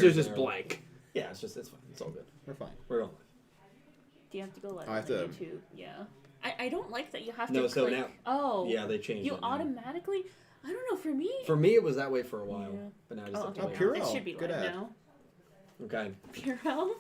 episode's just blank. Yeah, it's fine. It's all good. We're fine. We're all. Do you have to go live I have on to- YouTube? Yeah. I don't like that you have to No, so click. now. Oh. Yeah, they changed You it now. automatically. I don't know. For me. For me, it was that way for a while, Yeah. but now I just have to okay. wait. Purell. It should be Good live ad. now. Okay. Purell.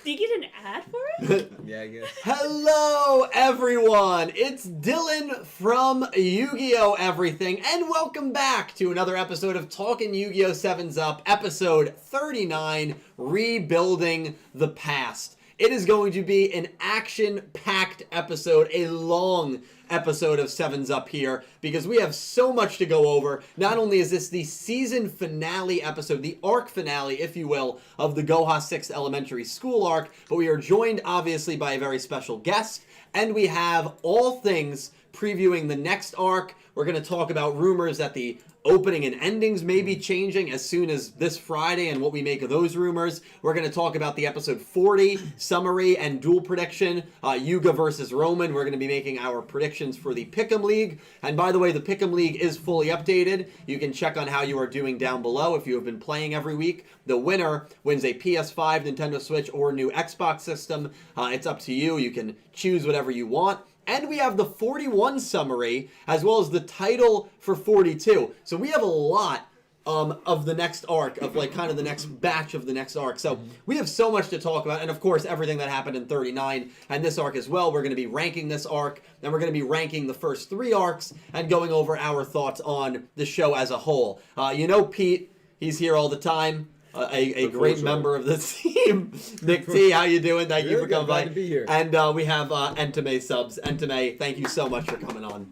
Do you get an ad for it? Yeah, I guess. Hello, everyone! It's Dylan from Yu-Gi-Oh! Everything, and welcome back to another episode of Talkin' Yu-Gi-Oh! 7's Up, episode 39, Rebuilding the Past. It is going to be an action-packed episode, a long episode of 7's Up here, because we have so much to go over. Not only is this the season finale episode, the arc finale, if you will, of the Goha 6th Elementary School arc, but we are joined, obviously, by a very special guest, and we have all things previewing the next arc. We're going to talk about rumors that the opening and endings may be changing as soon as this Friday and what we make of those rumors. We're going to talk about the episode 40 summary and duel prediction, Yuga versus ROMIN. We're going to be making our predictions for the Pick'em League. And by the way, the Pick'em League is fully updated. You can check on how you are doing down below if you have been playing every week. The winner wins a PS5, Nintendo Switch, or new Xbox system. It's up to you. You can choose whatever you want. And we have the 41 summary, as well as the title for 42. So we have a lot of the next arc, of like kind of the next batch of the next arc. So we have so much to talk about. And of course, everything that happened in 39 and this arc as well. We're going to be ranking this arc. Then we're going to be ranking the first 3 arcs and going over our thoughts on the show as a whole. You know Pete, he's here all the time. A great member of the team. Nick T, how you doing? Thank you for coming by. Glad to be here. And we have Entame subs. Entame, thank you so much for coming on.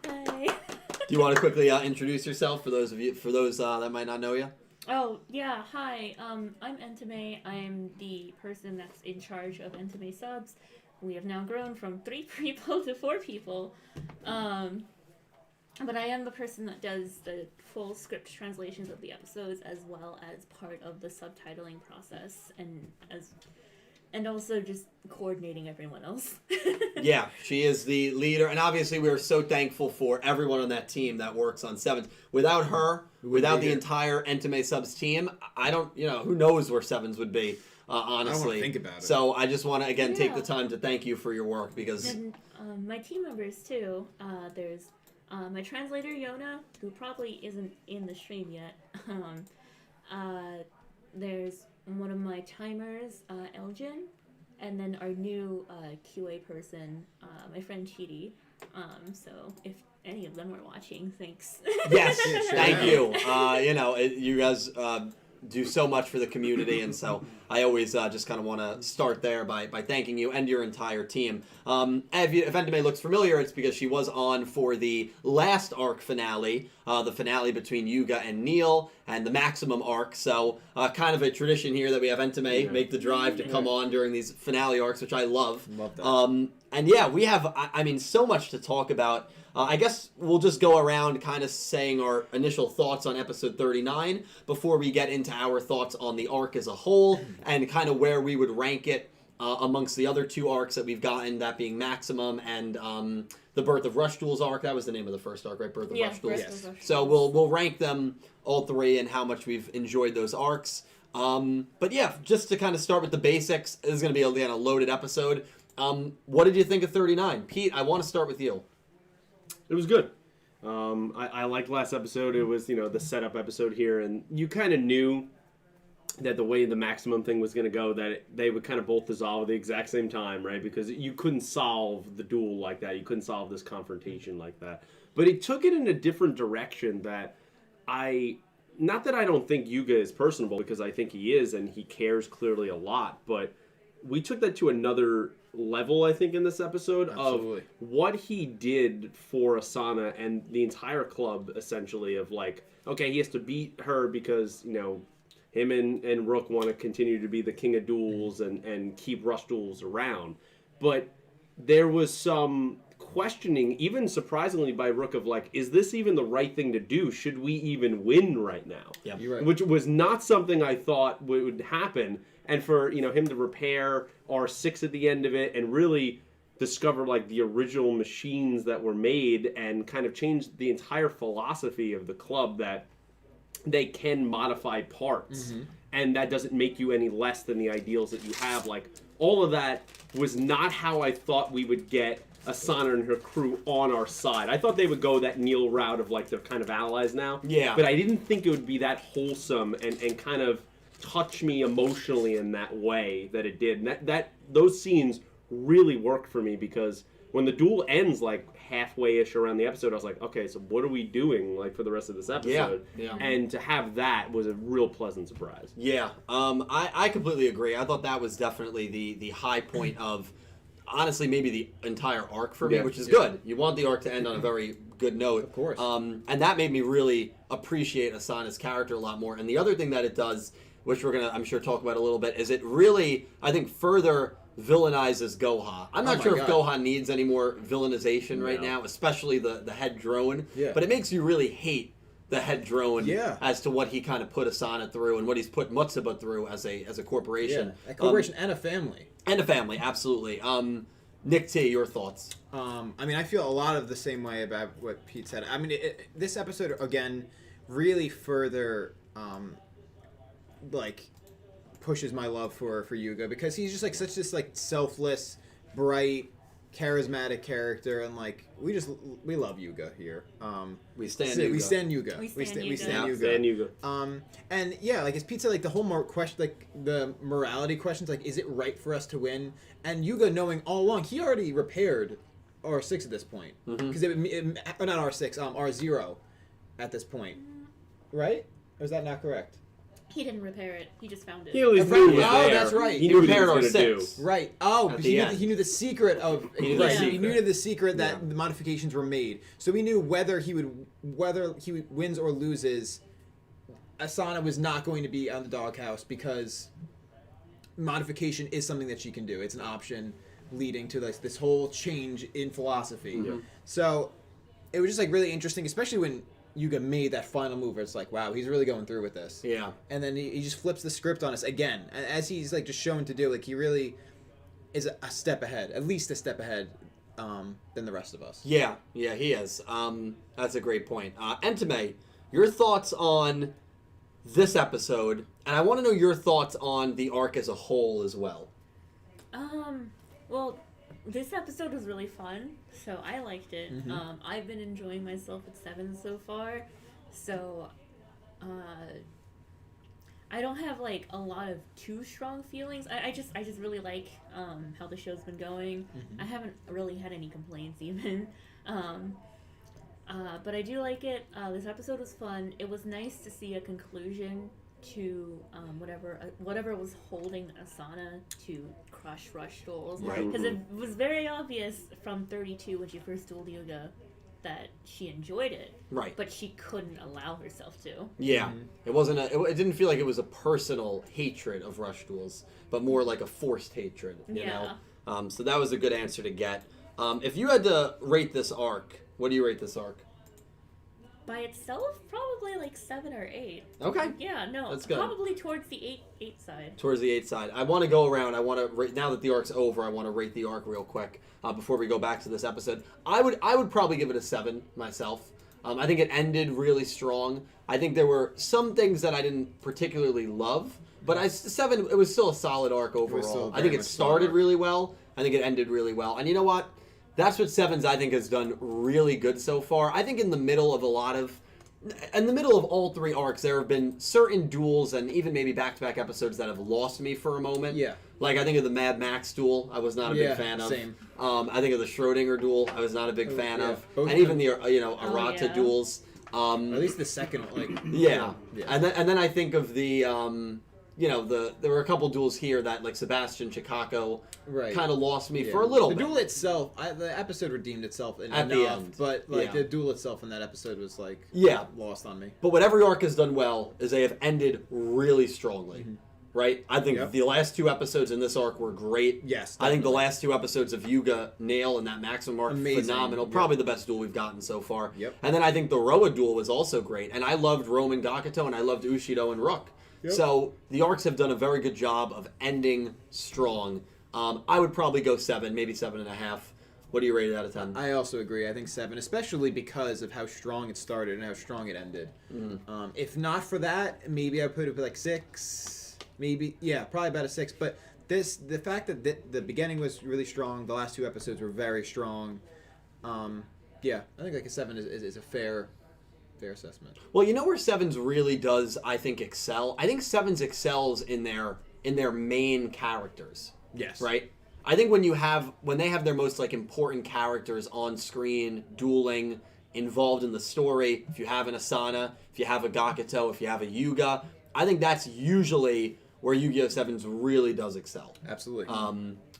Hi. Do you want to quickly introduce yourself for those that might not know you? Oh yeah. Hi. I'm Entame. I'm the person that's in charge of Entame subs. We have now grown from 3 people to 4 people. But I am the person that does the full script translations of the episodes, as well as part of the subtitling process, and also just coordinating everyone else. Yeah, she is the leader, and obviously we are so thankful for everyone on that team that works on 7s. Without her, without the entire Entame subs team, I don't, who knows where 7s would be, honestly. I don't want to think about it. So I just want to, again, take the time to thank you for your work, because... And my team members, too, there's my translator, Yona, who probably isn't in the stream yet. There's one of my timers, Elgin, and then our new QA person, my friend Chidi. So if any of them are watching, thanks. Yes, thank you. You guys do so much for the community, and so I always just kind of want to start there by thanking you and your entire team. If Entame looks familiar, it's because she was on for the last arc finale, the finale between Yuga and Neil, and the Maximum arc. So kind of a tradition here that we have Entame make the drive to come on during these finale arcs, which I love. Love that. And yeah, we have, so much to talk about. I guess we'll just go around kind of saying our initial thoughts on episode 39 before we get into our thoughts on the arc as a whole and kind of where we would rank it amongst the other 2 arcs that we've gotten, that being Maximum and the Birth of Rush Duel's arc. That was the name of the first arc, right? Birth of Rush Duels. Yes. So we'll rank them all 3 and how much we've enjoyed those arcs. But yeah, just to kind of start with the basics, this is going to be a loaded episode. What did you think of 39? Pete, I want to start with you. It was good. I liked last episode. It was, the setup episode here, and you kind of knew that the way the Maximum thing was going to go, that they would kind of both dissolve at the exact same time, right? Because you couldn't solve the duel like that. You couldn't solve this confrontation like that. But it took it in a different direction that not that I don't think Yuga is personable, because I think he is, and he cares clearly a lot, but we took that to another level, I think, in this episode. Absolutely. Of what he did for Asana and the entire club, essentially, of like, okay, he has to beat her because, him and Rook want to continue to be the king of duels and keep Rush Duels around. But there was some questioning, even surprisingly by Rook, of like, is this even the right thing to do? Should we even win right now? Yeah, you're right. Which was not something I thought would happen. And for him to repair R6 at the end of it and really discover like the original machines that were made and kind of change the entire philosophy of the club, that they can modify parts and that doesn't make you any less than the ideals that you have. Like, all of that was not how I thought we would get Asana and her crew on our side. I thought they would go that Neil route of, like, they're kind of allies now. Yeah. But I didn't think it would be that wholesome and kind of touch me emotionally in that way that it did. And those scenes really worked for me, because when the duel ends, like, halfway-ish around the episode, I was like, okay, so what are we doing, like, for the rest of this episode? Yeah. And to have that was a real pleasant surprise. Yeah, I completely agree. I thought that was definitely the high point of, honestly, maybe the entire arc for me, Yeah. which is good. You want the arc to end on a very good note. Of course. And that made me really appreciate Asana's character a lot more. And the other thing that it does, which we're going to, I'm sure, talk about a little bit, is it really, I think, further villainizes Goha. I'm not sure if Goha needs any more villainization right now, especially the head drone. Yeah. But it makes you really hate the head drone as to what he kind of put Asana through and what he's put Mutsuba through as a corporation. Yeah, a corporation and a family. And a family, absolutely. Nick T, your thoughts? I mean, I feel a lot of the same way about what Pete said. I mean, this episode, again, really further, like, pushes my love for Yuga, because he's just, like, such this, like, selfless, bright, charismatic character, and, like, we love Yuga here. We stand Yuga. We stand Yuga. We stand Yuga. Stand Yuga. And yeah, like, as Pete said, like, the whole question, like, the morality questions, like, is it right for us to win? And Yuga, knowing all along, he already repaired R6 at this point, because not R6, R0 at this point, right? Or is that not correct? He didn't repair it. He just found it. He at least knew it was Oh, there. that's right. He knew what he repaired was going to do. R6. Right. Oh, At because the he knew the secret of He knew the he secret. knew the secret that the modifications were made. So we knew whether he wins or loses, Asana was not going to be on the doghouse, because modification is something that she can do. It's an option leading to this whole change in philosophy. So it was just, like, really interesting, especially when Yuga made that final move. Where it's like, wow, he's really going through with this. Yeah. And then he just flips the script on us again, as he's, like, just shown to do. Like, he really is a step ahead, at least a step ahead, than the rest of us. Yeah, he is. That's a great point. Entame, your thoughts on this episode, and I want to know your thoughts on the arc as a whole as well. Well, this episode was really fun, so I liked it. I've been enjoying myself at SEVENS so far, so I don't have, like, a lot of too strong feelings. I just really like how the show's been going. I haven't really had any complaints even. But I do like it. This episode was fun. It was nice to see a conclusion to whatever was holding Asana to crush Rush duels. Right. Because it was very obvious from 32 when she first dueled Yuga that she enjoyed it. Right. But she couldn't allow herself to. Yeah. It wasn't it didn't feel like it was a personal hatred of Rush duels, but more like a forced hatred, you know? So that was a good answer to get. If you had to rate this arc, what do you rate this arc? By itself, probably like 7 or 8. Okay. Yeah, no, That's good. probably towards the 8 side. Towards the 8 side. I want to go around. I want to now that the arc's over, I want to rate the arc real quick before we go back to this episode. I would probably give it a 7 myself. I think it ended really strong. I think there were some things that I didn't particularly love, but 7. It was still a solid arc overall. I think it started really well. I think it ended really well. And you know what? That's what SEVENS, I think, has done really good so far. I think in the middle of all 3 arcs, there have been certain duels and even maybe back-to-back episodes that have lost me for a moment. Yeah. Like, I think of the Mad Max duel, I was not a big fan of. Same. I think of the Schrodinger duel, I was not a big fan of. Both and of even the, Arata duels. At least the second, like... Yeah. And then I think of the... there were a couple duels here that, like, Sebastian Chicago kind of lost me for a little bit. The duel itself, the episode redeemed itself at the end. But, like, the duel itself in that episode was, like, lost on me. But what every arc has done well is they have ended really strongly. Right? I think the last 2 episodes in this arc were great. Yes, I think the last 2 episodes of Yuga, Nail, and that Maximum arc, phenomenal. Probably the best duel we've gotten so far. And then I think the Roa duel was also great. And I loved Roman Gakuto, and I loved Ushido and Rook. So the arcs have done a very good job of ending strong. I would probably go 7, maybe 7.5. What do you rate it out of 10? I also agree. I think 7, especially because of how strong it started and how strong it ended. If not for that, maybe I put it like 6. maybe probably about a 6. But the fact that the beginning was really strong, the last 2 episodes were very strong. I think like a 7 is a fair assessment. Well, you know where Sevens really does, I think, excel? I think Sevens excels in their main characters. Yes. Right? I think when they have their most like important characters on screen, dueling, involved in the story, if you have an Asana, if you have a Gakuto, if you have a Yuga, I think that's usually where Yu-Gi-Oh! Sevens really does excel. Absolutely.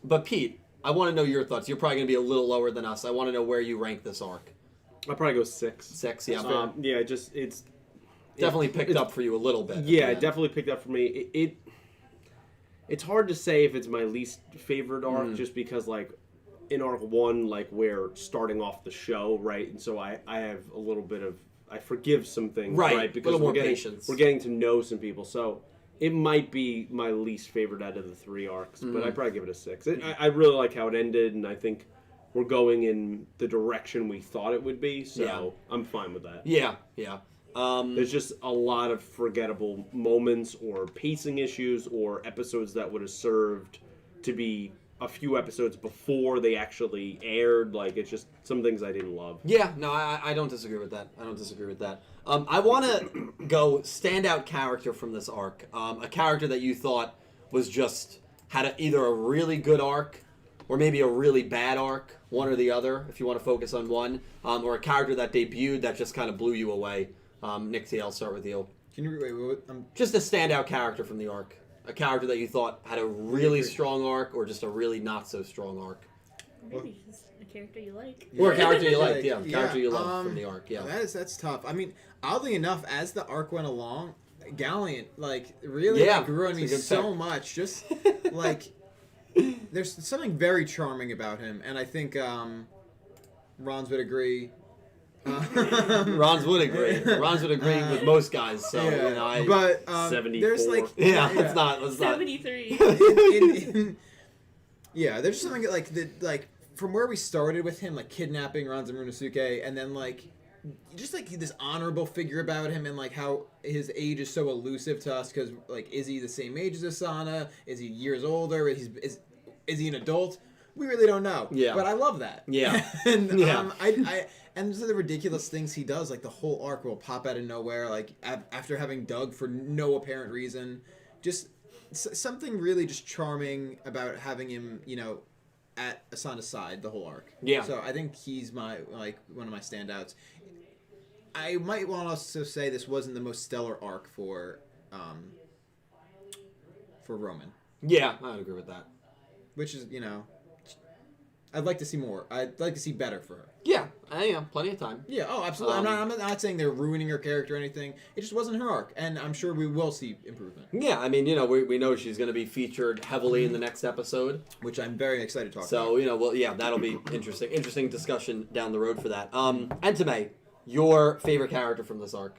But Pete, I want to know your thoughts. You're probably going to be a little lower than us. I want to know where you rank this arc. I'll probably go 6. 6, yeah. It's Definitely picked up for you a little bit. Yeah, it definitely picked up for me. It's hard to say if it's my least favorite arc, just because like in arc 1, like we're starting off the show, right? And so I have a little bit of I forgive some things, right? Because we're getting to know some people, so it might be my least favorite out of the 3 arcs, but I'd probably give it a 6. I really like how it ended, and I think we're going in the direction we thought it would be, so I'm fine with that. Yeah. There's just a lot of forgettable moments or pacing issues or episodes that would have served to be a few episodes before they actually aired. Like, it's just some things I didn't love. Yeah, no, I don't disagree with that. I want to go standout character from this arc. A character that you thought was just had either a really good arc or maybe a really bad arc, one or the other, if you want to focus on one, or a character that debuted that just kind of blew you away. Nick T, I'll start with you. Can you wait? Just a standout character from the arc. A character that you thought had a really strong arc or just a really not so strong arc. Maybe just a character you like. Or a character you liked, character you loved from the arc, That's tough. I mean, oddly enough, as the arc went along, Gallant, like, really grew on me so much. Just, like, there's something very charming about him, and I think Rons would agree. Rons would agree. Rons would agree with most guys. So but 74. There's like let's not 73. There's something like from where we started with him, like kidnapping Rons and Runosuke, and then like just like this honorable figure about him, and like how his age is so elusive to us because like is he the same age as Asana? Is he years older? Is he an adult? We really don't know. Yeah. But I love that. Yeah. And and so the ridiculous things he does, like the whole arc will pop out of nowhere, like after having dug for no apparent reason. Just something really just charming about having him, at Asana's side the whole arc. Yeah. So I think he's one of my standouts. I might want to also say this wasn't the most stellar arc for Roman. Yeah, I would agree with that. Which is, I'd like to see more. I'd like to see better for her. Yeah, plenty of time. Yeah, oh, absolutely. I'm not saying they're ruining her character or anything. It just wasn't her arc, and I'm sure we will see improvement. Yeah, I mean, we know she's going to be featured heavily in the next episode, which I'm very excited to talk about. So, that'll be interesting. Interesting discussion down the road for that. Entame, your favorite character from this arc?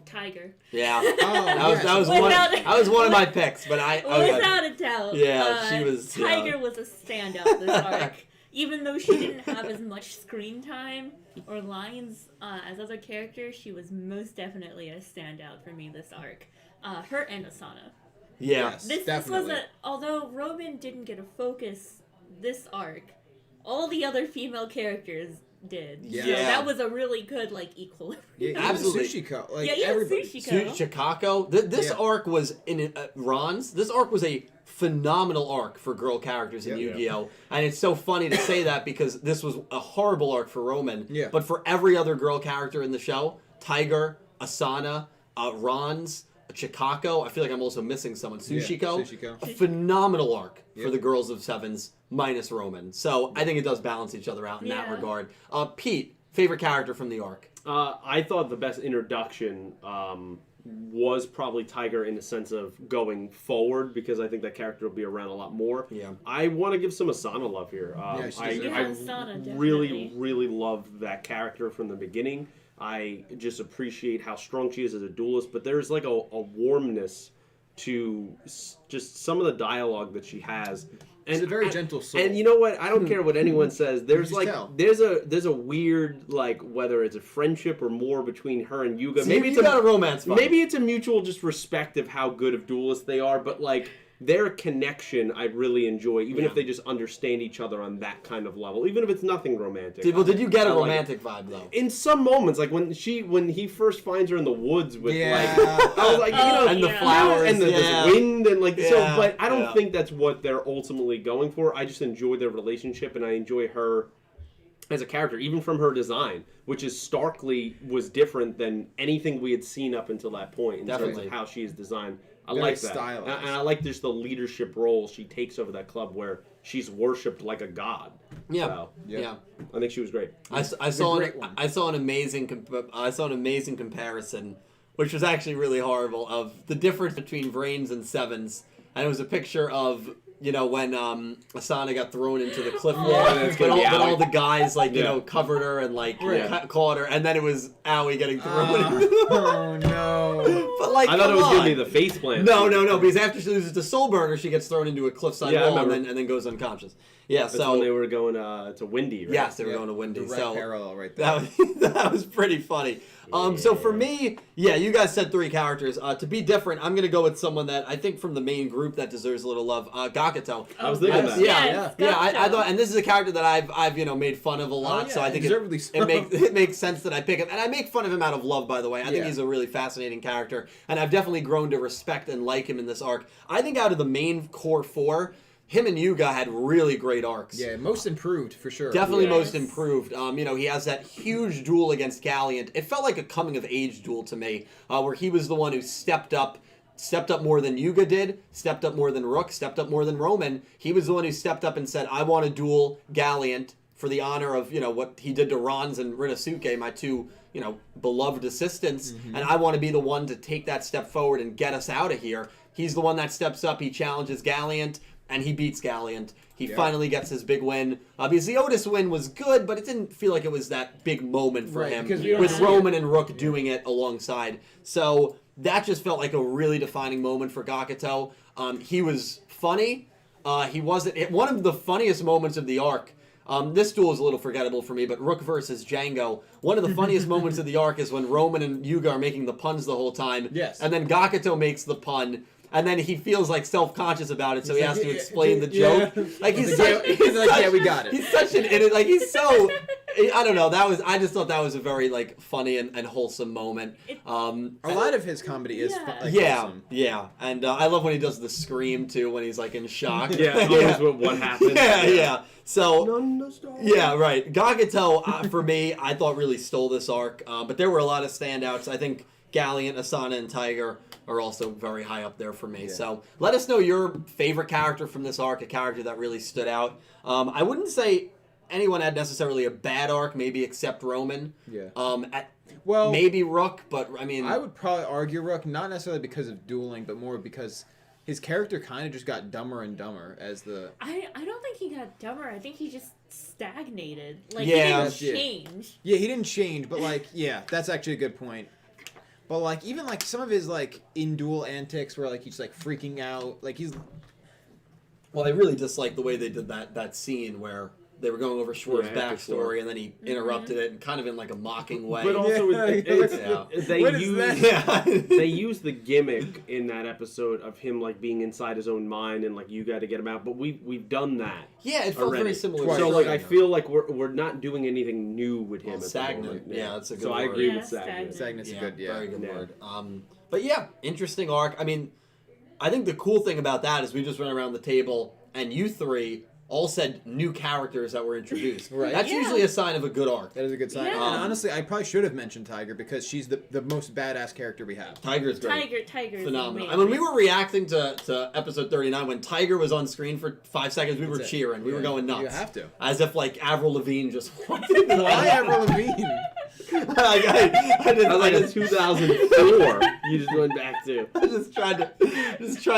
Tiger. Yeah, that was one of my picks, but without a doubt. Yeah, she was. Tiger was a standout this arc. Even though she didn't have as much screen time or lines as other characters, she was most definitely a standout for me this arc. Her and Asana. Yeah, this was although Roman didn't get a focus this arc, all the other female characters did. Yeah. So that was a really good equilibrium. Yeah, absolutely. Sushiko. Everybody. Chicago. This arc was in Ron's. This arc was a phenomenal arc for girl characters in Yu-Gi-Oh! And it's so funny to say that because this was a horrible arc for Roman. Yeah. But for every other girl character in the show, Tiger, Asana, Ron's, Chikako, I feel like I'm also missing someone. Sushiko. A phenomenal arc for the girls of Sevens minus Roman. So I think it does balance each other out in that regard. Pete, favorite character from the arc? I thought the best introduction was probably Tiger in the sense of going forward because I think that character will be around a lot more. Yeah. I want to give some Asana love here. I Asana, really love that character from the beginning. I just appreciate how strong she is as a duelist, but there's a warmness to just some of the dialogue that she has It's a very gentle soul. And you know what? I don't care what anyone says. There's You like tell. there's a weird like whether it's a friendship or more between her and Yuga. See, Maybe you it's got a romance vibe. maybe it's a mutual just respect of how good of duelists they are, but like their connection I really enjoy, even if they just understand each other on that kind of level, even if it's nothing romantic. Did you get a I like romantic vibe though? in some moments, like when he first finds her in the woods with Yeah. like, I was like, And the flowers, and this wind, and like so. Yeah, But I don't yeah. think that's what they're ultimately going for. I just enjoy their relationship, and I enjoy her as a character, even from her design, which is starkly was different than anything we had seen up until that point in terms Definitely. of how she is designed. I Very like that, stylized. and I like just the leadership role she takes over that club, where she's worshipped like a god. Yeah, So, yeah. I think she was great. I saw great one. I saw an amazing comparison, which was actually really horrible, of the difference between Brains and Sevens, and it was a picture of when Asana got thrown into the cliff wall, that's but gonna be all Aoi. the guys Yeah. covered her and Right. caught her, and then it was Aoi getting thrown. Oh no. But like, I thought come it was on. gonna be the face plant. No, because after she loses to Soul Burner, she gets thrown into a cliffside Yeah, I wall and remember. then goes unconscious. Yeah, That's so when they were going to Windy, right? yes, they were going to Windy. Direct So parallel right there. that was pretty funny. So for me, yeah, you guys said 3 characters. To be different, I'm gonna go with someone that I think from the main group that deserves a little love, Gakuto. I was thinking that. Yeah, I thought, and this is a character that I've made fun of a lot, yeah, so I think deservedly so. it makes sense that I pick him, and I make fun of him out of love, by the way. I think Yeah. he's a really fascinating character, and I've definitely grown to respect and like him in this arc. I think out of the main core 4, him and Yuga had really great arcs. Yeah, most improved for sure. Definitely Yes. most improved. He has that huge duel against Galliant. It felt like a coming of age duel to me, where he was the one who stepped up more than Yuga did, stepped up more than Rook, stepped up more than Roman. He was the one who stepped up and said, I want to duel Galliant for the honor of, what he did to Rons and Rinosuke, my 2, beloved assistants, and I want to be the one to take that step forward and get us out of here. He's the one that steps up, he challenges Galliant, and he beats Galliant. He finally gets his big win. Because the Otis win was good, but it didn't feel like it was that big moment for Right, him, because we don't with see Roman and Rook doing it alongside. So that just felt like a really defining moment for Gakuto. He was funny. He wasn't one of the funniest moments of the arc. This duel is a little forgettable for me, but Rook versus Django. One of the funniest moments of the arc is when Roman and Yuga are making the puns the whole time. Yes. And then Gakuto makes the pun. And then he feels like self-conscious about it, so he He's has like, to yeah, explain the yeah. joke. Like he's Yeah, such, he's like, yeah, we got it. He's such an idiot. Like he's so. I don't know. I just thought that was a very like funny and wholesome moment. A lot of his comedy is Yeah, wholesome. yeah, and I love when he does the scream too when he's like in shock. Yeah, always what happened. yeah. So None the stars. yeah, right. Gakuto for me, I thought really stole this arc, but there were a lot of standouts. I think Galliant, Asana, and Tiger are also very high up there for me. Yeah. So let us know your favorite character from this arc, a character that really stood out. I wouldn't say anyone had necessarily a bad arc, maybe except Roman. Yeah. Well, maybe Rook, but I mean, I would probably argue Rook, not necessarily because of dueling, but more because his character kind of just got dumber and dumber as the... I don't think he got dumber. I think he just stagnated. Like, Yeah. he didn't change. Yeah, he didn't change, but like, yeah, that's actually a good point. But like, even like some of his like in-duel antics where like he's like freaking out, like he's... well, I really dislike the way they did that scene where they were going over Schwartz's Yeah, backstory, and then he interrupted it, and kind of in like a mocking way. But also, Yeah. they What is use that? yeah. they use the gimmick in that episode of him like being inside his own mind and like you got to get him out. But we've done that. Yeah, it felt already. very similar. Twice. to So like I Schwartz. feel like we're not doing anything new with him. Well, at the stagnant. moment. Yeah, that's a good So I word. agree Yeah, with stagnant. Stagnant's a good, yeah. Very good Yeah. word. But yeah, interesting arc. I mean, I think the cool thing about that is we just went around the table and you 3 all said new characters that were introduced. Right. That's Yeah. usually a sign of a good arc. That is a good sign. Yeah. And honestly, I probably should have mentioned Tiger because she's the most badass character we have. Tiger is great. Tiger is Phenomenal. amazing. And when we were reacting to episode 39, when Tiger was on screen for 5 seconds, we were That's it. cheering. We were Yeah. going nuts. You have to. As if like Avril Lavigne just wanted Why Avril Lavigne? I That was like just, in 2004. You just went back to. I just tried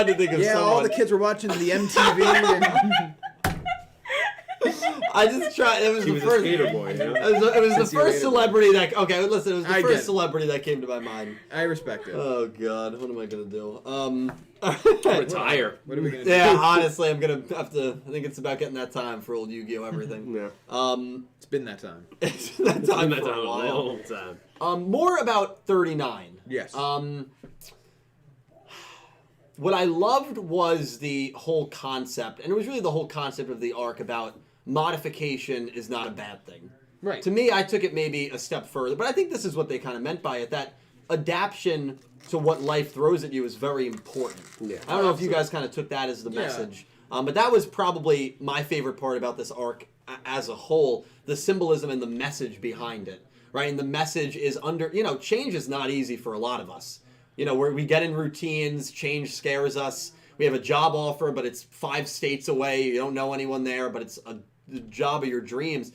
to think of Yeah, someone. all the kids were watching the MTV. And... I just tried. It was He the was a first. skater boy, you know? It was the Since you first hated celebrity that. Okay, listen. It was the I get first it. celebrity that came to my mind. I respect it. Oh God, what am I gonna do? Retire. What are we gonna do? Yeah, honestly, I'm gonna have to. I think it's about getting that time for old Yu-Gi-Oh! Everything. Yeah. It's been that time. It's that time That for time a a while. long time. More about 39. Yes. What I loved was the whole concept, and it was really the whole concept of the arc about modification is not a bad thing. Right. To me, I took it maybe a step further, but I think this is what they kind of meant by it, that adaptation to what life throws at you is very important. Yeah. I don't know if you guys kind of took that as the message, but that was probably my favorite part about this arc as a whole, the symbolism and the message behind it, right? And the message is change is not easy for a lot of us. Where we get in routines, change scares us. We have a job offer, but it's 5 states away. You don't know anyone there, but it's the job of your dreams.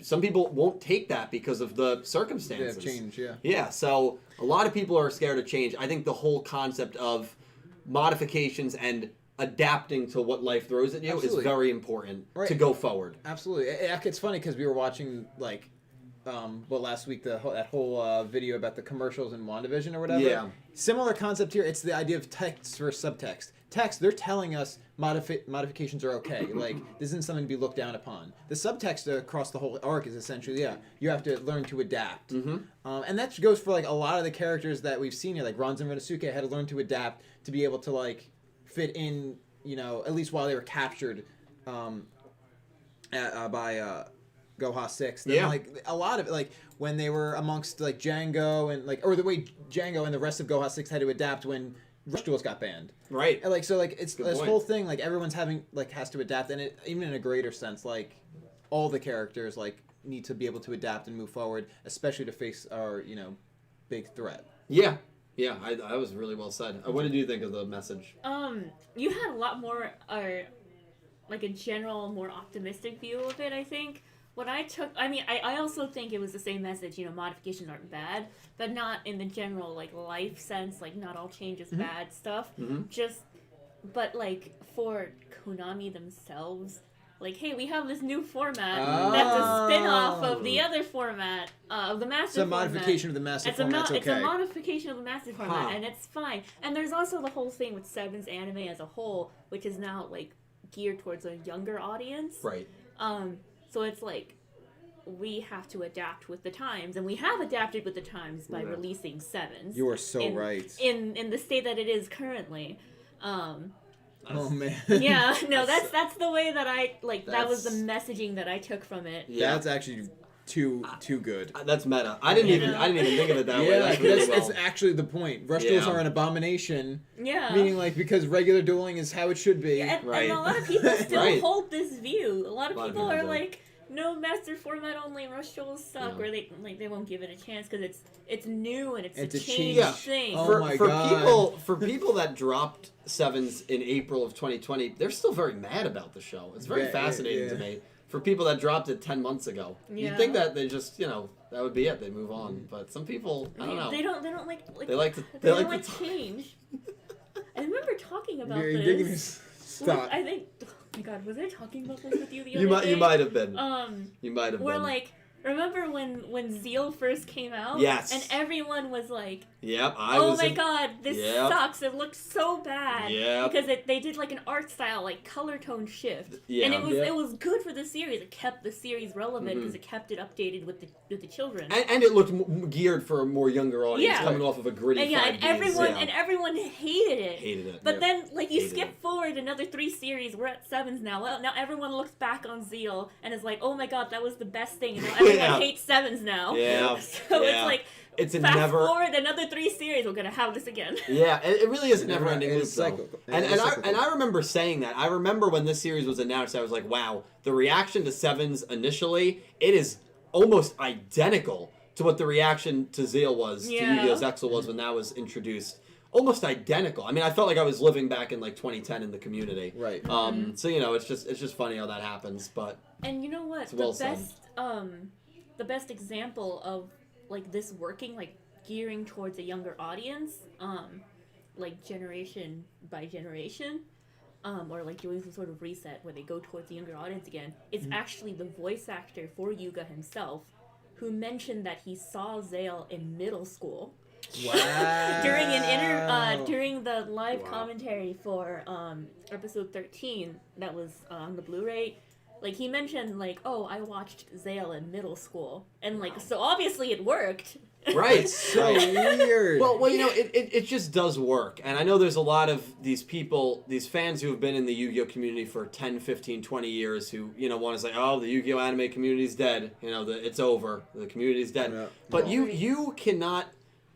Some people won't take that because of the circumstances. Yeah, change, yeah. Yeah, so a lot of people are scared of change. I think the whole concept of modifications and adapting to what life throws at you Absolutely. is very important Right. to go forward. Absolutely. It's funny because we were watching last week that whole video about the commercials in WandaVision or whatever. Yeah. Similar concept here. It's the idea of text versus subtext. Text, they're telling us modifications are okay. Like, this isn't something to be looked down upon. The subtext across the whole arc is essentially, you have to learn to adapt. And that goes for, like, a lot of the characters that we've seen here. Like, Ronzan Renosuke had to learn to adapt to be able to, like, fit in, at least while they were captured by Goha 6. Then, like, a lot of it, like, when they were amongst, like, Django and, like, or the way Django and the rest of Goha 6 had to adapt when Rush Duels got banned. Right. And, like, so, like, it's Good this point. whole thing, like, everyone's has to adapt, and it, even in a greater sense, like, all the characters, like, need to be able to adapt and move forward, especially to face our, big threat. Yeah. Yeah, I was really well said. What did you think of the message? You had a lot more, like a general, more optimistic view of it, I think. What I took, I also think it was the same message, modifications aren't bad, but not in the general, like, life sense, like, not all change is bad stuff. But, like, for Konami themselves, like, hey, we have this new format that's a spin-off of the other format, of the master It's a format. modification of the master format, It's a modification of the master format, and it's fine. And there's also the whole thing with Sevens anime as a whole, which is now, like, geared towards a younger audience. Right. So it's like, we have to adapt with the times, and we have adapted with the times by releasing Sevens. You are so right. In the state that it is currently. Oh, man. Yeah, no, that's the way that I, like, that was the messaging that I took from it. Yeah. That's actually too good. That's meta. I didn't even think of it that way. Yeah, That's really it's well. actually the point. Rush duels are an abomination. Yeah. Meaning, like, because regular dueling is how it should be. And, Right. and a lot of people still Right. hold this view. A lot of people are do. like, no, master format only, Rush duels suck, Yeah. or they won't give it a chance because it's new and it's It's a a changed change. thing. Oh my God. For people that dropped Sevens in April of 2020, they're still very mad about the show. It's very Yeah, fascinating yeah. to me. For people that dropped it 10 months ago, Yeah. you'd think that they just, that would be it. They move on. But some people, I don't know. They don't like They like to. they They don't like to. like change. I remember talking about You're this. digging this. Stop. I think. Oh my God, was I talking about this with you the other You day? might have been. You might have Where been. like, remember when Zeal first came out? Yes. And everyone was like, Yep. oh my God, this Yep. sucks. It looks so bad. Yep. Because they did like an art style, like color tone shift. Yeah. And it was Yeah. it was good for the series. It kept the series relevant because it kept it updated with the children. And it looked geared for a more younger audience, Yeah. coming off of a gritty. And yeah, 5 and days. everyone Yeah. and everyone hated it. Hated it. But Yeah. then, like, you Hated skip it. forward another 3 series. We're at Sevens now. Well, now everyone looks back on Zeal and is like, "Oh my God, that was the best thing." And now everyone Yeah. hates Sevens now. Yeah. So Yeah. it's like, It's a fast never. forward another 3 series, we're gonna have this again. Yeah, it really is a never-ending loop, It's though. cyclical. And It is I cyclical. remember saying that. I remember when this series was announced, I was like, wow, the reaction to Sevens initially, it is almost identical to what the reaction to Zeal was, Yeah. to Yu-Gi-Oh's Exel was when that was introduced. Almost identical. I mean, I felt like I was living back in like 2010 in the community. Right. So it's just funny how that happens, but And you know what? It's well said. The best example of like this working, like gearing towards a younger audience, like generation by generation, or like doing some sort of reset where they go towards the younger audience again, it's actually the voice actor for Yuga himself who mentioned that he saw Zale in middle school. Wow. During the live commentary for episode 13 that was on the Blu-ray, like he mentioned like, oh, I watched Zale in middle school, and like so obviously it worked. Right. So weird. Well, you know, it just does work. And I know there's a lot of these people, these fans who have been in the Yu-Gi-Oh community for 10, 15, 20 years who, you know, want to say, oh, the Yu-Gi-Oh anime community's dead. You know, it's over. The community's dead. Yeah. But you cannot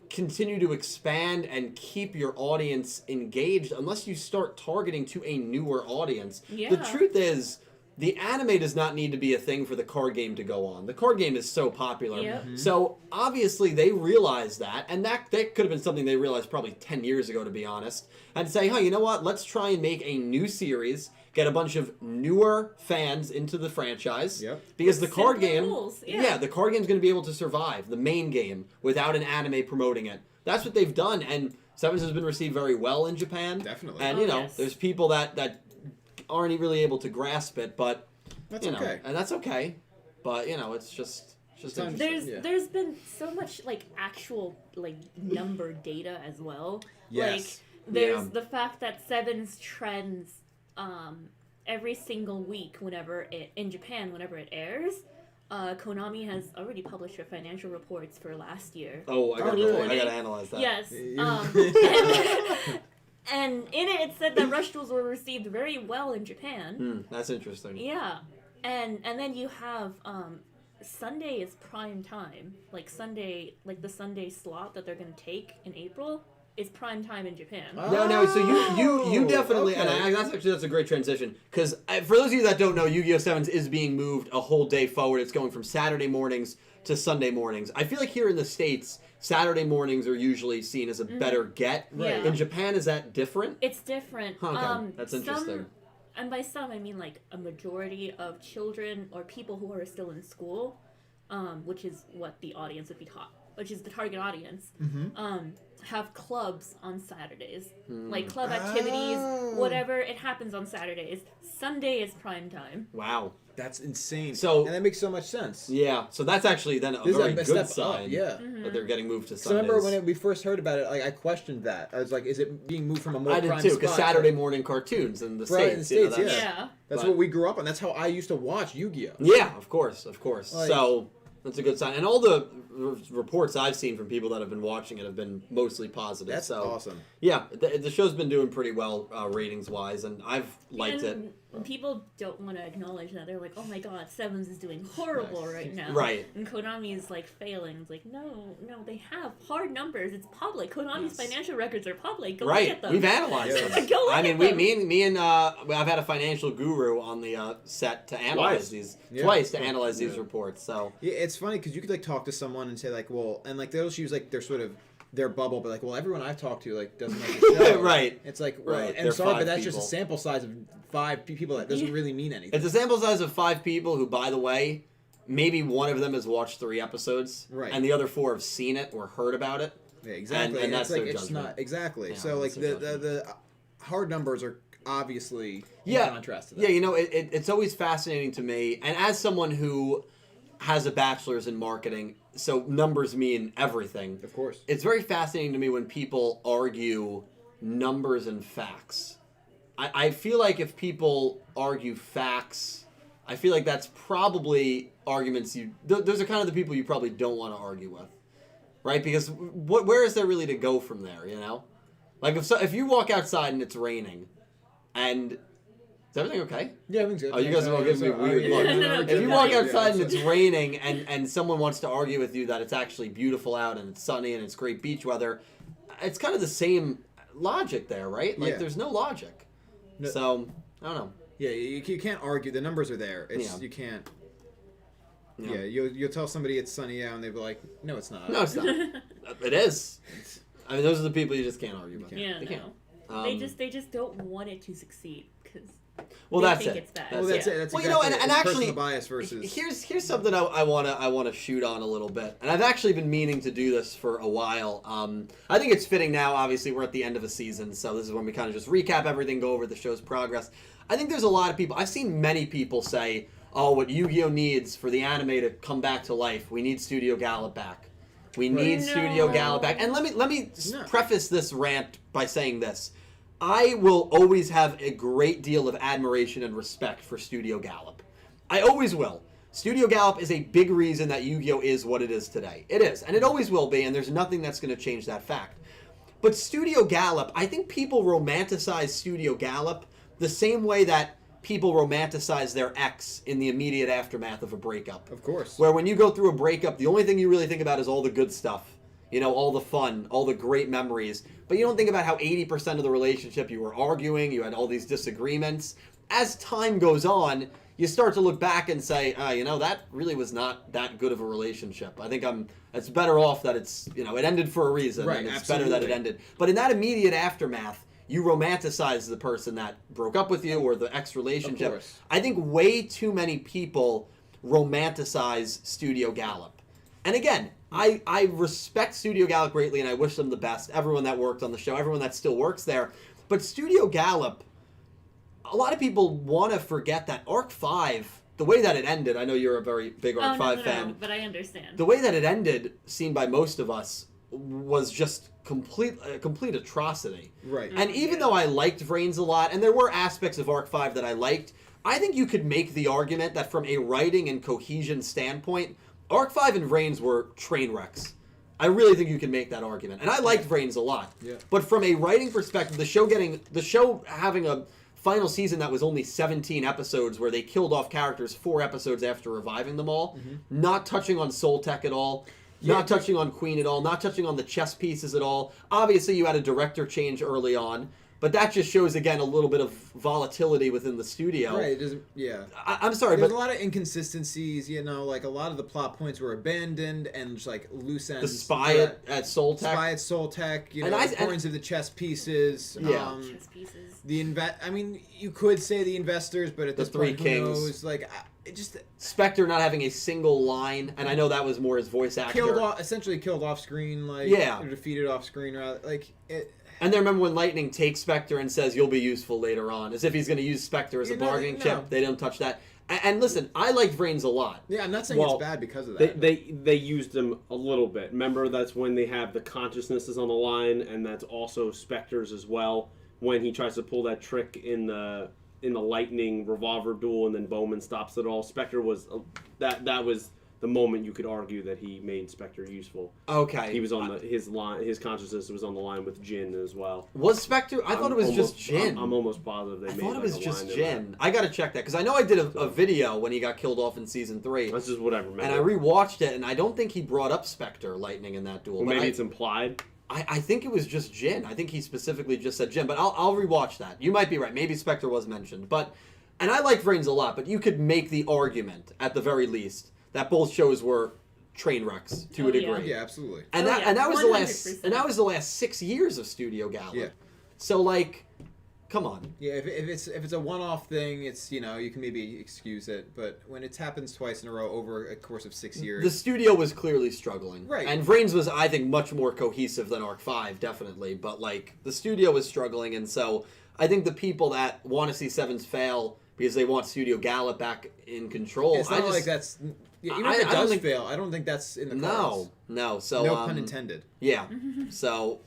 continue to expand and keep your audience engaged unless you start targeting to a newer audience. Yeah. The truth is, the anime does not need to be a thing for the card game to go on. The card game is so popular. Yep. So obviously they realized that, and that could have been something they realized probably 10 years ago, to be honest, and say, hey, you know what? Let's try and make a new series, get a bunch of newer fans into the franchise. Yep. Because the card Simple game, rules, yeah. the card game's going to be able to survive, the main game, without an anime promoting it. That's what they've done, and Sevens has been received very well in Japan. Definitely. And, Oh, you know, yes. there's people that aren't really able to grasp it, but That's you know, okay. and that's okay. But you know, it's just Sometimes- interesting. Yeah. There's been so much like actual like number data as well. Yes. Like there's Yeah. the fact that Sevens trends every single week whenever in Japan whenever it airs. Konami has already published their financial reports for last year. Oh, I gotta, really? I gotta analyze that. Yes. And in it said that Rush Duels were received very well in Japan. That's interesting. Yeah, and then you have Sunday is prime time. Like Sunday, like the Sunday slot that they're gonna take in April is prime time in Japan. No, so you definitely, okay. and that's a great transition, because for those of you that don't know, Yu-Gi-Oh! Sevens is being moved a whole day forward. It's going from Saturday mornings to Sunday mornings. I feel like here in the States, Saturday mornings are usually seen as a better get. Yeah. In Japan, is that different? It's different. Huh, okay. That's interesting. And by some, I mean like a majority of children or people who are still in school, which is what the audience would be taught, which is the target audience, have clubs on Saturdays. Like club activities, whatever, it happens on Saturdays. Sunday is prime time. Wow. That's insane. So- and that makes so much sense. Yeah, so that's actually then a This is very a good step sign. up. Yeah. That they're getting moved to So Sundays. remember when we first heard about it, like I questioned that. I was like, is it being moved from a more I did prime too, because spot? Saturday morning cartoons in the Right, in States. the you know, States, that's- Yeah. That's But- what we grew up on. That's how I used to watch Yu-Gi-Oh. Yeah, of course. Like- So that's a good sign. And all the reports I've seen from people that have been watching it have been mostly positive. That's so awesome. yeah, the show's been doing pretty well ratings wise, and I've liked it. And people don't want to acknowledge that. They're like, oh my god, Sevens is doing horrible right now. Right. And Konami is like failing. It's like, no, they have hard numbers. It's public. Konami's financial records are public. Go look Right, at them. we've analyzed Yeah. them. Go look I mean, at we, them. me and I've had a financial guru on the set to analyze these twice to analyze these reports. So Yeah, it's funny because you could like talk to someone and say like, well, and like they'll use like their sort of their bubble, but like, well, everyone I've talked to like doesn't like the show. Right. It's like, well, Right. and They're sorry, 5 but that's just people. a sample size of 5 people. That doesn't really mean anything. it's a sample size of 5 people who, by the way, maybe one of them has watched 3 episodes, Right. and the other 4 have seen it or heard about it. Yeah, exactly. and it's that's like their it's judgment. not exactly. Yeah, so like that's their the hard numbers are obviously in Yeah, contrast to that. yeah. You know, it's always fascinating to me, and as someone who has a bachelor's in marketing, so numbers mean everything. Of course. It's very fascinating to me when people argue numbers and facts. I feel like if people argue facts, I feel like that's probably arguments those are kind of the people you probably don't want to argue with, right? Because where is there really to go from there, you know? Like if you walk outside and it's raining, and is everything okay? Yeah, everything's good. Oh, you guys are all giving me a weird look. If you walk outside and it's raining and someone wants to argue with you that it's actually beautiful out and it's sunny and it's great beach weather, it's kind of the same logic there, right? Like Yeah. there's no logic. No. So, I don't know. Yeah, you can't argue. The numbers are there. It's Yeah. you can't. Yeah. Yeah, you'll tell somebody it's sunny out and they'll be like, no, it's not. No, it's not. It is. I mean, those are the people you just can't argue with. Yeah, You no. can't. They just don't want it to succeed because well, they that's think it. it's bad. Well, that's Yeah. it. That's Well, exactly and it. It's actually, personal bias versus. here's something I wanna shoot on a little bit, and I've actually been meaning to do this for a while. I think it's fitting now. Obviously, we're at the end of a season, so this is when we kind of just recap everything, go over the show's progress. I think there's a lot of people. I've seen many people say, "Oh, what Yu-Gi-Oh needs for the anime to come back to life, we need Studio Gallup back. We need No. Studio Gallup back." And let me No. preface this rant by saying this. I will always have a great deal of admiration and respect for Studio Gallup. I always will. Studio Gallup is a big reason that Yu-Gi-Oh is what it is today. It is, and it always will be, and there's nothing that's going to change that fact. But Studio Gallup, I think people romanticize Studio Gallup the same way that people romanticize their ex in the immediate aftermath of a breakup. Of course. Where when you go through a breakup, the only thing you really think about is all the good stuff. You know, all the fun, all the great memories. But you don't think about how 80% of the relationship you were arguing, you had all these disagreements. As time goes on, you start to look back and say, you know, that really was not that good of a relationship. I think it's better off that it's, you know, it ended for a reason. Right, and it's absolutely. better that it ended. But in that immediate aftermath, you romanticize the person that broke up with you or the ex-relationship. Of course. I think way too many people romanticize Studio Gallup. And again, I respect Studio Gallup greatly, and I wish them the best. Everyone that worked on the show, everyone that still works there. But Studio Gallup, a lot of people want to forget that Arc 5, the way that it ended, I know you're a very big Arc 5 fan. No, but I understand. The way that it ended, seen by most of us, was just a complete atrocity. Right. And even though I liked Vrains a lot, and there were aspects of Arc 5 that I liked, I think you could make the argument that from a writing and cohesion standpoint, Arc 5 and Vrains were train wrecks. I really think you can make that argument. And I liked Vrains a lot. Yeah. But from a writing perspective, the show having a final season that was only 17 episodes where they killed off characters 4 episodes after reviving them all, not touching on Soul Tech at all, not touching on Queen at all, not touching on the chess pieces at all. Obviously, you had a director change early on, but that just shows, again, a little bit of volatility within the studio. Right. It doesn't. Yeah. I'm sorry, There's but a lot of inconsistencies. You know, like a lot of the plot points were abandoned and just like loose ends. the spy at Soul Tech. Spy at Soul Tech. You And know, I- the importance of the chess pieces. Yeah. Chess pieces. I mean, you could say the investors, but at The this Three point, who Kings. knows? Like, it just Spectre not having a single line, and I know that was more his voice actor. essentially killed off screen. Like, Yeah. or defeated off screen. Rather, like it. And then remember when Lightning takes Spectre and says, "You'll be useful later on," as if he's going to use Spectre as a You know, bargaining no. chip. They don't touch that. And listen, I liked Vrains a lot. Yeah, I'm not saying Well, it's bad because of that. They used them a little bit. Remember, that's when they have the consciousnesses on the line, and that's also Spectres as well. When he tries to pull that trick in the Lightning revolver duel, and then Bowman stops it all. Spectre was that was the moment you could argue that he made Spectre useful. Okay. He was on his line. His consciousness was on the line with Jin as well. Was Spectre? I thought it was just Jin. I'm almost positive they I made thought it was a just line to Jin. I gotta check that because I know I did a video when he got killed off in season 3, that. That's just what I remember. and I rewatched it, and I don't think he brought up Spectre Lightning in that duel. Well, but maybe it's implied. I think it was just Jin. I think he specifically just said Jin, but I'll rewatch that. You might be right. Maybe Spectre was mentioned, and I like Vrains a lot. But you could make the argument, at the very least, that both shows were train wrecks to Oh, a yeah. degree. Yeah, absolutely. And Oh, that yeah, and that was 100%. the last 6 years of Studio Gallup. Yeah. So like, come on. Yeah, if it's a one-off thing, it's, you know, you can maybe excuse it, but when it happens twice in a row over a course of 6 years, The studio was clearly struggling. Right. And Vrains was, I think, much more cohesive than Arc 5, definitely. But like, the studio was struggling, and so I think the people that want to see Sevens fail because they want Studio Gallup back in control. it's not like that's. Yeah, even if I it don't does think- fail, I don't think that's in the cards. No. So No pun intended. Yeah. So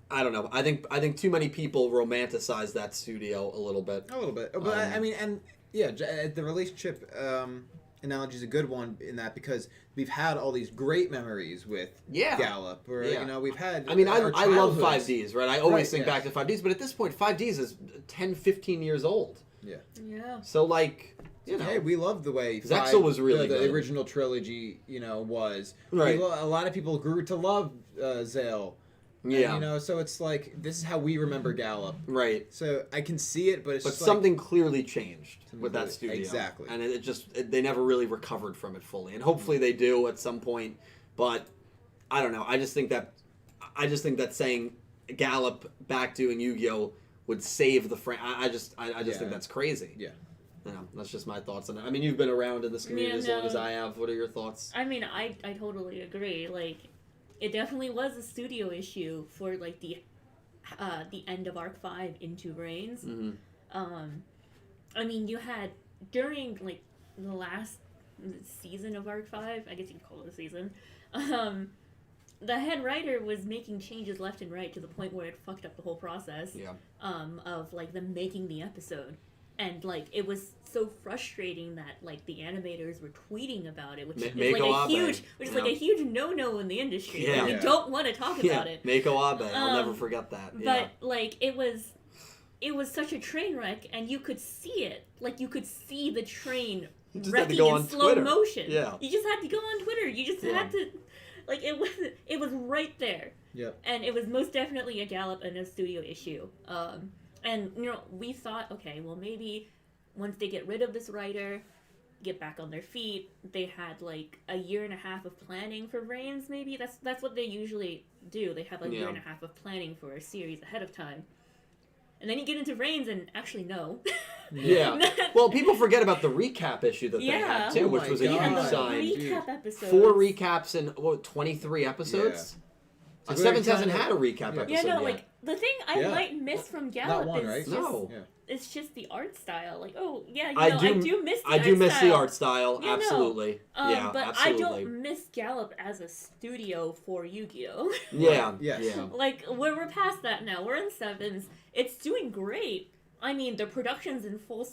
I don't know. I think too many people romanticize that studio a little bit. A little bit, but I mean, and yeah, the relationship analogy is a good one in that because we've had all these great memories with Yeah. Gallup, or Yeah. you know, we've had. I mean, I love childhoods. 5Ds, right? I always Right, think yeah. back to 5Ds, but at this point, 5Ds is 10, 15 years old. Yeah. Yeah. So like, you know, Hey, we love the way Zexal was really the good. original trilogy, you know, was. Right. A lot of people grew to love Zale. yeah, And, you know, so it's like this is how we remember Gallup. right. So I can see it, but it's But just something clearly changed with that clearly- studio. exactly. And they never really recovered from it fully. And hopefully they do at some point. But I don't know. I just think that saying Gallup back doing Yu-Gi-Oh would save the I just think that's crazy. Yeah. That's just my thoughts on it. I mean, you've been around in this community as long as I have. What are your thoughts? I mean, I totally agree. Like, it definitely was a studio issue for like the end of Arc 5 into Reigns. I mean, you had during like the last season of Arc 5, I guess you could call it a season. The head writer was making changes left and right to the point where it fucked up the whole process. Yeah. Of like them making the episode. And like it was so frustrating that like the animators were tweeting about it, which is like a huge no-no in the industry. Yeah. Like, you don't want to talk about it. Mako Abe, I'll never forget that. But like it was such a train wreck, and you could see it. Like you could see the train wrecking in slow motion. Yeah. You just had to go on Twitter. You just had to, like it was right there. Yep. And it was most definitely a Gallup and a studio issue. And, you know, we thought, okay, well, maybe once they get rid of this writer, get back on their feet, they had, like, a year and a half of planning for Reigns, maybe? That's what they usually do. They have, like, a year and a half of planning for a series ahead of time. And then you get into Reigns and actually no. Yeah. Well, people forget about the recap issue that they had, too, which was a huge sign. Recap episodes. 4 recaps in, 23 episodes? Yeah. Sevens hasn't had a recap episode yet. Like, the thing I might miss from Gallup is it's just the art style. Like, oh, yeah, I do miss the art style. I do miss the art style, Yeah, absolutely. No. But absolutely. I don't miss Gallup as a studio for Yu-Gi-Oh! Yeah. Yeah. Like, we're past that now. We're in Sevens. It's doing great. I mean, the production's in full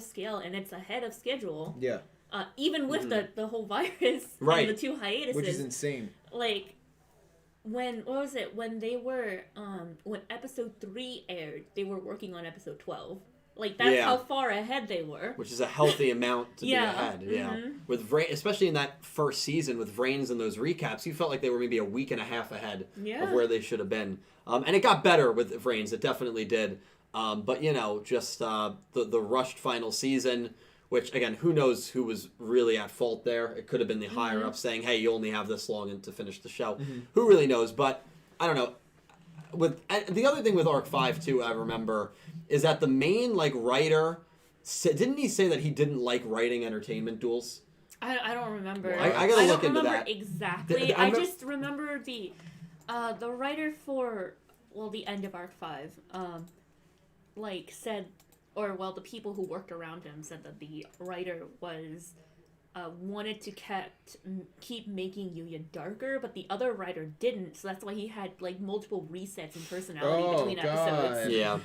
scale, and it's ahead of schedule. Yeah. Even with the whole virus Right. and the 2 hiatuses. Which is insane. Like, when they were when episode 3 aired, they were working on episode 12. Like, that's how far ahead they were. Which is a healthy amount to be ahead. Mm-hmm. Yeah. With especially in that first season with Reigns and those recaps, you felt like they were maybe a week and a half ahead of where they should have been. And it got better with Reigns. It definitely did. But you know, just the rushed final season. Which, again, who knows who was really at fault there. It could have been the higher-up saying, hey, you only have this long to finish the show. Who really knows? But, I don't know. The other thing with Arc 5, too, I remember, is that the main, like, writer... Didn't he say that he didn't like writing entertainment duels? I don't remember. I gotta look into that. I don't remember exactly. I just remember the writer for, the end of Arc 5, said... the people who worked around him said that the writer was wanted to keep making Yuya darker, but the other writer didn't, so that's why he had like multiple resets in personality between episodes.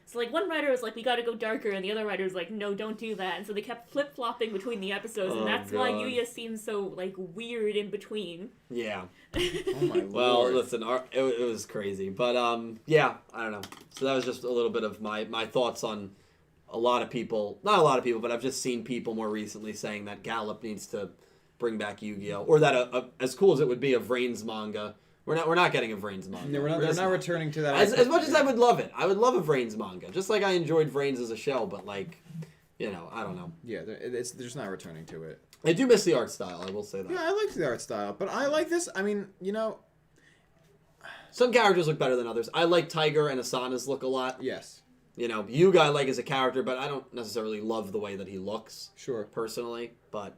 So like one writer was like, we gotta go darker, and the other writer was like, no, don't do that, and so they kept flip-flopping between the episodes, and that's why Yuya seems so like weird in between. Yeah. Oh my lord. Well, listen, it was crazy, but I don't know. So that was just a little bit of my thoughts on a lot of people, not a lot of people, but I've just seen people more recently saying that Gallup needs to bring back Yu-Gi-Oh, or that as cool as it would be a Reigns manga, we're not getting a Reigns manga. No, they're not returning to that. As much as I would love it, I would love a Reigns manga, just like I enjoyed Reigns as a show, but like, I don't know. Yeah, they're just not returning to it. I do miss the art style, I will say that. Yeah, I like the art style, but I like this. I mean, some characters look better than others. I like Tiger and Asana's look a lot. Yes. Yuga I like as a character, but I don't necessarily love the way that he looks. Sure. Personally, but,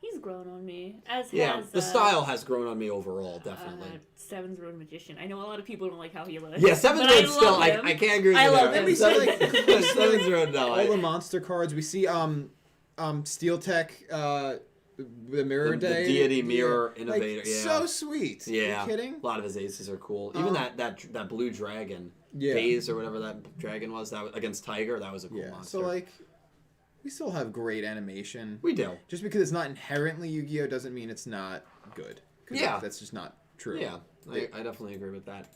He's grown on me. As the style has grown on me overall, definitely. Sevens Road Magician. I know a lot of people don't like how he looks. Yeah, Sevens Road still, I can't agree with you. I love there. him. We see, Sevens Road, no. All the monster cards. We see Steel Tech, the Mirror Day. The Deity Mirror Innovator, So sweet. Yeah. Are you kidding? A lot of his aces are cool. Even that blue dragon. Yeah. Phase or whatever that dragon was, that was against Tiger, that was a cool monster. So we still have great animation. We do. Just because it's not inherently Yu-Gi-Oh doesn't mean it's not good. Yeah. That's just not true. Yeah, I definitely agree with that.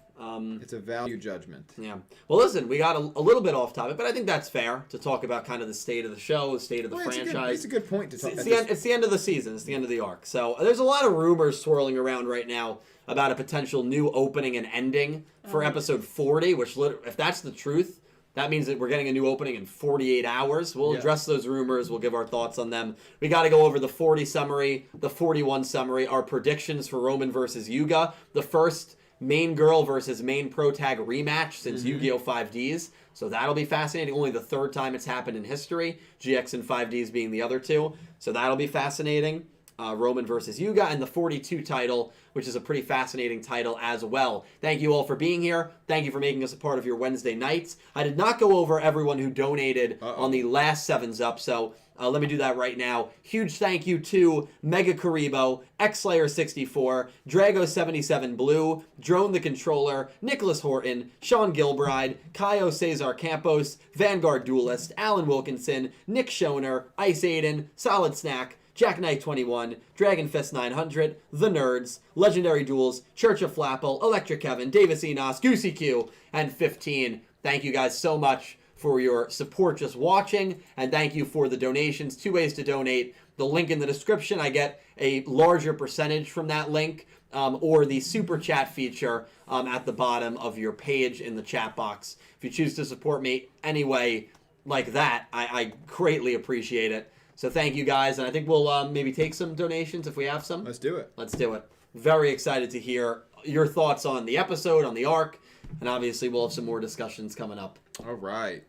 It's a value judgment. Yeah. Well, listen, we got a little bit off topic, but I think that's fair to talk about kind of the state of the show, the state of the franchise. It's a good point to talk about. It's the end of the season. It's the end of the arc. So there's a lot of rumors swirling around right now about a potential new opening and ending for episode 40, which, if that's the truth, that means that we're getting a new opening in 48 hours. We'll address those rumors. We'll give our thoughts on them. We got to go over the 40 summary, the 41 summary, our predictions for ROMIN versus Yuga. The first main girl versus main pro tag rematch since Yu-Gi-Oh! 5Ds. So that'll be fascinating. Only the third time it's happened in history. GX and 5Ds being the other two. So that'll be fascinating. ROMIN versus Yuga, and the 42 title, which is a pretty fascinating title as well. Thank you all for being here. Thank you for making us a part of your Wednesday nights. I did not go over everyone who donated on the last Sevens Up, so let me do that right now. Huge thank you to Mega Karibo, XSlayer64, Drago77 Blue, Drone the Controller, Nicholas Horton, Sean Gilbride, Kaio Cesar Campos, Vanguard Duelist, Alan Wilkinson, Nick Schoner, Ice Aiden, Solid Snack, Jack Knight 21, Dragon Fist 900, The Nerds, Legendary Duels, Church of Flapple, Electric Kevin, Davis Enos, Goosey Q, and 15. Thank you guys so much for your support just watching, and thank you for the donations. 2 ways to donate. The link in the description, I get a larger percentage from that link, or the super chat feature at the bottom of your page in the chat box. If you choose to support me anyway like that, I greatly appreciate it. So thank you guys, and I think we'll maybe take some donations if we have some. Let's do it. Let's do it. Very excited to hear your thoughts on the episode, on the arc, and obviously we'll have some more discussions coming up. All right.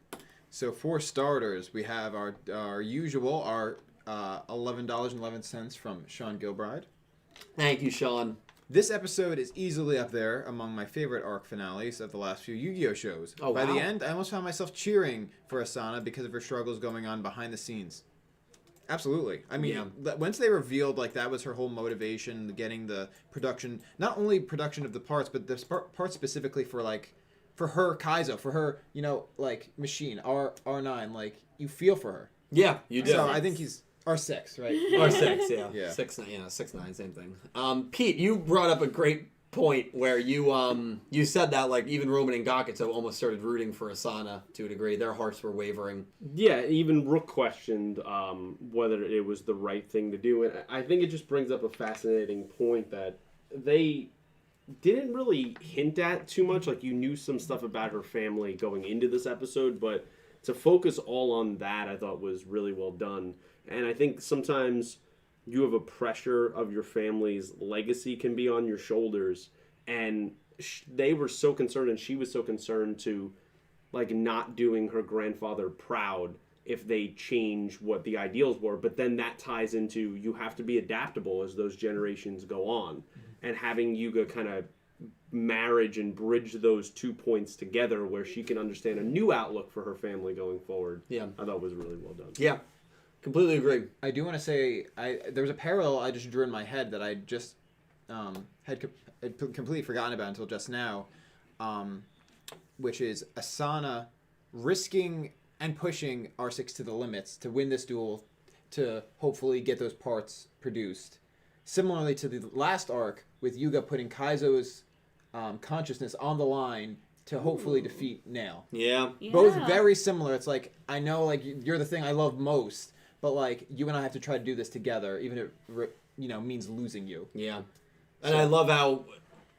So for starters, we have our usual, our $11.11 from Sean Gilbride. Thank you, Sean. This episode is easily up there among my favorite arc finales of the last few Yu-Gi-Oh shows. Oh, By wow. the end, I almost found myself cheering for Asana because of her struggles going on behind the scenes. Absolutely. I mean, once they revealed like that was her whole motivation, getting the production, not only production of the parts, but the parts specifically for her Kaizo, for her, like machine R9, like you feel for her. Yeah, you do. So I think he's R6, right? R6, yeah. Yeah. 6'9", same thing. Pete, you brought up a great point where you said that like even Roman and Gakuto almost started rooting for Asana to a degree. Their hearts were wavering. Yeah, even Rook questioned whether it was the right thing to do. And I think it just brings up a fascinating point that they didn't really hint at too much. Like, you knew some stuff about her family going into this episode, but to focus all on that, I thought was really well done. And I think sometimes you have a pressure of your family's legacy can be on your shoulders, and they were so concerned, and she was so concerned to like not doing her grandfather proud if they change what the ideals were. But then that ties into you have to be adaptable as those generations go on, and having Yuga kind of marriage and bridge those 2 points together where she can understand a new outlook for her family going forward. Yeah, I thought was really well done. Yeah. Completely agree. I do want to say there was a parallel I just drew in my head that I just had completely forgotten about until just now, which is Asana risking and pushing R6 to the limits to win this duel to hopefully get those parts produced. Similarly to the last arc with Yuga putting Kaizo's consciousness on the line to hopefully defeat Nail. Yeah. Both very similar. It's like, I know like you're the thing I love most, but like you and I have to try to do this together, even if it means losing you. Yeah. And I love how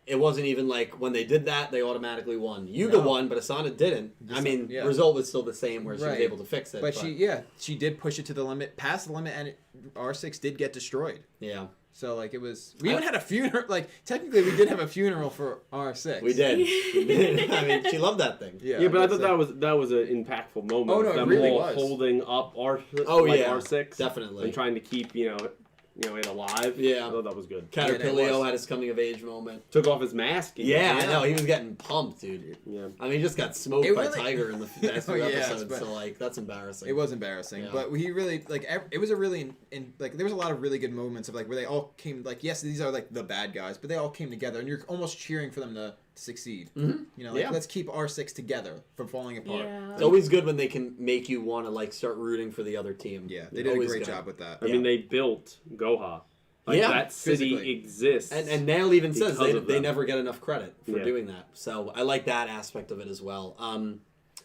it wasn't even like when they did that, they automatically won. Yuga won, but Asana didn't. I mean, the result was still the same where she was able to fix it. But she did push it to the limit, past the limit, and R6 did get destroyed. Yeah. So, like, it was... We even had a funeral... Like, technically, we did have a funeral for R6. We did. We did. I mean, she loved that thing. Yeah, but I thought that was an impactful moment. Oh, no, it them really all was. holding up R6. Definitely. And trying to keep, it alive. Yeah. I thought that was good. Caterpillar had his coming of age moment. Took off his mask. Yeah, I know. He was getting pumped, dude. Yeah. I mean, he just got smoked by Tiger in the last few episodes, so, like, that's embarrassing. It was embarrassing. But he really, like, it was a really, like, there was a lot of really good moments of, like, where they all came, like, yes, these are, like, the bad guys, but they all came together, and you're almost cheering for them to succeed. Mm-hmm. Let's keep R6 together from falling apart. Yeah. It's always good when they can make you want to, like, start rooting for the other team. Yeah, they did a great job with that. I mean, they built Goha. Like, that city physically exists. And Nail even says they never get enough credit for Yeah. doing that. So I like that aspect of it as well.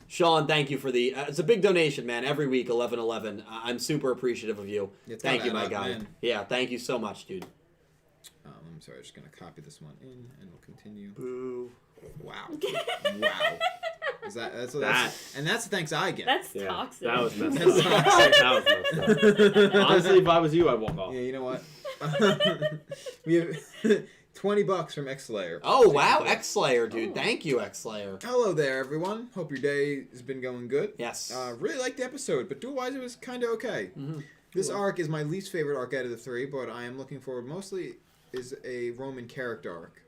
Sean, thank you for the... it's a big donation, man. Every week, 1111. I'm super appreciative of you. Thank you, my guy. Man. Yeah, thank you so much, dude. I'm sorry, I'm just going to copy this one in, and we'll continue. Boo. Wow. Wow. And that's the thanks I get. That's toxic. That was messed up. That was messed up. Honestly, if I was you, I'd walk off. Yeah, you know what? We have $20 from X-Slayer. Oh, wow. X-Slayer, dude. Thank you, X-Slayer. Hello there, everyone. Hope your day has been going good. Yes. Really liked the episode, but duel-wise, it was kind of okay. Mm-hmm. This arc is my least favorite arc out of the three, but I am looking forward mostly is a ROMIN character arc.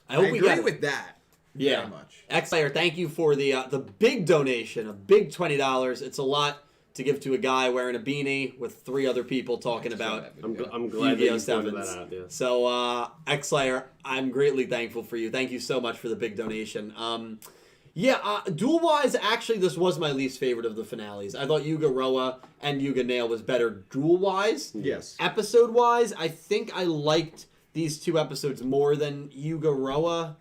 I hope we agree get it. with that. Yeah. Very much. X-Slayer, thank you for the big donation, a big $20. It's a lot to give to a guy wearing a beanie with 3 other people talking about I'm glad that you Yu-Gi-Oh! pointed Sevens. that out. Yeah. So, X-Slayer, I'm greatly thankful for you. Thank you so much for the big donation. Duel-wise, actually, this was my least favorite of the finales. I thought Yuga Roa and Yuga Nail was better duel-wise. Yes. Episode-wise, I think I liked these 2 episodes more than Yuga Roa.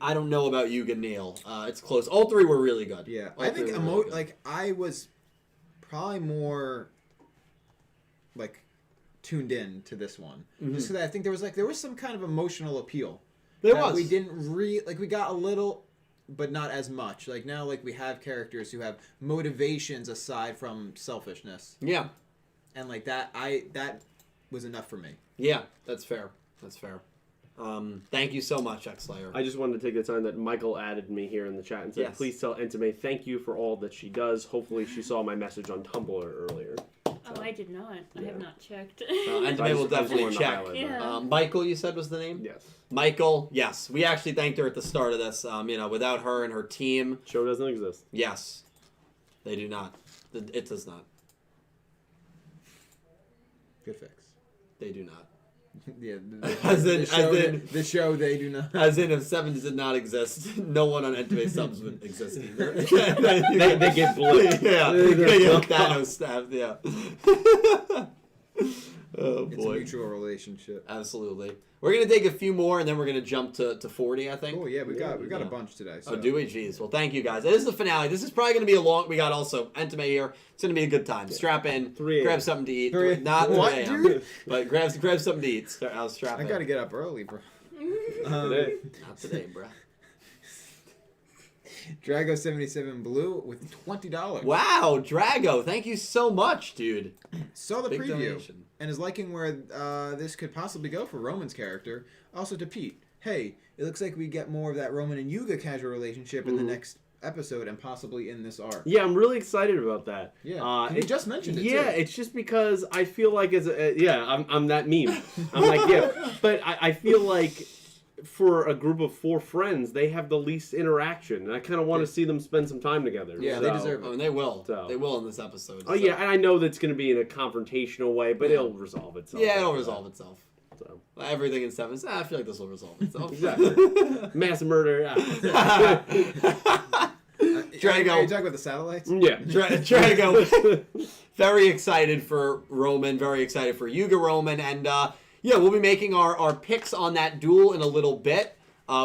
I don't know about Yuga Nail. It's close. All 3 were really good. Yeah. All I 3 think were really good. I was probably more tuned in to this one. Just because I think there was some kind of emotional appeal. There that was. We didn't we got a little, but not as much. Like now, we have characters who have motivations aside from selfishness. Yeah. And that was enough for me. Yeah, that's fair. That's fair. Thank you so much, X-Slayer. I just wanted to take the time that Michael added me here in the chat and said, Yes. please tell Entame thank you for all that she does. Hopefully she saw my message on Tumblr earlier. Oh, I did not. I have not checked. Entame will definitely check. Yeah. Michael, you said was the name? Yes. Michael, yes. We actually thanked her at the start of this. Without her and her team, Show doesn't exist. yes. They do not. It does not. Good fix. They do not. Yeah. The show they do not. As in, if Sevens did not exist, no one on Entame subs would exist either. They get blipped. Yeah, they get Thanos stabbed, yeah. Oh, It's a boy. mutual relationship. Absolutely. We're going to take a few more, and then we're going to jump to 40, I think. Oh yeah, we got a bunch today. So. Oh, do we? Jeez. Well, thank you, guys. It is the finale. This is probably going to be a long... We got also Entame here. It's going to be a good time. Strap in. 3 a.m. Grab something to eat. 3 Not 3 What, a.m. dude? But grab something to eat. I'll strap I in. gotta get up early, bro. Today. Not today, bruh. Drago77 Blue with $20. Wow, Drago. Thank you so much, dude. Saw the Big preview donation. and is liking where this could possibly go for Roman's character. Also to Pete, hey, it looks like we get more of that Roman and Yuga casual relationship in the next episode and possibly in this arc. Yeah, I'm really excited about that. Yeah, you just mentioned it Yeah, too. it's just because I feel like I'm that meme. I'm like, yeah, but I feel like for a group of 4 friends, they have the least interaction, and I kind of want to see them spend some time together. Yeah, they deserve I mean, they will. So. They will in this episode. Oh yeah, and I know that's going to be in a confrontational way, but it'll resolve itself. Yeah, it'll after resolve that. itself. So. Everything in Sevens. I feel like this will resolve itself. Exactly. Mass murder. Drago. Are you talking about the satellites? Yeah. Drago. Very excited for Roman. Very excited for Yuga Roman. And we'll be making our picks on that duel in a little bit.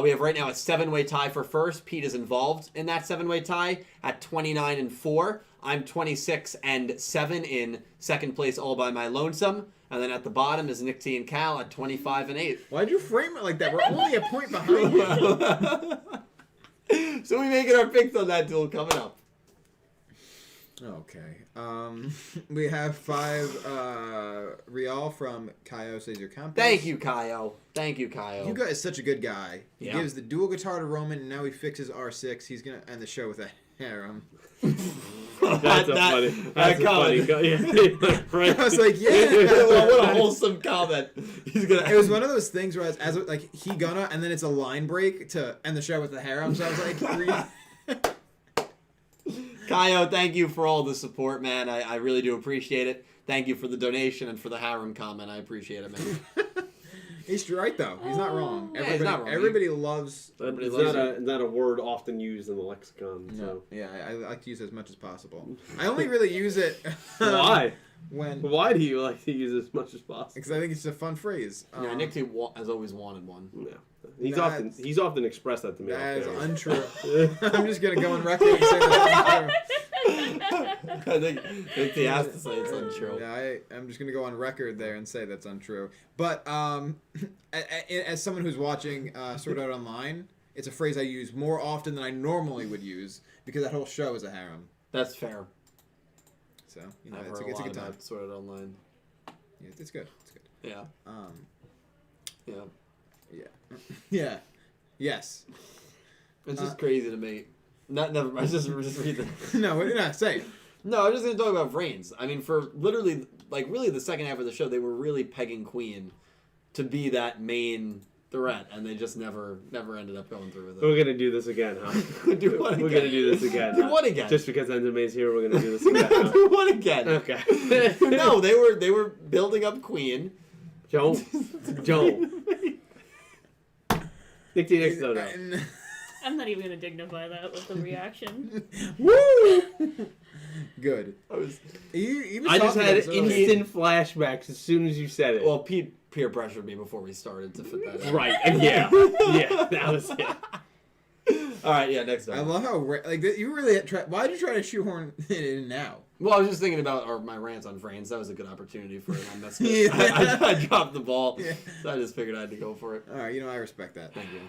We have right now a 7-way tie for first. Pete is involved in that 7-way tie at 29-4. I'm 26-7 in second place all by my lonesome. And then at the bottom is Nick T and Cal at 25-8. Why'd you frame it like that? We're only a point behind you. So we making our picks on that duel coming up. Okay. We have 5 Real from Kaio Says Your Campus. Thank you, Kaio. Thank you, Kaio. Yuga is such a good guy. He Yeah. gives the dual guitar to Roman, and now he fixes R6. He's gonna end the show with a harem. That's a funny. That's a funny. Yeah, right. I was like, yeah. What a wholesome comment. He's gonna. It was one of those things where as like he gonna, and then it's a line break to end the show with the harem. So I was like, Kaio, thank you for all the support, man. I really do appreciate it. Thank you for the donation and for the harem comment. I appreciate it, man. he's right though. He's not wrong. Yeah, he's not wrong. Everybody loves. It's not a word often used in the lexicon. So. No. Yeah, I like to use it as much as possible. I only really use it. Why? When? Why do you like to use it as much as possible? Because I think it's a fun phrase. Yeah, Nick T has always wanted one. Yeah. He's often expressed that to me. That is off untrue. I'm just gonna go on record and say that. I think Nick T has to say it's untrue. Yeah, I'm just gonna go on record there and say that's untrue. But as someone who's watching Sword Art Online, it's a phrase I use more often than I normally would use because that whole show is a harem. That's fair. So I've it's heard a good lot time. about Sword Art Online. Yeah, it's good. It's good. Yeah. Yeah. Yeah. Yeah. Yes. It's just crazy to me. Never mind. Just read the. No, say it. No, I'm just gonna talk about Vrains. I mean, for literally, like, really the second half of the show, they were really pegging Queen to be that main threat, and they just never ended up going through with it. We're gonna do this again, huh? Do what again? We're gonna do this again. Do what again? Just because Entome's here, we're gonna do this again. Huh? Do what again? Okay. No, they were building up Queen. Joe. Nick T. Next no. I'm not even gonna dignify that with the reaction. Woo! Good. I just had instant flashbacks as soon as you said it. Well, Pete peer pressured me before we started to fit that in. Right. Yeah. Yeah. That was it. All right. Yeah. Next time. I love how you really try. Why did you try to shoehorn it in now? Well, I was just thinking about my rants on Vrains. That was a good opportunity for it. I messed it. Yeah. I dropped the ball, Yeah. so I just figured I had to go for it. All right, I respect that. Thank you.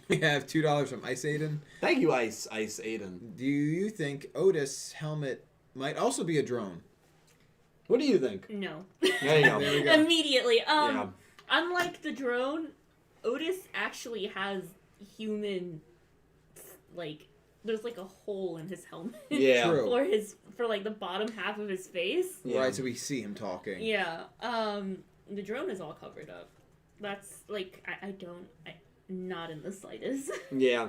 We have $2 from Ice Aiden. Thank you, Ice Aiden. Do you think Otis' helmet might also be a drone? What do you think? No. There you go. There we go. Immediately. Yeah. Unlike the drone, Otis actually has human, like, there's like a hole in his helmet. Yeah. True. For like the bottom half of his face. Yeah. Right, so we see him talking. Yeah. The drone is all covered up. That's like not in the slightest. Yeah.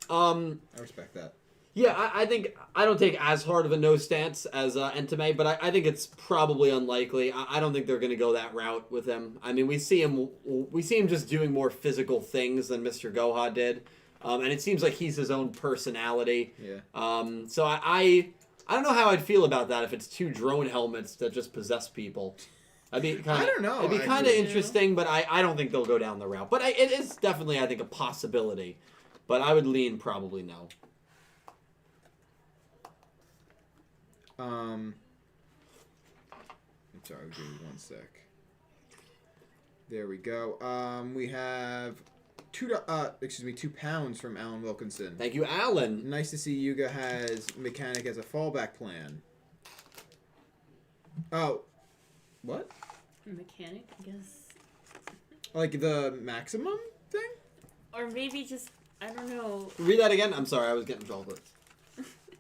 I respect that. Yeah, I think I don't take as hard of a no stance as Entame, but I think it's probably unlikely. I don't think they're going to go that route with him. I mean, we see him just doing more physical things than Mr. Goha did, and it seems like he's his own personality. Yeah. So I don't know how I'd feel about that if it's two drone helmets that just possess people. I don't know. It'd be kind of actually. interesting, but I don't think they'll go down the route. But it is definitely, I think, a possibility. But I would lean probably no. I'm sorry, give me 1 sec. There we go. We have £2 from Alan Wilkinson. Thank you, Alan. Nice to see Yuga has mechanic as a fallback plan. Oh, what? Mechanic, I guess. Like the maximum thing? Or maybe just, I don't know. Read that again. I'm sorry, I was getting chocolate.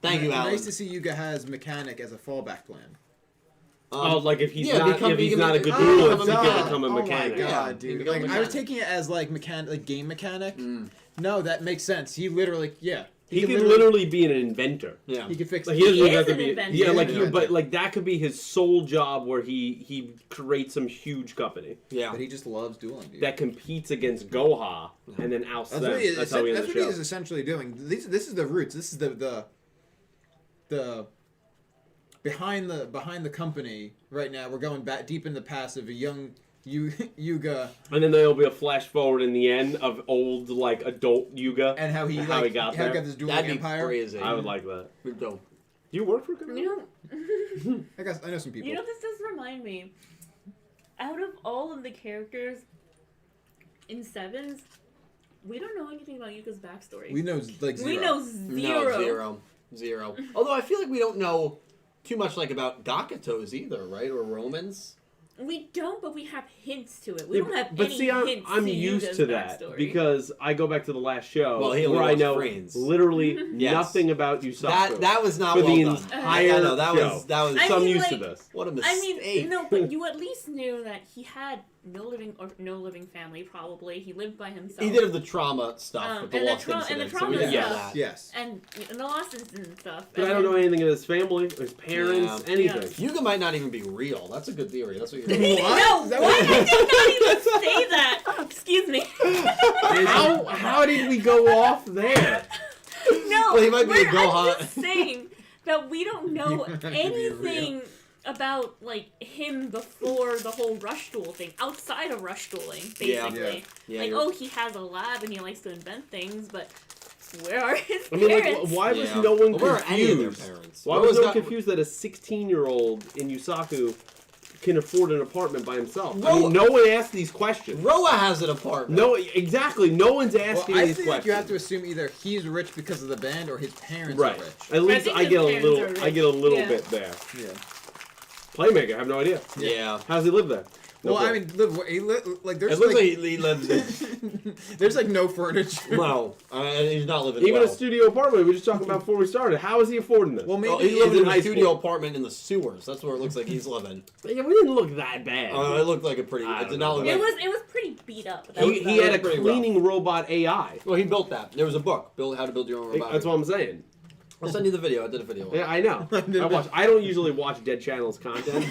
Thank you, Alan. Nice to see Yuga has mechanic as a fallback plan. Like if he's yeah, not become- if he's become- not a good oh, duelist, he God. can become a Oh my mechanic. god, Yeah, dude! become a Like I mechanic. was taking it as like game mechanic. No, that makes sense. He literally, yeah. He could literally be an inventor. Yeah. He could fix. Like, he doesn't He even have is to an be. inventor. Yeah, like He is an but inventor. like that could be his sole job where he creates some huge company Yeah. But he just loves dueling, dude. that competes against Goha and then outs That's them. what he is. That's how we end That's the what he show. is essentially doing. This is the roots. This is the behind the company right now. We're going back deep in the past of a young Yuga And then there'll be a flash forward in the end of old like adult Yuga and how he got there. got this dueling That'd be empire. crazy. I would like that. We'd go. Do you work for a company? You know, I know some people. you know, this does remind me. Out of all of the characters in Sevens, we don't know anything about Yuka's backstory. we know like zero. We know No, zero. Although I feel like we don't know too much like about Gakutos either, right? Or Romans. We don't, but we have hints to it. We don't have But any see, hints I'm to used Yuga's to that backstory. because I go back to the last show Well, he only where I loves know brains. literally Yes. nothing about Yusaku. That was not for well the done. entire I know that show. was that was. I So I'm mean, used to like, this. What a I mistake. mean, no, but you at least knew that he had no living family. Probably he lived by himself. He did have the trauma stuff with the and the lost and the incident. So trauma we did stuff. that. Yes. and the lost incident and stuff. But and I don't then- know anything of his family, his parents, Yeah. anything. Yuga might not even be real. That's a good theory. That's what you're. No, Is that what? what- I did not even say that. Excuse me. How did we go off there? No, Well, he might be a I'm Gohan. just saying that we don't know might not be anything about like him before the whole rush duel thing, outside of rush dueling, Yeah. basically. Yeah, Like, you're- oh, he has a lab and he likes to invent things, but where are his I mean, parents? like, why was Yeah. no one Well, where are any of their confused? parents? Why Where was no that- one confused that a 16-year-old in Yusaku can afford an apartment by himself? I Roa- mean, no one asked these questions. Roa has an apartment. No, exactly. No one's Well, asking I these think questions. you have to assume either he's rich because of the band or his parents right. are rich. At least think I his get a parents little. are I get a little rich. bit there. Yeah. Playmaker, I have no idea. Yeah. How does he live there? Well, Okay. I mean, like there's It looks like like he lives in. there's like no furniture. No, he's not living Even well. a studio apartment we were just talking about before we started. How is he affording this? Well, maybe Oh, he he lives in high a studio school. apartment in the sewers. That's where it looks like he's living. Yeah, we didn't look that bad. It looked like a pretty. I It don't did know. not look It like. was pretty beat up. But he had a pretty rough. cleaning robot AI. Well, he built that. There was a book, Build How to Build Your Own Robot. That's what I'm saying. I'll send you the video. I did a video. Yeah, I know. I don't usually watch Dead Channel's content.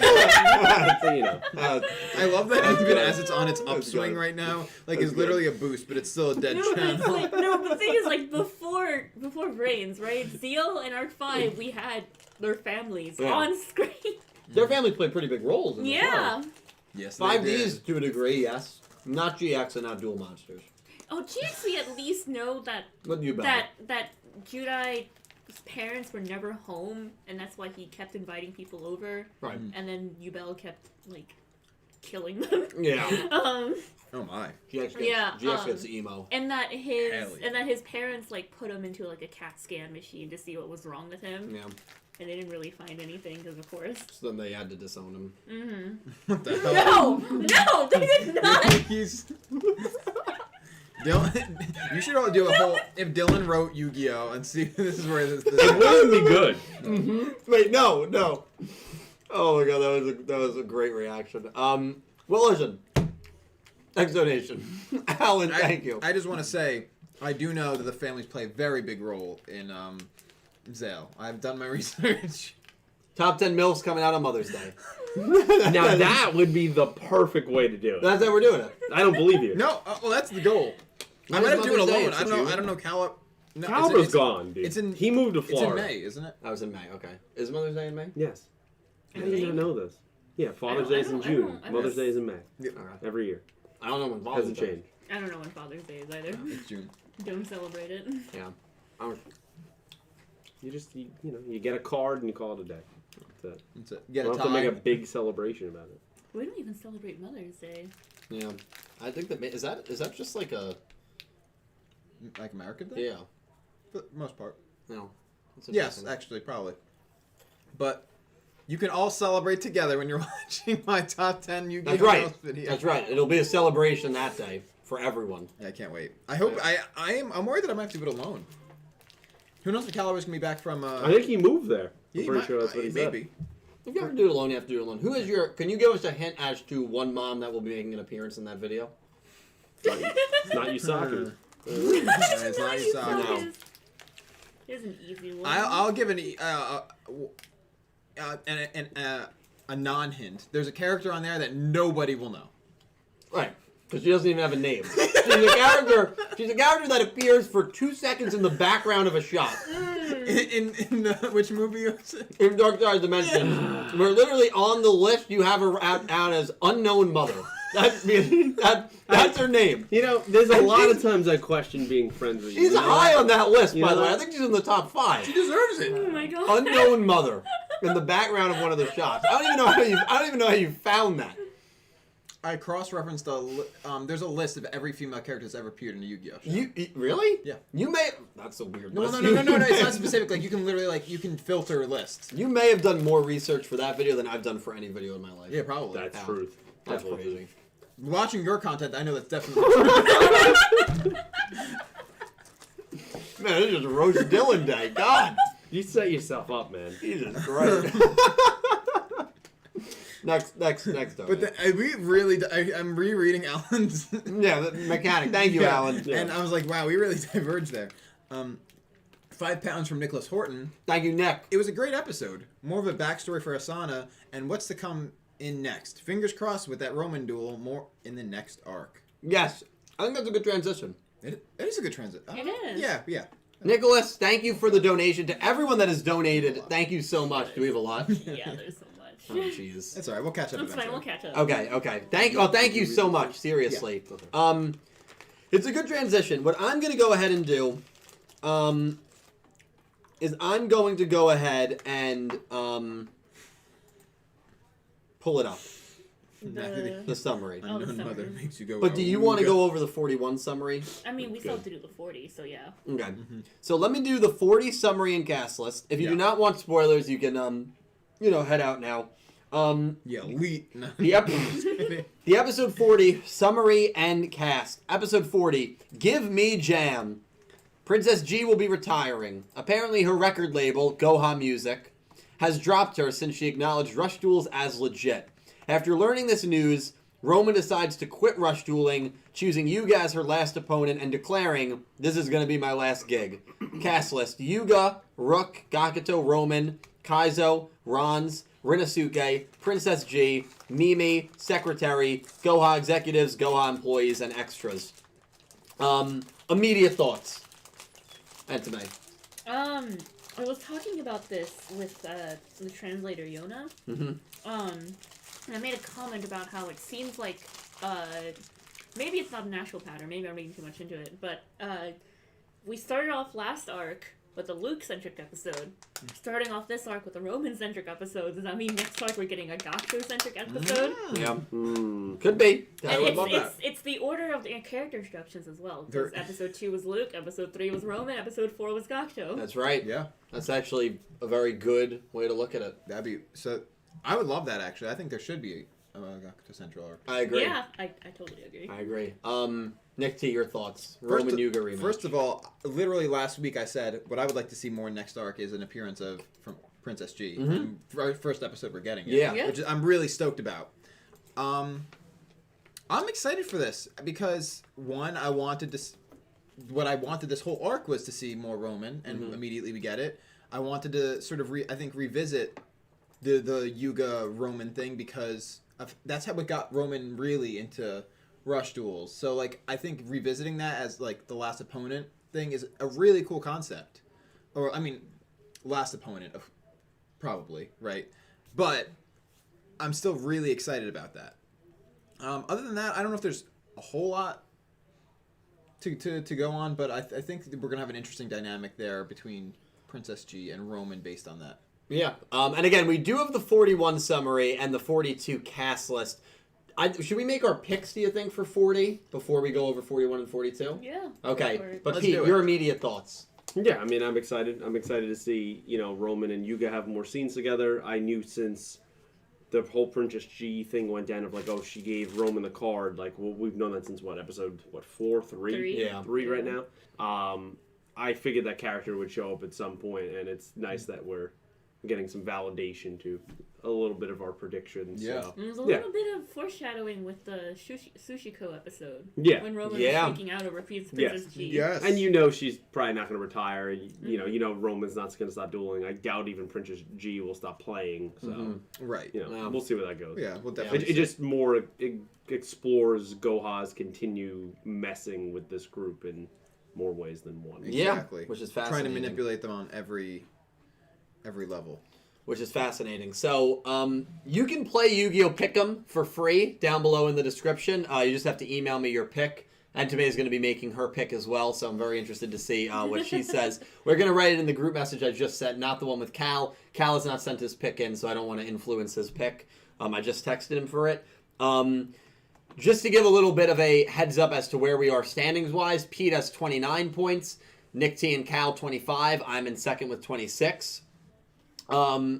So, you know. I love that That's even good. as it's on its That's upswing good. right now. Like That's it's literally a boost, but it's still a dead No, but it's channel. like, no, but the thing is, like, before Brains, right? Zeal and Arc 5, we had their families Yeah. on screen. Their families play pretty big roles in this Yeah. show. Yes, they 5Ds did. to a degree, yes. Not GX and not Duel Monsters. Oh, GX, we at least know that What you bet? that Judai's parents were never home, and that's why he kept inviting people over. Right. And then Yubel kept like killing them. Yeah. Oh my. GX gets, Yeah, GX gets emo. And that Hell yeah. his parents like put him into like a CAT scan machine to see what was wrong with him, Yeah. and they didn't really find anything because of course. So then they had to disown him. Mm-hmm. What the hell? No, they did not. He's. Dylan, you should all do a whole. If Dylan wrote Yu-Gi-Oh and see this is where this. It wouldn't be good. Wait, no. Oh my god, that was a great reaction. Well, listen. Next donation. Alan, thank you. I just want to say, I do know that the families play a very big role in Zale. I've done my research. Top 10 MILFs coming out on Mother's Day. Now that would be the perfect way to do it. That's how we're doing it. I don't believe you. No, well that's the goal. I When might is have to do it Mother's Day? alone. It's I don't know. June? I don't know. Gallup. No, Caliber's gone, dude. It's in. He moved to It's Florida. in May, isn't it? I was in May, okay. Is Mother's Day in May? Yes. I How do you think- not know this? Yeah, Father's I Day is don't- in I June. don't- I Mother's don't- Day is in May. Alright. Every year. I don't know when Father's Hasn't Day. changed. I don't know when Father's Day is either. It's June. Don't celebrate it. Yeah. I don't, You just, you know, you get a card and you call it a day. That's it. That's it. You Get a don't have to make a tie. big celebration about it. We don't even celebrate Mother's Day. yeah. I think that is that just like a Like American Day? yeah. For the most part. No. That's Yes, interesting. actually, probably. But you can all celebrate together when you're watching my top 10 Yu-Gi-Oh! That's right. House video. That's right. It'll be a celebration that day for everyone. Yeah, I can't wait. I hope I'm worried that I might have to do it alone. Who knows if Caliber's gonna be back from I think he moved there. yeah, I'm pretty sure that's what he said. maybe. If you ever do it alone, you have to do it alone. Who is your? Can you give us a hint as to one mom that will be making an appearance in that video? It's not Yusaki. It's not Asana. No. Here's an easy one. I'll give a non-hint. There's a character on there that nobody will know. Right. Because she doesn't even have a name. She's a character. She's a character that appears for 2 seconds in the background of a shot. In the, which movie was it? In Dark Side Dimensions, we're literally on the list. You have her out as unknown mother. That's her name. You know, there's a And lot of she's- times I question being friends with you. She's you know high that? on that list, You by know the way. I that? think she's in the top 5. She deserves Oh it. my god. Unknown mother in the background of one of the shots. I don't even know how you found that. I cross-referenced there's a list of every female character that's ever appeared in a Yu-Gi-Oh! show. You really? Yeah. You may. That's a weird. No, list. no, it's not specific. Like, you can literally, you can filter lists. You may have done more research for that video than I've done for any video in my life. Yeah, probably. That's Yeah. truth. That's Definitely. crazy. Watching your content, I know that's definitely true. Man, this is Roast Dylan Day. God. You set yourself up, man. Jesus Christ. next. But I'm rereading Alan's. Yeah, the mechanic. Thank you, Yeah. Alan. Yeah. And I was like, wow, we really diverged there. 5 pounds from Nicholas Horton. Thank you, Nick. It was a great episode. More of a backstory for Asana and what's to come in next. Fingers crossed with that Roman duel, more in the next arc. Yes, I think that's a good transition. It is a good transit. It is. Yeah. Nicholas, thank you for the donation. To everyone that has donated, thank you so much. Do we have a lot? Yeah, there's so much. Oh, jeez. That's all right. We'll catch up That's fine. eventually. We'll catch up. Okay. Thank you so much. Seriously. It's a good transition. What I'm gonna go ahead and do, is I'm going to go ahead and pull it up, the summary. Oh, the Unknown mother summary. makes you go. But do you want to "Ooga." go over the 41 summary? I mean, we still have to do the 40, so yeah. Okay. So let me do the 40 summary and cast list. If you do Yeah. not want spoilers, you can head out now. Yeah, elite. No. The episode 40 summary and cast. Episode 40, Give Me Jam. Princess G will be retiring. Apparently her record label, Goha Music, has dropped her since she acknowledged Rush Duels as legit. After learning this news, Roman decides to quit Rush Dueling, choosing Yuga as her last opponent and declaring, "This is going to be my last gig." Cast list: Yuga, Rook, Gakuto, Roman, Kaizo, Rons, Rinosuke, Princess G, Mimi, Secretary, Goha executives, Goha employees, and extras. Immediate thoughts. Entame. I was talking about this with the translator Yona. And I made a comment about how it seems like maybe it's not a natural pattern. Maybe I'm reading too much into it, but we started off last arc with a Luke-centric episode. Starting off this arc with a Roman-centric episode. Does that mean next arc we're getting a Gakuto-centric episode? Yeah. Could be. I would And love that. it's the order of the character introductions as well. Because episode 2 was Luke, episode 3 was Roman, episode 4 was Gakuto. That's right. Yeah. That's actually a very good way to look at it. That'd be so. I would love that actually. I think there should be a Gakuto Central arc. I agree. Yeah, I totally agree. I agree. Nick T, your thoughts? Roman Yuga rematch. First of all, literally last week I said what I would like to see more next arc is an appearance from Princess G. And first episode we're getting it. Yeah. Which I'm really stoked about. I'm excited for this because one, what I wanted this whole arc was to see more Roman, and immediately we get it. I wanted to sort of revisit the Yuga Roman thing because that's how it got Roman really into Rush Duels. So like I think revisiting that as like the last opponent thing is a really cool concept. Or I mean, last opponent of probably, right? But I'm still really excited about that. Other than that, I don't know if there's a whole lot to go on, but I think we're gonna have an interesting dynamic there between Princess G and Roman based on that. Yeah. And again, we do have the 41 summary and the 42 cast list. Should we make our picks, do you think, for 40 before we go over 41 and 42? Yeah. Okay. But Let's Pete, do it. your immediate thoughts. Yeah, I mean, I'm excited. I'm excited to see, Roman and Yuga have more scenes together. I knew since the whole Princess G thing went down of like, oh, she gave Roman the card. Like, well, we've known that since episode 4, 3? Three. Yeah. 3 right now. I figured that character would show up at some point, and it's nice that we're getting some validation to a little bit of our predictions. Yeah. So. And there's a little bit of foreshadowing with the Sushiko episode. Yeah. When Roman Yeah. was freaking out over Princess G. Yes. And she's probably not going to retire. Roman's not going to stop dueling. I doubt even Princess G will stop playing. So, Right. we'll see where that goes. Yeah, we'll definitely. It just more explores Goha's continue messing with this group in more ways than one. Exactly. Yeah, which is Trying fascinating. to manipulate them on every level. Which is fascinating. So, you can play Yu-Gi-Oh! Pick'em for free down below in the description. You just have to email me your pick. Entame is going to be making her pick as well, so I'm very interested to see what she says. We're going to write it in the group message I just sent, not the one with Cal. Cal has not sent his pick in, so I don't want to influence his pick. I just texted him for it. Just to give a little bit of a heads up as to where we are standings-wise, Pete has 29 points. Nick T and Cal, 25. I'm in second with 26. What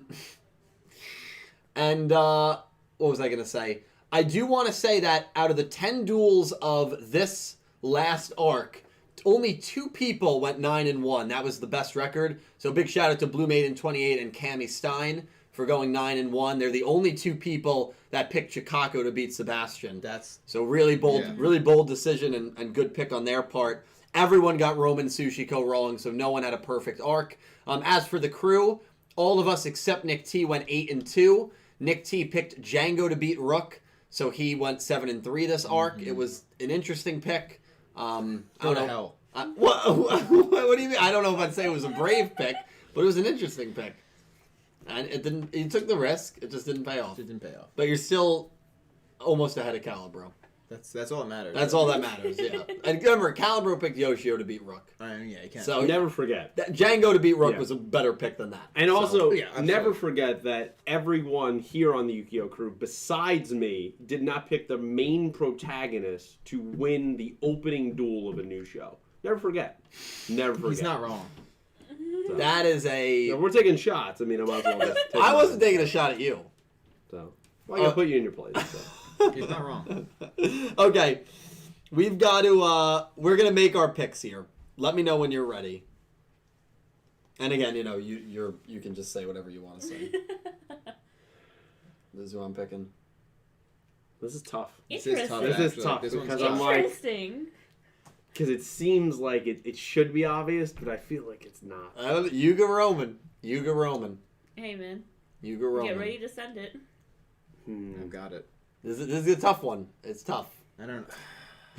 was I going to say? I do want to say that out of the 10 duels of this last arc, only 2 people went 9-1. That was the best record. So big shout out to Blue Maiden 28 and Cammy Stein for going 9-1. They're the only 2 people that picked Chicago to beat Sebastian. That's So really bold, Yeah. really bold decision and good pick on their part. Everyone got Roman Sushiko wrong, so no one had a perfect arc. As for the crew, all of us except Nick T went 8-2. Nick T picked Django to beat Rook, so he went 7-3 this arc. It was an interesting pick. I go don't to know. hell. What do you mean? I don't know if I'd say it was a brave pick, but it was an interesting pick. And it didn't. You took the risk. It just didn't pay off. It didn't pay off. But you're still almost ahead of Calibro. That's all that matters. That's all that matters. Yeah. And remember, Calibro picked Yoshio to beat Rook. I mean, yeah, you can't. So Never forget. Django to beat Rook Yeah. was a better pick than that. And So- also, yeah, absolutely. never forget that everyone here on the Yukio crew, besides me, did not pick the main protagonist to win the opening duel of a new show. Never forget. Never forget. He's not wrong. So, that is a. we're taking shots. I mean, I might as well just take I mine. wasn't taking a shot at you. So I gotta put you in your place. So. He's not wrong. Okay, we've got to. We're gonna make our picks here. Let me know when you're ready. And again, you know, you can just say whatever you want to say. This is who I'm picking. This is tough. This is tough. This is actually. tough This one's because tough. I'm like, Interesting. because it seems like it should be obvious, but I feel like it's not. Yuga Roman. Yuga Roman. Hey, man. Yuga Roman. Get ready to send it. I've got it. This is a tough one. It's tough. I don't know.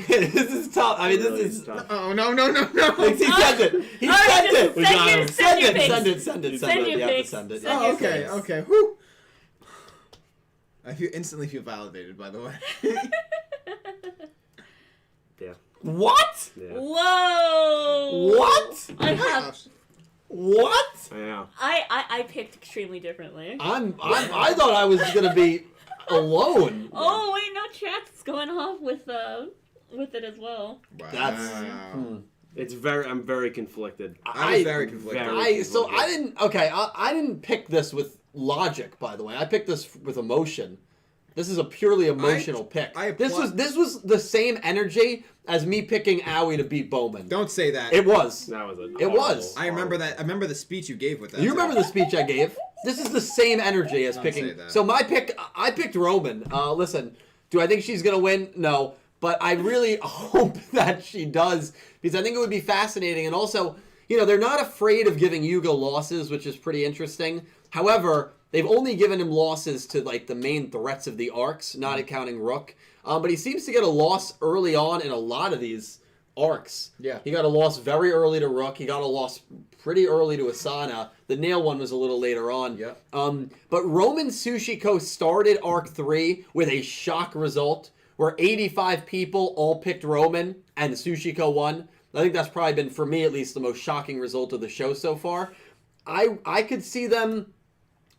This is tough. I mean, Really this is. tough. Oh, no. He sent it. He sent it. We got him. Send your it. picks. Send it. Send it. Send Send it. your You have to picks. send it. Send Oh, your okay, picks. okay. Whew. I instantly feel validated, by the way. Yeah. What? Yeah. Whoa! What? I have. What? I know. I picked extremely differently. I thought I was gonna be alone. Oh wait, no, chat's going off with it as well. Wow. That's. I'm very conflicted. I was very conflicted. I didn't pick this with logic, by the way. I picked this with emotion. This is a purely emotional pick. This was the same energy as me picking Owie to beat Bowman. Don't say that. It was. That was a. It was. I remember that. I remember the speech you gave with that. You remember the speech I gave? This is the same energy as Don't picking. say that. So I picked Roman. Listen, do I think she's gonna win? No, but I really hope that she does because I think it would be fascinating. And also, you know, they're not afraid of giving Yugioh losses, which is pretty interesting. However, they've only given him losses to like the main threats of the arcs, not accounting Rook. But he seems to get a loss early on in a lot of these arcs. Yeah. He got a loss very early to Rook. He got a loss pretty early to Asana. The nail one was a little later on. Yeah. But Roman Tsuchiko started Arc 3 with a shock result where 85 people all picked Roman and Tsuchiko won. I think that's probably been, for me at least, the most shocking result of the show so far. I could see them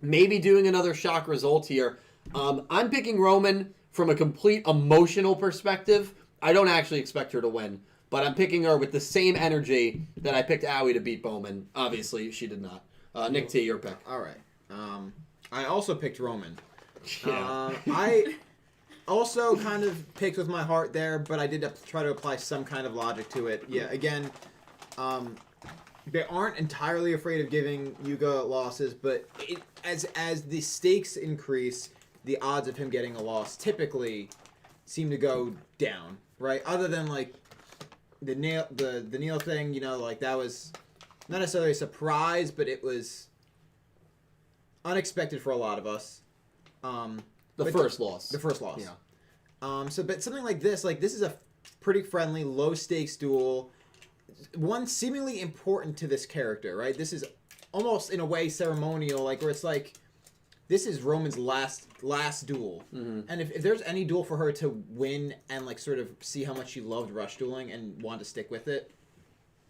maybe doing another shock result here. I'm picking Roman from a complete emotional perspective. I don't actually expect her to win, but I'm picking her with the same energy that I picked Owie to beat Bowman. Obviously, she did not. Nick T, your pick. All right. I also picked Roman. Yeah. I also kind of picked with my heart there, but I did try to apply some kind of logic to it. Yeah, again, they aren't entirely afraid of giving Yuga losses, but as the stakes increase, the odds of him getting a loss typically seem to go down, right? Other than like the Neil thing, you know, like that was not necessarily a surprise, but it was unexpected for a lot of us. The first loss. The first loss. Yeah. But something like this is a pretty friendly, low stakes duel. One seemingly important to this character, right? This is almost in a way ceremonial, like where it's like this is Roman's last duel. Mm-hmm. And if there's any duel for her to win and like sort of see how much she loved rush dueling and wanted to stick with it,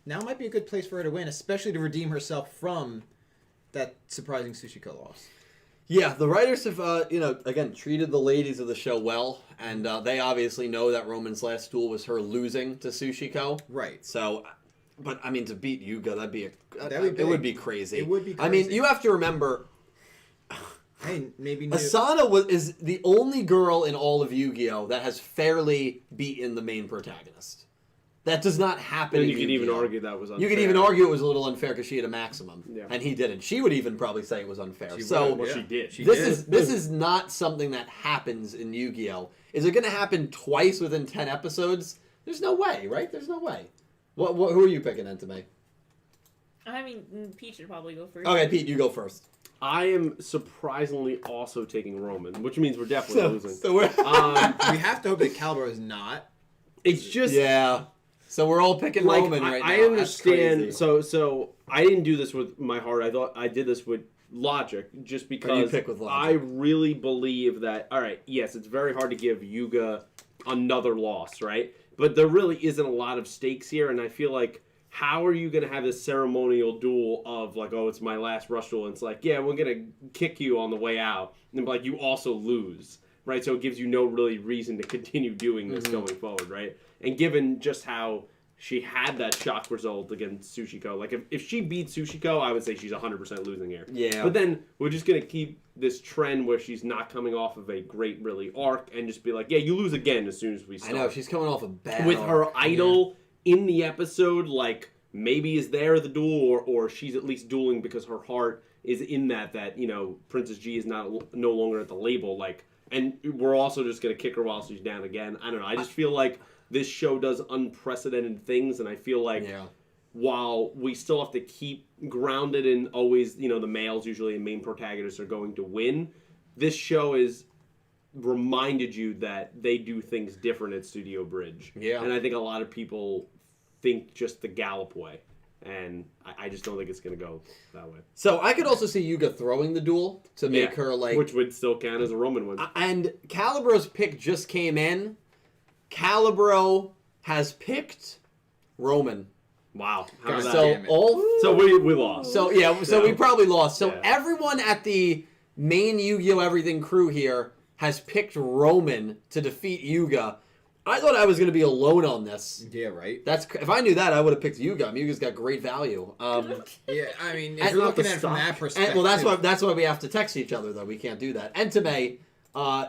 now might be a good place for her to win, especially to redeem herself from that surprising Tsuchiko loss. Yeah, the writers have, again, treated the ladies of the show well, and they obviously know that Roman's last duel was her losing to Tsuchiko. Right. So, but I mean, to beat Yuga, That would be it would be big. crazy. It would be I mean, crazy. you have to remember, Hey, maybe Asana is the only girl in all of Yu-Gi-Oh! That has fairly beaten the main protagonist. That does not happen And in you could even Yu-Gi-Oh! argue that was unfair. You could even argue it was a little unfair because she had a maximum, Yeah. and he didn't. She would even probably say it was unfair. She So would, Well, yeah. she did. this is not something that happens in Yu-Gi-Oh! Is it going to happen twice within 10 episodes? There's no way, right? There's no way. Who are you picking, Entame? I mean, Pete should probably go first. Okay, Pete, you go first. I am surprisingly also taking Roman, which means we're definitely losing. So we're we have to hope that Caliber is not. It's just yeah. So we're all picking like Roman right now. I That's understand. crazy. So I didn't do this with my heart. I thought I did this with logic, just because pick with logic. I really believe that. All right, yes, it's very hard to give Yuga another loss, right? But there really isn't a lot of stakes here, and I feel like, how are you going to have this ceremonial duel of like, oh, it's my last rush duel, and it's like, yeah, we're going to kick you on the way out, and like you also lose, right? So it gives you no really reason to continue doing this going forward, right? And given just how she had that shock result against Tsuchiko. Like, if she beats Tsuchiko, I would say she's 100% losing here. Yeah. But then we're just going to keep this trend where she's not coming off of a great, really, arc and just be like, yeah, you lose again as soon as we I start. know, she's coming off a bad With arc. her idol in the episode, like, maybe is there the duel, or she's at least dueling because her heart is in that, you know, Princess G is no longer at the label, like, and we're also just going to kick her while she's down again. I don't know. I just feel like this show does unprecedented things, and I feel like while we still have to keep grounded in always, you know, the males usually and main protagonists are going to win, this show is reminded you that they do things different at Studio Bridge. Yeah. And I think a lot of people think just the Gallup way. And I just don't think it's going to go that way. So I could also see Yuga throwing the duel to make her like... Which would still count as a Roman win. And Calibro's pick just came in. Calibro has picked Roman. Wow. How God does that So damn it. all... we lost. So we probably lost. So Yeah. everyone at the main Yu-Gi-Oh! Everything crew here has picked Roman to defeat Yuga. I thought I was going to be alone on this. Yeah, right. If I knew that, I would have picked Yuga. Yuga's got great value. Yeah, I mean, if And you're not looking the at it from that stock. perspective. And, that's why we have to text each other, though. We can't do that. Entame,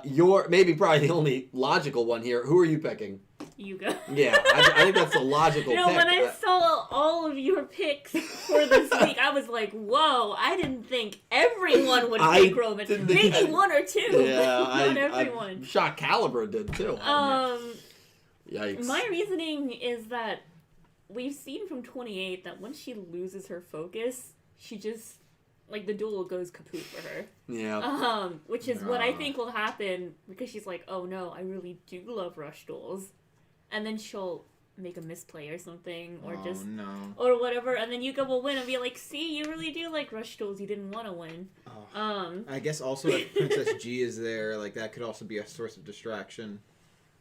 you're maybe probably the only logical one here. Who are you picking? Yuga. Yeah, I think that's the logical You know, pick. when I saw all of your picks for this week, I was like, whoa, I didn't think everyone would I pick Roman. didn't Maybe think- one or two. Yeah, Not I'm everyone. shocked Calibro did, too. Yikes. My reasoning is that we've seen from 28 that once she loses her focus, she just, like, the duel goes kaput for her. Yeah. Which is what I think will happen, because she's like, oh no, I really do love rush duels. And then she'll make a misplay or something, or or whatever, and then Yuga will win and be like, see, you really do like rush duels, you didn't want to win. I guess also if Princess G is there, like, that could also be a source of distraction.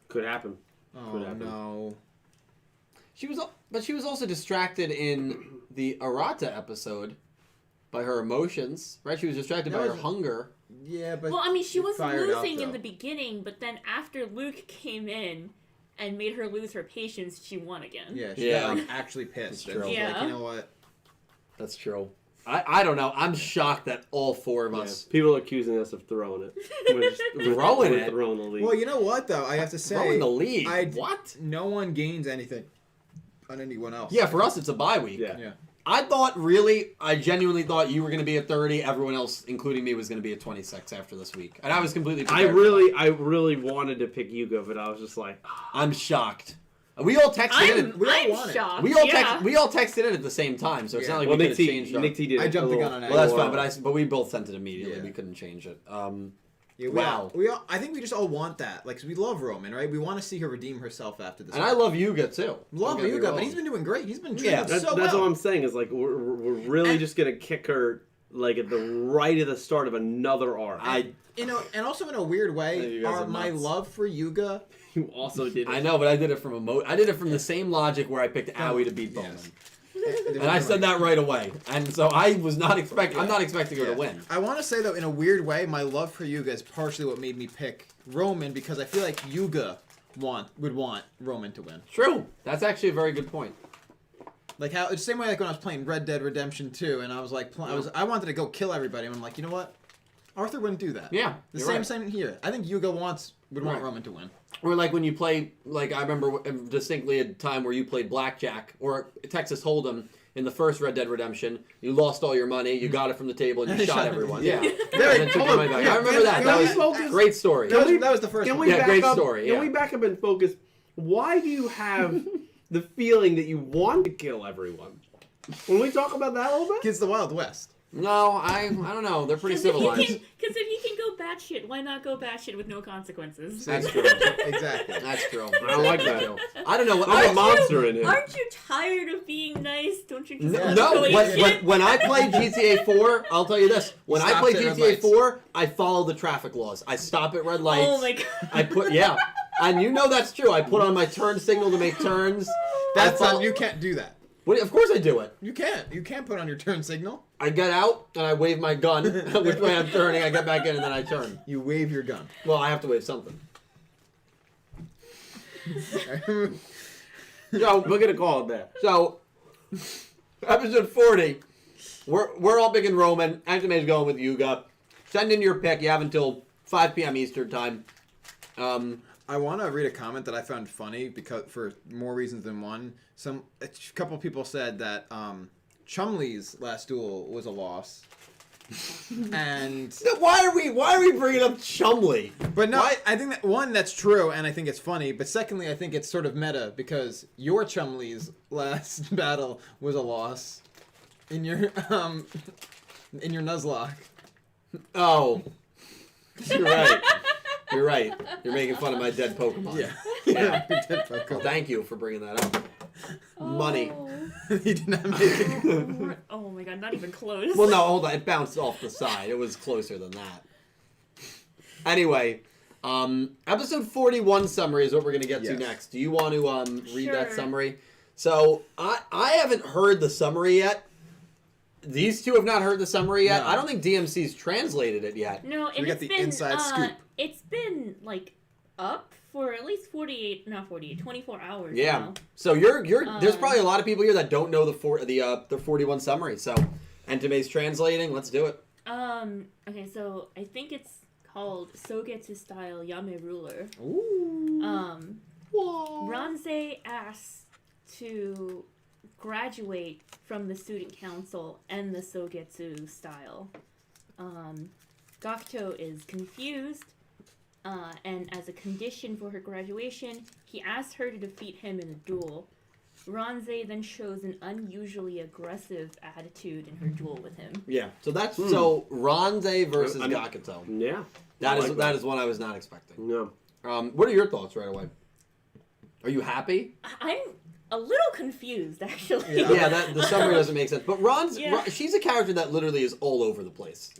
Could happen. Oh, no. She was also distracted in the Arata episode by her emotions, right? She was distracted by her hunger. Yeah, but... Well, I mean, she was fired up, losing in though. the beginning, but then after Luke came in and made her lose her patience, she won again. Yeah, she got, like, actually pissed. That's And true. was like, Yeah. you know what? That's true. I don't know. I'm shocked that all four of us... People are accusing us of throwing it. We're Throwing it? Throwing the lead. Well, you know what, though? I have to say... Throwing the lead? What? No one gains anything on anyone else. Yeah, for us, it's a bye week. Yeah. I genuinely thought you were going to be at 30. Everyone else, including me, was going to be at 26 after this week. And I was completely prepared for that. I really wanted to pick Yuga, but I was just like, I'm shocked. We all texted in. I'm shocked. We all texted in at the same time, so it's not like we could have changed our... Nick T did. I jumped the gun on that. Well, that's fine, but we both sent it immediately. Yeah. We couldn't change it. Yeah, Wow. I think we just all want that. Like, 'cause we love Roman, right? We want to see her redeem herself after this. And I love Yuga, too. love Don't get me Yuga, wrong. but he's been doing great. He's been treated That's so well. all I'm saying is like we're really just gonna kick her like at the right at the start of another arc. You know, and also in a weird way, You guys are my nuts. love for Yuga. You also did. I know, but I did it from I did it from the same logic where I picked Aoi to beat Bowman. And I said that right away. And so I was not expecting... I'm not expecting her to win. I want to say, though, in a weird way, my love for Yuga is partially what made me pick Roman, because I feel like Yuga would want Roman to win. True. That's actually a very good point. Like how it's the same way like when I was playing Red Dead Redemption 2, and I was like, I wanted to go kill everybody, and I'm like, you know what? Arthur wouldn't do that. Yeah, The you're same right. same here. I think Yuga would want Right. Roman to win. Or like when you play, like I remember distinctly a time where you played blackjack or Texas Hold'em in the first Red Dead Redemption. You lost all your money, you got it from the table, and you shot everyone. Yeah. And then took your money back. I remember that. That was a great story. That was the first one. Yeah, great story, Can yeah. we back up and focus? Why do you have the feeling that you want to kill everyone? Can we talk about that a little bit? It's the Wild West. No, I don't know. They're pretty civilized. Because if you can go batshit, why not go batshit with no consequences? That's true. Exactly. That's true. I don't like that. I don't know. I'm a monster in here. Aren't you tired of being nice? Don't you just No, escalate shit? when I play GTA 4, I'll tell you this. When I play Stops at red GTA lights. 4, I follow the traffic laws. I stop at red lights. Oh my god. Yeah. And you know that's true. I put on my turn signal to make turns. That's you can't do that. Of course I do it. You can't. You can't put on your turn signal. I get out and I wave my gun, which way I'm turning. I get back in and then I turn. You wave your gun. Well, I have to wave something. So We're gonna call it that. So, episode 40. We're all picking Roman. Antame's going with Yuga. Send in your pick. You have until 5 p.m. Eastern time. I want to read a comment that I found funny because for more reasons than one. A couple people said that Chumley's last duel was a loss, and Why are we bringing up Chumley? but no, Why? I think that one that's true, and I think it's funny. But secondly, I think it's sort of meta because your Chumley's last battle was a loss in your Nuzlocke. Oh, you're right. You're right. You're making fun of my dead Pokemon. Yeah. Well, thank you for bringing that up. Money. He did not make it. Oh my god, not even close. Well, no, hold on. It bounced off the side. It was closer than that. Anyway, episode 41 summary is what we're going to get to Yes. next. Do you want to read that Sure. summary? So, I haven't heard the summary yet. These two have not heard the summary yet. No. I don't think DMC's translated it yet. No, and we got it's the been, inside scoop. It's been like up for at least 24 hours Yeah. now. So there's probably a lot of people here that don't know the 41 summary. So, Entame's translating. Let's do it. Okay, so I think it's called Sogetsu Style Yame Ruler. Ooh. Ranze asks to graduate from the student council and the Sogetsu style. Gakuto is confused, and as a condition for her graduation, he asks her to defeat him in a duel. Ranze then shows an unusually aggressive attitude in her duel with him. Yeah. So that's so Ranze versus I'm- Gakuto. Yeah. That I is like that is one I was not expecting. No. What are your thoughts right away? Are you happy? I'm a little confused, actually. Yeah. Yeah, the summary doesn't make sense. But Yeah. she's a character that literally is all over the place.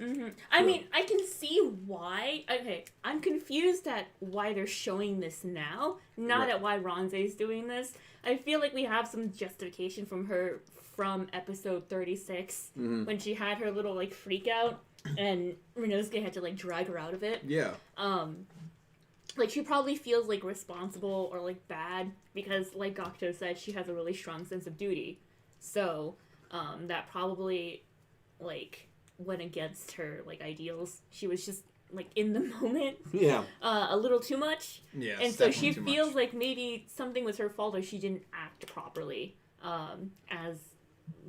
I mean, I can see why. Okay, I'm confused at why they're showing this now, not Right. at why Ranze's doing this. I feel like we have some justification from her from episode 36 when she had her little like freak out and Rinosuke had to like drag her out of it. Yeah. Like she probably feels like responsible or like bad because, like Gakuto said, she has a really strong sense of duty. So that probably like went against her like ideals. She was just like in the moment Yeah. a little too much. Yeah. And so she feels like maybe something was her fault or she didn't act properly as,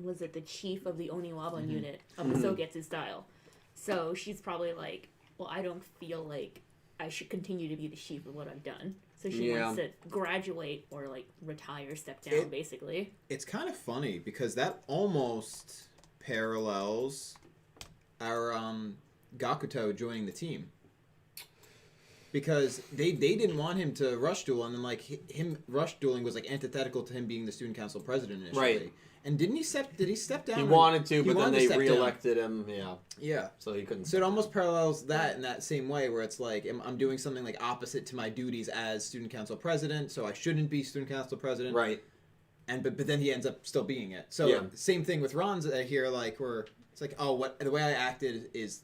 was it the chief of the Oniwaban unit of the Sogetsu style. So she's probably like, well, I don't feel like I should continue to be the chief of what I've done. So she wants to graduate or like retire, step down, basically. It's kind of funny because that almost parallels our Gakuto joining the team. Because they didn't want him to rush duel, and then like him rush dueling was like antithetical to him being the student council president initially. Right. And did he step down? He wanted to, but then wanted to they step down. reelected him. Yeah. Yeah. So he couldn't. So it almost parallels that in that same way, where it's like I'm doing something like opposite to my duties as student council president, so I shouldn't be student council president. Right. And but then he ends up still being it. So Yeah. same thing with Ron's here, like where it's like, oh, the way I acted is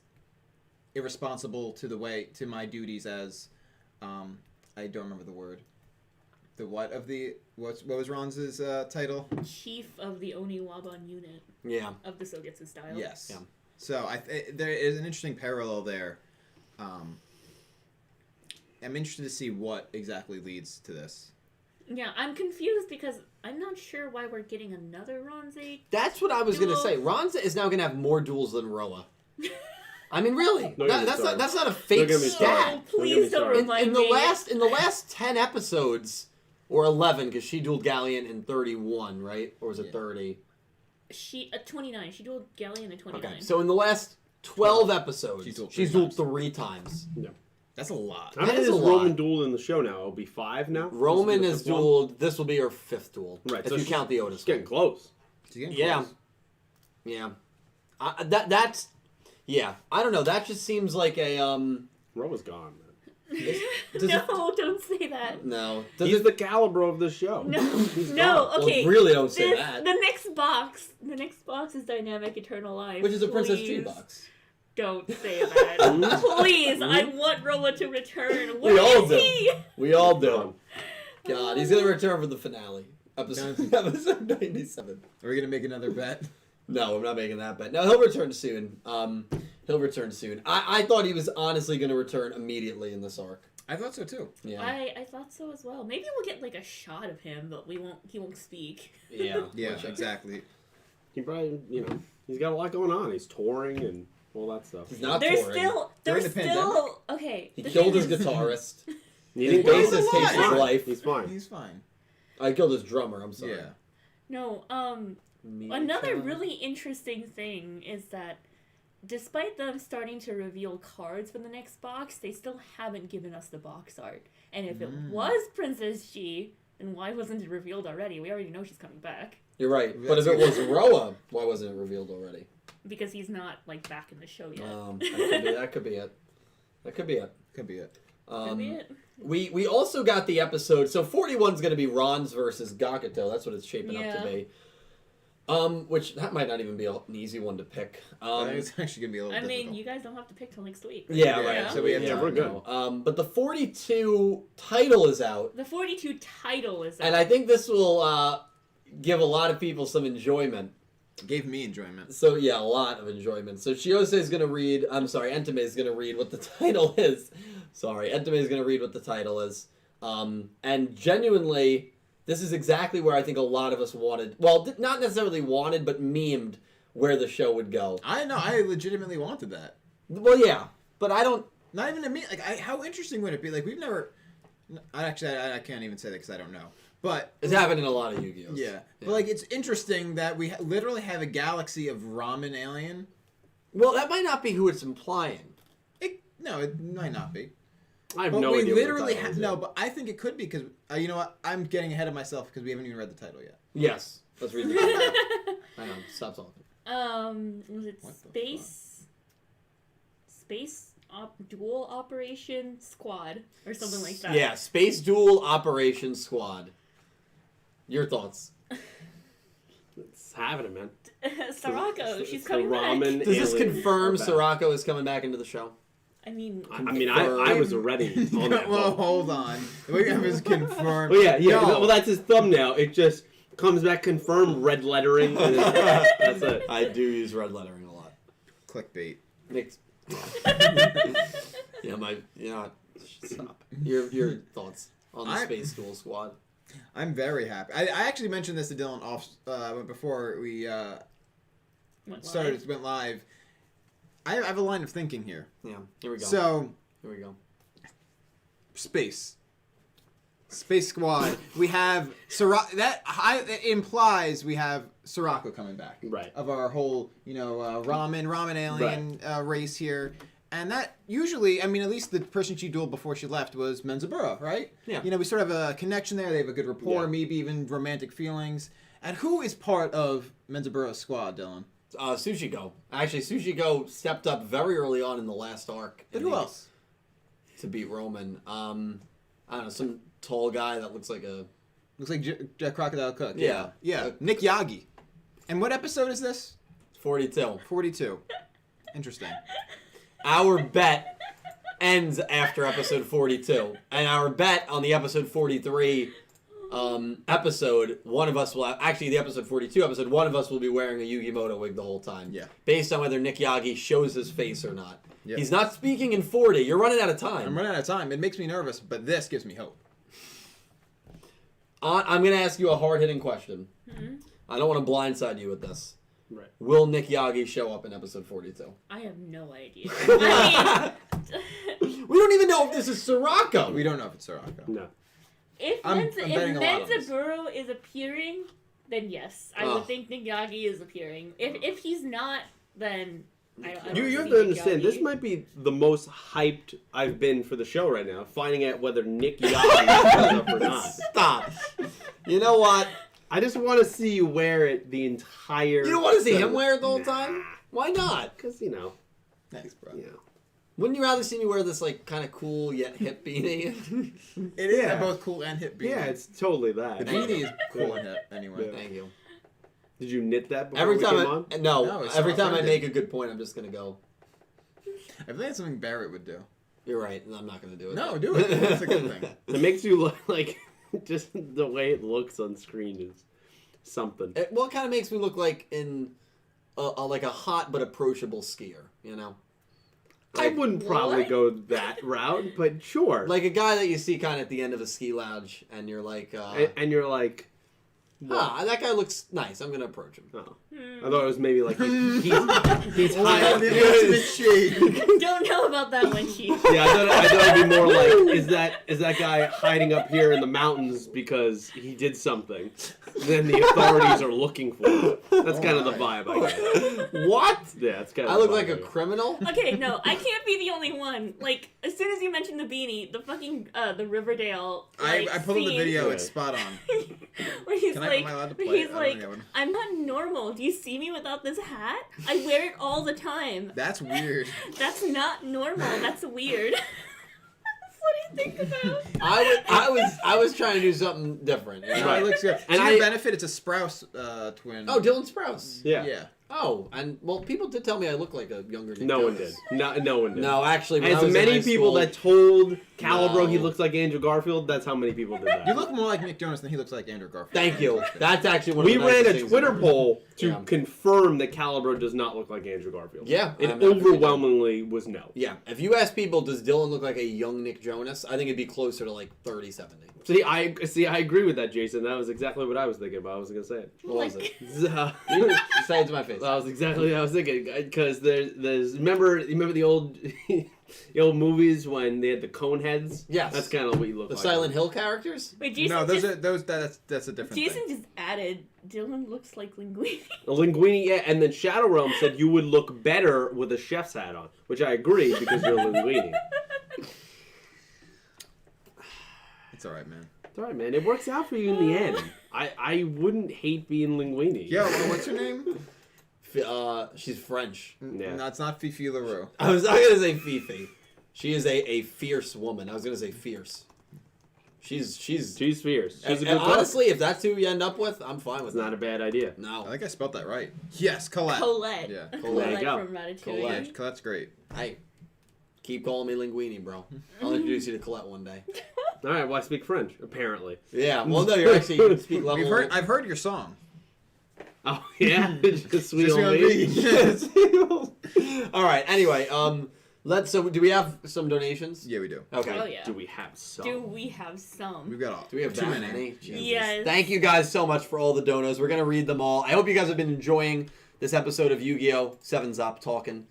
irresponsible to my duties as, I don't remember the word. The what was Ron's title? Chief of the Oniwaban unit Yeah. of the Sogetsu style. Yes. Yeah. So there is an interesting parallel there. I'm interested to see what exactly leads to this. Yeah, I'm confused because I'm not sure why we're getting another Ranze. That's what I was gonna Duel. say. Ronza is now gonna have more duels than Roa. I mean, really? Don't get me That's started. not a fake Don't get me stat. started. Oh, please don't sorry. remind In me. the last 10 episodes, or 11, because she dueled Galleon in 31, right? Or was it 30? She 29. She dueled Galleon at 29. Okay, so in the last 12 episodes, She's dueled she's three dueled 3 times. Yeah. That's a lot. How many is is a lot. Roman duel in the show now? It'll be 5 now? Roman This has is the fifth one? dueled. This will be her 5th duel, Right, if so you she's- count the Otis. It's getting close. It's getting Yeah, close. yeah. That's yeah. I don't know. That just seems like a Roma's gone, man. does it- No, don't say that. No. Does He's it, the caliber of this show. No, He's no. gone. Okay. Well, really don't say This- that. The next box is Dynamic Eternal Life. Which is a Princess Please Tree box. Don't say that. Please, I want Roa to return. Where We all is do. he? We all do. Gone. God, he's gonna return for the finale. Episode 97. Are we gonna make another bet? No, I'm not making that bet. No, he'll return soon. I thought he was honestly going to return immediately in this arc. I thought so too. Yeah. I thought so as well. Maybe we'll get like a shot of him, but he won't speak. Yeah. Yeah, exactly. He probably, he's got a lot going on. He's touring and all that stuff. He's not There's touring. still During the pandemic? okay. He the killed his thing is- guitarist. He His didn't kill bassist him. takes his He's life. He's fine. He's fine. I killed his drummer, I'm sorry. Yeah. No, another really interesting thing is that despite them starting to reveal cards for the next box, they still haven't given us the box art. And if it was Princess G, then why wasn't it revealed already? We already know she's coming back. You're right. But if it was Roa, why wasn't it revealed already? Because he's not, like, back in the show yet. That could be it. Could be it. Could be it. We also got the episode, so 41's going to be Ron's versus Gakuto. That's what it's shaping up to be. Which, that might not even be an easy one to pick. It's actually going to be a little difficult. mean, you guys don't have to pick till next week. Yeah, Yeah, right. so we have Yeah, time. we're good. But the 42 title is out, The 42 title is out. and I think this will give a lot of people some enjoyment. It gave me enjoyment. So, yeah, a lot of enjoyment. So, Chiyosa is going to read, Entame is going to read what the title is. Entame is going to read what the title is. And genuinely, this is exactly where I think a lot of us wanted, well, not necessarily wanted, but memed where the show would go. I know. I legitimately wanted that. Well, yeah, but I don't... Not even to me. Like, how interesting would it be? Like, we've never... I can't even say that because I don't know. But... It's happened in a lot of Yu-Gi-Ohs. Yeah. But, like, it's interesting that we literally have a galaxy of ROMIN alien. Well, that might not be who it's implying. No, it might not be. I have But no we idea. literally have no, but I think it could be because you know what? I'm getting ahead of myself because we haven't even read the title yet. Yes. Let's read the title. I know. Stop talking. Was it What the Duel Operation Squad or something like that? Yeah, Space Duel Operation Squad. Your thoughts? It's having it, man. Sarako, she's It's coming the back. ramen Does this alien confirm back. Sorako is coming back into the show? I mean, I was already on that Well, boat. hold on. We have is confirmed. Oh yeah. No. Well, that's his thumbnail. It just comes back confirmed, red lettering. And that's it. I do use red lettering a lot. Clickbait. Makes... Stop. Your thoughts on the Space Duel Squad? I'm very happy. I actually mentioned this to Dylan off before we went live. I have a line of thinking here. Yeah. Here we go. So here we go. Space Squad. We have that implies we have Sorako coming back. Right. Of our whole, ramen alien race here. And that usually, I mean, at least the person she dueled before she left was Menzaburo, right? Yeah. We sort of have a connection there. They have a good rapport, Yeah. maybe even romantic feelings. And who is part of Menzaburo's squad, Dylan? Tsuchiko. Actually, Tsuchiko stepped up very early on in the last arc. But who else? To beat Roman. I don't know, some tall guy that looks like a... Looks like Crocodile Cook. Yeah. Yeah. Nick Yagi. And what episode is this? 42. 42. Interesting. Our bet ends after episode 42. And our bet on the episode 43 episode, one of us will have, actually the episode 42 episode, one of us will be wearing a Yugi Moto wig the whole time. Yeah. Based on whether Nick Yagi shows his face or not. Yep. He's not speaking in 40. You're running out of time. I'm running out of time. It makes me nervous, but this gives me hope. I'm going to ask you a hard-hitting question. Mm-hmm. I don't want to blindside you with this. Right. Will Nick Yagi show up in episode 42? I have no idea. We don't even know if this is Sorako. We don't know if it's Sorako. No. If I'm betting a lot on this. Menzaburo is appearing, then yes, I would think Nick Yagi is appearing. If he's not, then I don't You see have to Nick understand, Yagi. this might be the most hyped I've been for the show right now, finding out whether Nick Yagi shows up or not. Stop. You know what? I just want to see you wear it the entire... You don't want to see him seven- wear it the whole time? Why not? Because, Thanks, bro. Wouldn't you rather see me wear this, like, kind of cool yet hip beanie? It is Yeah. both cool and hip beanie. Yeah, it's totally that. The beanie is cool and hip, anyway. Yeah. Thank you. Did you knit that before Every we time came I... on? No, No, it's every not time I offended. make a good point, I'm just going to go, I feel like that's something Barrett would do. you're right, and I'm not going to do it. No, do it. That's a good thing. It makes you look like just the way it looks on screen is something. It kind of makes me look like like a hot but approachable skier, you know? I wouldn't probably what? go that route, but sure. Like a guy that you see kind of at the end of a ski lounge, and you're like, and you're like, that guy looks nice. I'm gonna approach him. oh. I thought it was maybe like he's Oh, the ultimate shade. Don't know about that one, Chief. Yeah, I thought it'd be more like, is that guy hiding up here in the mountains because he did something? Then the authorities are looking for him. That's kind of the vibe I get. What? Yeah, it's kind of. I look like a criminal? Okay, no, I can't be the only one. Like, as soon as you mentioned the beanie, the fucking, the Riverdale, I like, pulled up the scene video. Yeah. It's spot on. where he's Am like, I allowed to where play he's it? I don't like, think I would. I'm not normal. Do you see me without this hat? I wear it all the time. That's weird. That's not normal. That's weird. What do you think about? I was trying to do something different. You know? No, it looks good. And To I- your benefit, it's a Sprouse twin. Oh, Dylan Sprouse. Yeah. Yeah. Oh, and well, people did tell me I look like a younger Nick No one Jonas. did. No one did. No, actually, when I As was in many high people school, that told Calibro he No. looks like Andrew Garfield, that's how many people did that. You look more like Nick Jonas than he looks like Andrew Garfield. Thank you. That's actually one We of the ran nicest a things Twitter about it. poll to Yeah. confirm that Calibro does not look like Andrew Garfield. Yeah, It I'm happy we did. overwhelmingly was no. Yeah, if you ask people, does Dylan look like a young Nick Jonas? I think it'd be closer to like 30, 70. See, I agree with that, Jason. That was exactly what I was thinking about. I was going to say it. What was it? That Say it to my face. was exactly what I was thinking. Because there's remember the old the old movies when they had the cone heads? Yes. That's kind of what you look The like. Silent Hill characters? Wait, Jason No, just, that's a different Jason thing. just added, Dylan looks like Linguini. A Linguini, yeah, and then Shadow Realm said you would look better with a chef's hat on, which I agree because you're a Linguini. It's all right, man. It's alright, man. It works out for you in the end. I wouldn't hate being Linguini. Yo, what's her name? She's French. Yeah. No, it's not Fifi LaRue. I was not gonna say Fifi. She is a fierce woman. I was gonna say fierce. She's She's fierce. She's a and good cook. honestly, if that's who you end up with, I'm fine with It's not a bad idea. I No. think I spelled that right. Yes, Colette. Colette. Yeah. Colette. There you go. from Ratatouille. Colette. Yeah, Colette's great. Hey, keep calling me Linguini, bro. I'll introduce you to Colette one day. Alright, well, I speak French, apparently. Yeah, well, no, you're actually, you speak level. I've heard your song. Oh, yeah? Just sweet Just old gonna me. be- All right. Anyway, so do we have some donations? Yeah, we do. Okay. Oh, yeah. Do we have some? Do we have some? We've got all. Do we have too that many? many? Jesus. Yes. Thank you guys so much for all the donos. We're gonna read them all. I hope you guys have been enjoying this episode of Yu-Gi-Oh! 7's Up talking.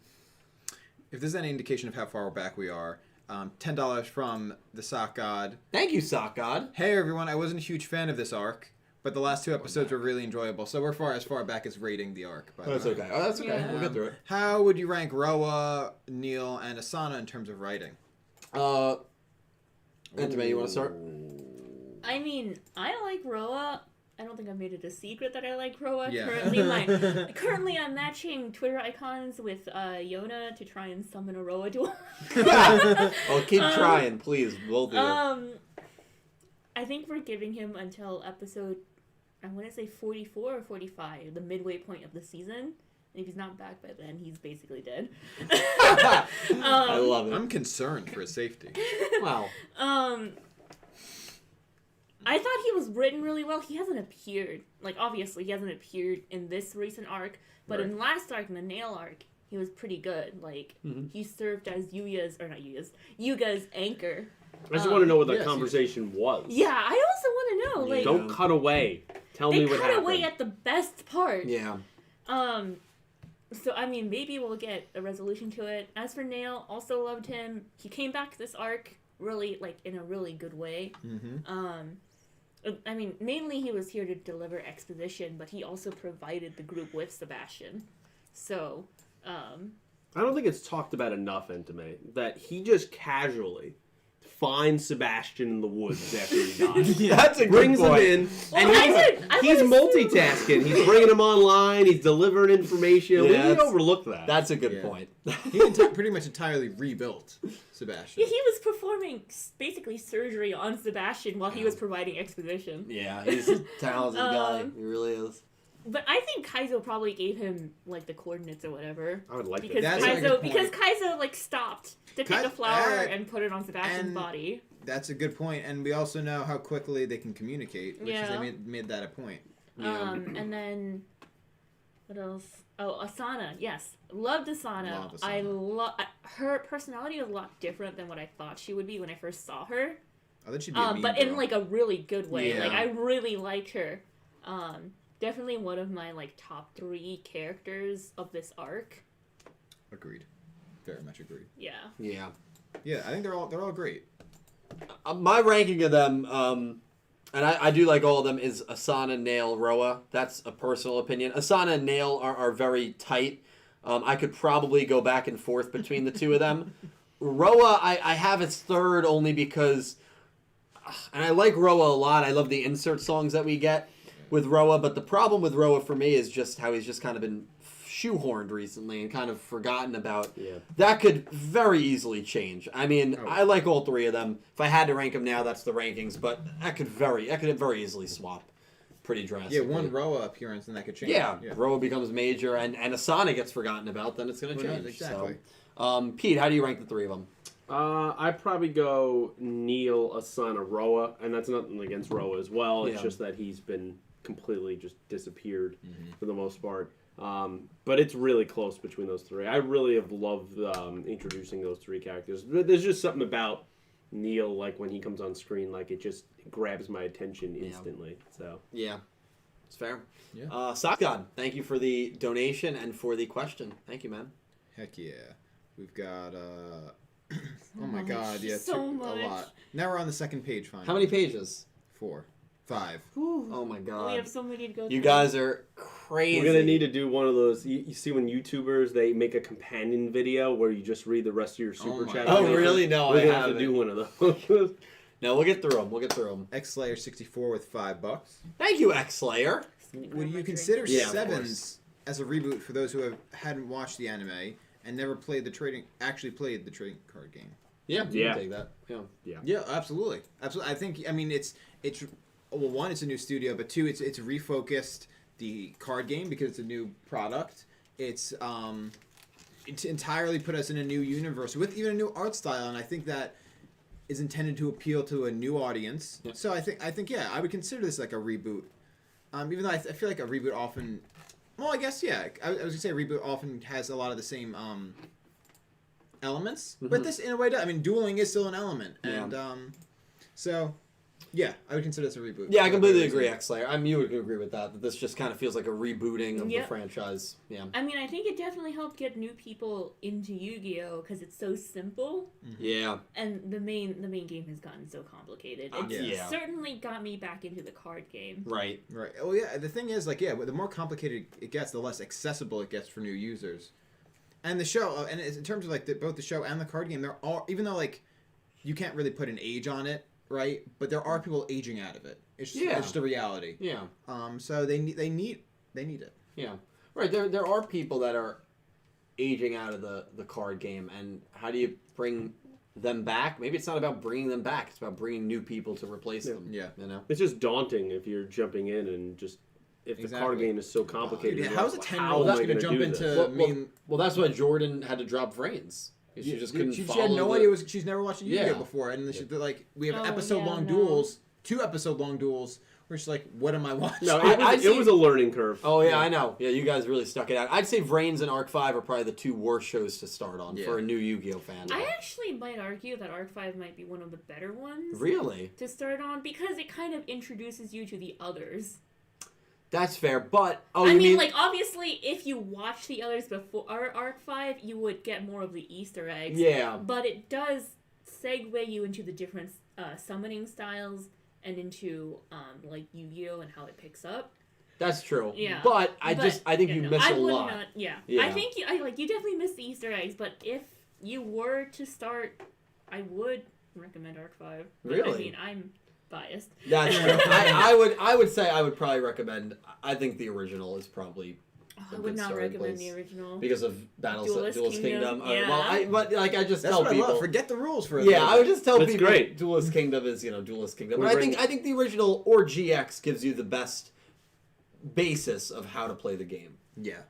If there's any indication of how far back we are, $10 from the Sock God. Thank you, Sock God. Hey everyone, I wasn't a huge fan of this arc, but the last two episodes were really enjoyable. So we're as far back as rating the arc. By the That's way. okay. Oh, that's okay. Yeah. We'll get through it. How would you rank Roa, Neil, and Asana in terms of writing? Entame, you want to start? I mean, I like Roa. I don't think I've made it a secret that I like Roa. Yeah. Currently, I'm matching Twitter icons with Yona to try and summon a Roa duel. Oh, keep trying, please, both of you. I think we're giving him until episode, I want to say 44 or 45, the midway point of the season. And if he's not back by then, he's basically dead. I love it. I'm concerned for his safety. Wow. I thought he was written really well. He hasn't appeared. Like, obviously, he hasn't appeared in this recent arc. But Right. in last arc, in the Nail arc, he was pretty good. Like, he served as Yuga's anchor. I just want to know what the yes, conversation was. Yeah, I also want to know. Like, Don't cut away. Tell they me what cut happened. away at the best part. Yeah. So, I mean, maybe we'll get a resolution to it. As for Nail, also loved him. He came back this arc really, like, in a really good way. I mean, mainly he was here to deliver exposition, but he also provided the group with Sebastian. So, I don't think it's talked about enough, Entame, that he just casually finds Sebastian in the woods after he dies. That's a good Brings him point. in, Well, and I he's would assume- multitasking. He's bringing him online. He's delivering information. Yeah, we need to that's- overlook that. That's a good Yeah. point. He pretty much entirely rebuilt Sebastian. yeah, he was performing basically surgery on Sebastian while he was providing exposition. Yeah, he's a talented guy. Um, He really is. But I think Kaizo probably gave him like the coordinates or whatever. I would like Because that. That's a good Kaizo point. like stopped to Kai- take a flower uh, and put it on Sebastian's and- body. That's a good point, and we also know how quickly they can communicate, which is Yeah. they made that a point. And then what else? Oh, Asana. Yes, loved Asana. Love Asana. I love her personality is a lot different than what I thought she would be when I first saw her. I thought she'd be a mean But girl. in like a really good way. Yeah. Like I really liked her. Definitely one of my like top 3 characters of this arc. Agreed. Very much agreed. Yeah. Yeah. Yeah, I think they're all great. My ranking of them, and I do like all of them, is Asana, Nail, Roa. That's a personal opinion. Asana and Nail are very tight. I could probably go back and forth between the two of them. Roa, I have as third only because, and I like Roa a lot. I love the insert songs that we get with Roa, but the problem with Roa for me is just how he's just kind of been shoehorned recently and kind of forgotten about. Yeah. That could very easily change. I mean, Oh. I like all 3 of them. If I had to rank them now, that's the rankings, but that could very easily swap pretty drastically. Yeah, one Roa appearance and that could change. Yeah, Roa becomes major and Asana gets forgotten about, then it's going to Who knows? change. Exactly. So, Pete, how do you rank the 3 of them? I'd probably go Neil, Asana, Roa, and that's nothing against Roa as well. It's Yeah. just that he's been completely just disappeared for the most part. But it's really close between those 3. I really have loved introducing those 3 characters. But there's just something about Neil, like when he comes on screen, like it just grabs my attention instantly. So Yeah, it's fair. Yeah. Sock God, thank you for the donation and for the question. Thank you, man. Heck yeah. We've got oh my god, yeah, So a much. lot. Now we're on the second page finally. How many pages? 4. 5. Oh my God. We have so many to go through. You guys are crazy. we're gonna need to do one of those. You see when YouTubers they make a companion video where you just read the rest of your super my chat. God. Oh, really? No, We're I gonna have haven't. to do one of those. No, we'll get through them. We'll get through them. X-Slayer 64 with $5. Thank you, X-Slayer. Would you consider Yeah, of Sevens as a reboot for those who hadn't watched the anime and never played the trading card game? Yeah, you Yeah. can take that. Yeah. Yeah, absolutely. Absolutely. I mean it's well, one, it's a new studio, but 2, it's refocused the card game because it's a new product. It's entirely put us in a new universe with even a new art style, and I think that is intended to appeal to a new audience. Yeah. So I think yeah, I would consider this like a reboot. Even though I feel like a reboot often, well, I guess yeah, I was gonna say a reboot often has a lot of the same elements, but this in a way does. I mean, dueling is still an element, Yeah. and so yeah, I would consider this a reboot. Yeah, I For completely that agree, reason. X-Slayer. I mean, you would agree with that this just kind of feels like a rebooting of the Yep. franchise. Yeah. I mean, I think it definitely helped get new people into Yu-Gi-Oh because it's so simple, Yeah. and the main game has gotten so complicated. It's Yeah. certainly got me back into the card game. Right. Right. Oh yeah. The thing is, like, yeah, the more complicated it gets, the less accessible it gets for new users. And the show, and in terms of like both the show and the card game, they're all, even though like you can't really put an age on it, right? But there are people aging out of it. It's just a reality. Yeah. So they need it. Yeah. Right. There are people that are aging out of the card game, and how do you bring them back? Maybe it's not about bringing them back. It's about bringing new people to replace them. Yeah. You know. It's just daunting if you're jumping in and just if the card Exactly. game is so complicated. Yeah, you're how's like, a how 10-year-old am I going to gonna jump do into? this? Well, that's why Jordan had to drop Vrains. She just couldn't She follow. had no the- idea. She's never watched Yu-Gi-Oh Yeah. before, and they're like, we have Oh, episode-long yeah, no. duels, 2 episode-long duels. Where she's like, what am I watching? No, I'd it say- was a learning curve. Oh yeah, I know. Yeah, you guys really stuck it out. I'd say Vrains and Arc 5 are probably the 2 worst shows to start on Yeah. for a new Yu-Gi-Oh fan. I actually might argue that Arc 5 might be one of the better ones Really? to start on because it kind of introduces you to the others. That's fair, but I you mean, like, obviously, if you watch the others before Arc 5, you would get more of the Easter eggs. yeah, But it does segue you into the different summoning styles and into, like, Yu-Gi-Oh! And how it picks up. that's true. Yeah. But I think yeah, you no, miss I a would lot. Not, yeah. Yeah. I think you definitely miss the Easter eggs, but if you were to start, I would recommend Arc 5. But, Really? I mean, I'm biased. That's true. I would say I would probably recommend. I think the original is probably I would not recommend the original. because of Duelist Kingdom. Yeah. But I just That's tell what people. I love. Forget the rules for it. Yeah, I would just tell That's people great. Duelist Kingdom is Duelist Kingdom. We But bring- I think the original or GX gives you the best basis of how to play the game. Yeah.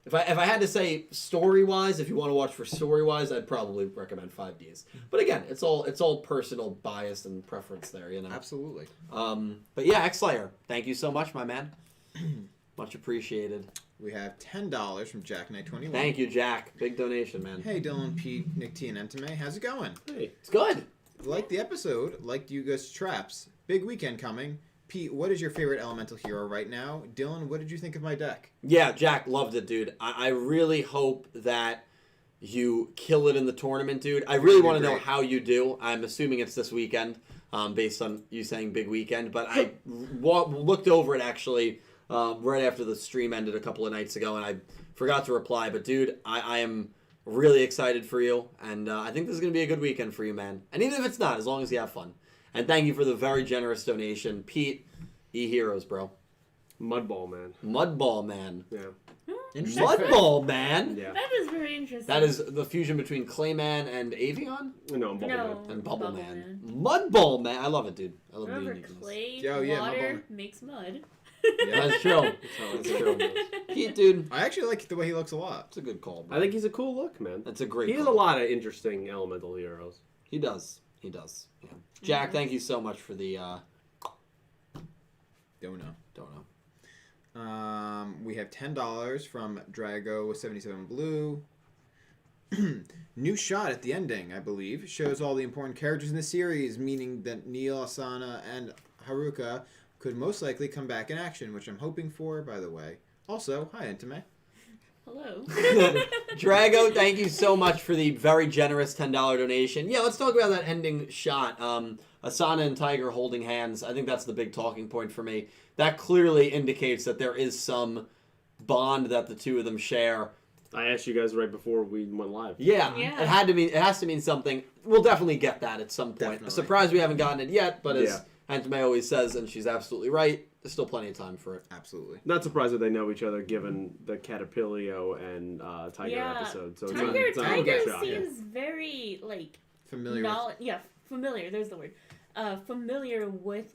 If I had to say story-wise, if you want to watch for story-wise, I'd probably recommend 5Ds. But again, it's all personal bias and preference there, you know. Absolutely. But yeah, X-Slayer, thank you so much, my man. Much appreciated. We have $10 from Jack Knight 21. Thank you, Jack. Big donation, man. Hey, Dylan, Pete, Nick T, and Entame. How's it going? Hey. It's good. Liked the episode. Liked Yuga's traps. Big weekend coming. Pete, what is your favorite elemental hero right now? Dylan, what did you think of my deck? Yeah, Jack, loved it, dude. I really hope that you kill it in the tournament, dude. I really want to know how you do. I'm assuming it's this weekend, based on you saying big weekend. But I looked over it, actually, right after the stream ended a couple of nights ago, and I forgot to reply. But, dude, I am really excited for you, and I think this is going to be a good weekend for you, man. And even if it's not, as long as you have fun. And thank you for the very generous donation. Pete, E-Heroes, bro. Mudball man. Mudball man. Yeah. Interesting. Mudball man? Yeah. That is very interesting. That is the fusion between Clayman and Avion? No, Bubble No. Man. And Bubble Bubble Man. Mudball man. I love it, dude. I love the Remember, uniqueness. clay, Oh, yeah, water makes mud. Yeah. That's true. That's true. Pete, dude, I actually like the way he looks a lot. that's a good call, bro. I think he's a cool look, man. That's a great He has a call. lot of interesting elemental heroes. He does. He does. Yeah. Jack, thank you so much for the, Don't know. don't know. We have $10 from Drago77 Blue. New shot at the ending, I believe. Shows all the important characters in the series, meaning that Neil, Asana, and Haruka could most likely come back in action, which I'm hoping for, by the way. Also, hi, Entame. Hello. Drago, thank you so much for the very generous $10 donation. Yeah, let's talk about that ending shot. Asana and Tiger holding hands. I think that's the big talking point for me. That clearly indicates that there is some bond that the two of them share. I asked you guys right before we went live. Yeah, Yeah. it has to mean something. We'll definitely get that at some point. Definitely. Surprised we haven't gotten it yet, but as Yeah. Entame always says, and she's absolutely right, there's still plenty of time for it. Absolutely. Not surprised that they know each other given the Caterpillar and Tiger episode. So Tiger it's not a Tiger shock, yeah. seems very like Familiar with... familiar. There's the word. Familiar with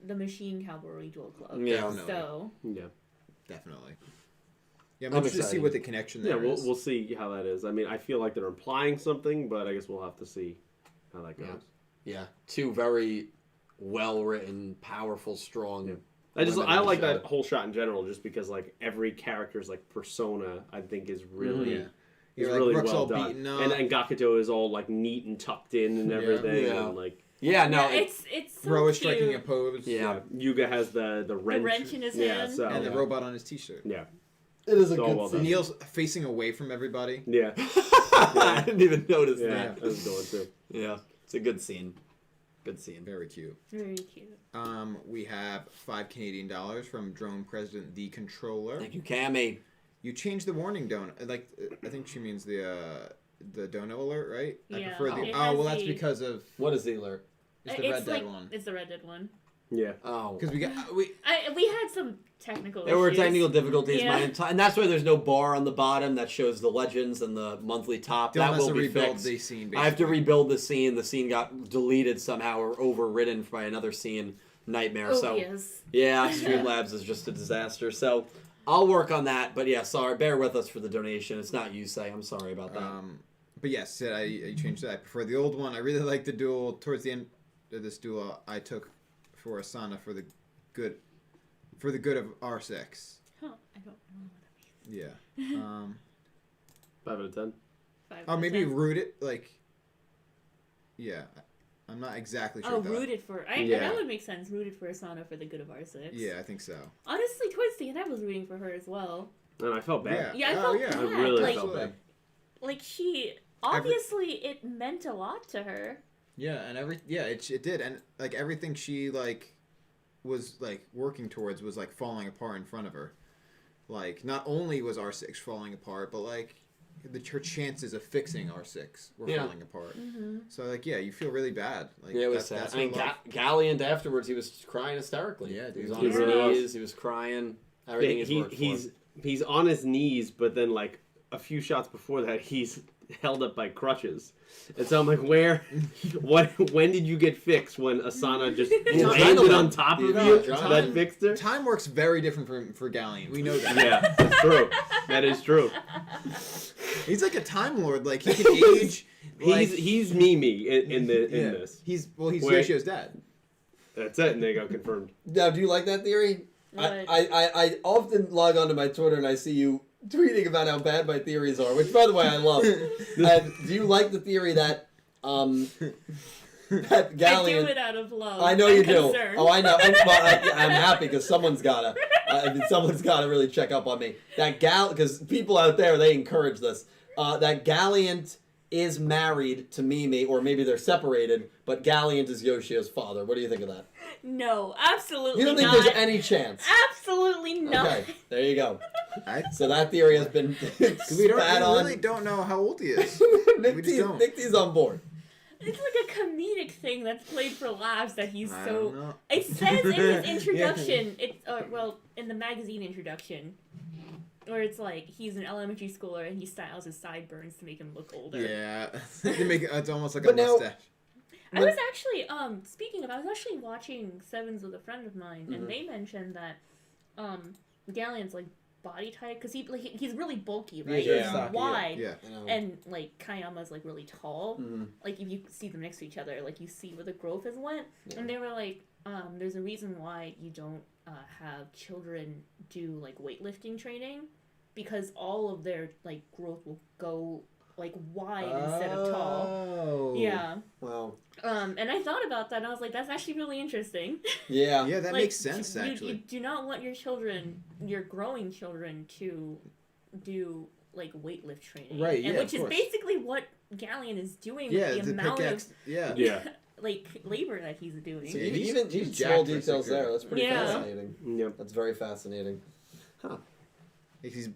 the Machine Cavalry Duel Club. Yeah. Definitely. So Yeah. Definitely. Yeah, I'm I'm interested to see excited. what the connection there Yeah, is. we'll see how that is. I mean, I feel like they're implying something, but I guess we'll have to see how that goes. Yeah. Yeah, two very well-written, powerful, strong... Yeah. women I in like the show. that whole shot in general, just because like every character's like persona, I think is really Yeah. is You're like, really Rook's well all done. beaten up. And Gakuto is all like neat and tucked in and Yeah. everything, Yeah. and like Yeah, no, it's so Ro is cute. striking a pose. Yeah. Yuga has the wrench, wrench in his yeah, hand. so And the Yeah. robot on his t-shirt. yeah, it is a It's all good well scene. done. Neil's facing away from everybody. yeah, I didn't even notice yeah, that. that was going too. Yeah, it's a good scene. Good scene. Very cute. Very cute. We have $5 Canadian from Drone President The Controller. Thank you, Cammy. You changed the warning donut. Like, I think she means the dono alert, right? I Yeah, prefer the. it Oh, has well, that's the- because of What is the alert? it's the Red Dead one. It's the Red Dead one. Yeah, Oh. Because we got we. We had some technical There were issues. technical difficulties. Yeah. And that's why there's no bar on the bottom that shows the legends and the monthly top. Dylan That has will to be rebuild fixed. the scene. Basically. I have to rebuild the scene. The scene got deleted somehow or overridden by another scene. Nightmare. Oh, So yes. yeah, Streamlabs is just a disaster. So I'll work on that. But yeah, sorry. Bear with us for the donation. It's not you say. I'm sorry about that. But yes, I changed that. I prefer the old one. I really like the duel. Towards the end of this duel, I took for Asana for the good of R6. Huh, I don't know what that means. Yeah. 5 out of 10. 5 Oh, out of maybe 10. root it like. Yeah, I'm not exactly sure. Oh, though. rooted for... Yeah. That would make sense. Rooted for Asana for the good of R6. Yeah, I think so. Honestly, towards the end, I was rooting for her as well. And I felt bad. Yeah, I Oh, felt yeah. bad. I really like, felt bad. Like, she... Obviously, it meant a lot to her. Yeah, and it did, and like everything she like was like working towards was like falling apart in front of her. Like not only was R6 falling apart, but like her chances of fixing R6 were Yeah. falling apart. Mm-hmm. So like yeah, you feel really bad. Like Yeah, it was sad. that's I mean, her life. Galliant afterwards, he was crying hysterically. Yeah, he dude. was on his He really knees. He was crying. Everything he's worked for. He's on his knees, but then like a few shots before that, he's held up by crutches. And so I'm like, when did you get fixed when Asana just landed on top of you? That fixed her? Time works very different for Galliant. We know that. Yeah, that's true. That is true. He's like a Time Lord. Like, he can age. Like, he's Mimi in this. He's Yoshio's dad. That's it, and they got confirmed. Now, do you like that theory? I often log onto my Twitter and I see you tweeting about how bad my theories are, which, by the way, I love. And do you like the theory that that Galliant... I do it out of love. I know you do. Concern. Oh, I know. I'm happy because someone's gotta really check up on me. That because people out there, they encourage this. That Galliant is married to Mimi, or maybe they're separated, but Galliant is Yoshio's father. What do you think of that? No, absolutely not. You don't think there's any chance? Absolutely not. Okay, there you go. So that theory has been we really don't know how old he is. Nick T's on board. It's like a comedic thing that's played for laughs that he's so... It says in his introduction, in the magazine introduction, where it's like he's an elementary schooler and he styles his sideburns to make him look older. Yeah, it's almost like a mustache. I was actually, I was actually watching Sevens with a friend of mine, and they mentioned that Galliant's like body type, because he's really bulky, right? Yeah. He's wide, yeah. and like Kayama's like really tall. Like if you see them next to each other, like you see where the growth has went. Yeah. And they were like, there's a reason why you don't have children do like weightlifting training, because all of their like growth will go like wide instead of tall. Yeah. Wow. And I thought about that and I was like, that's actually really interesting. Yeah. Yeah, that like, makes sense actually. You do not want your growing children to do like weightlift training. Right, and yeah, which is basically what Galliant is doing with the amount of like labor that he's doing. So even small details there, that's pretty fascinating. Yep. That's very fascinating. Huh.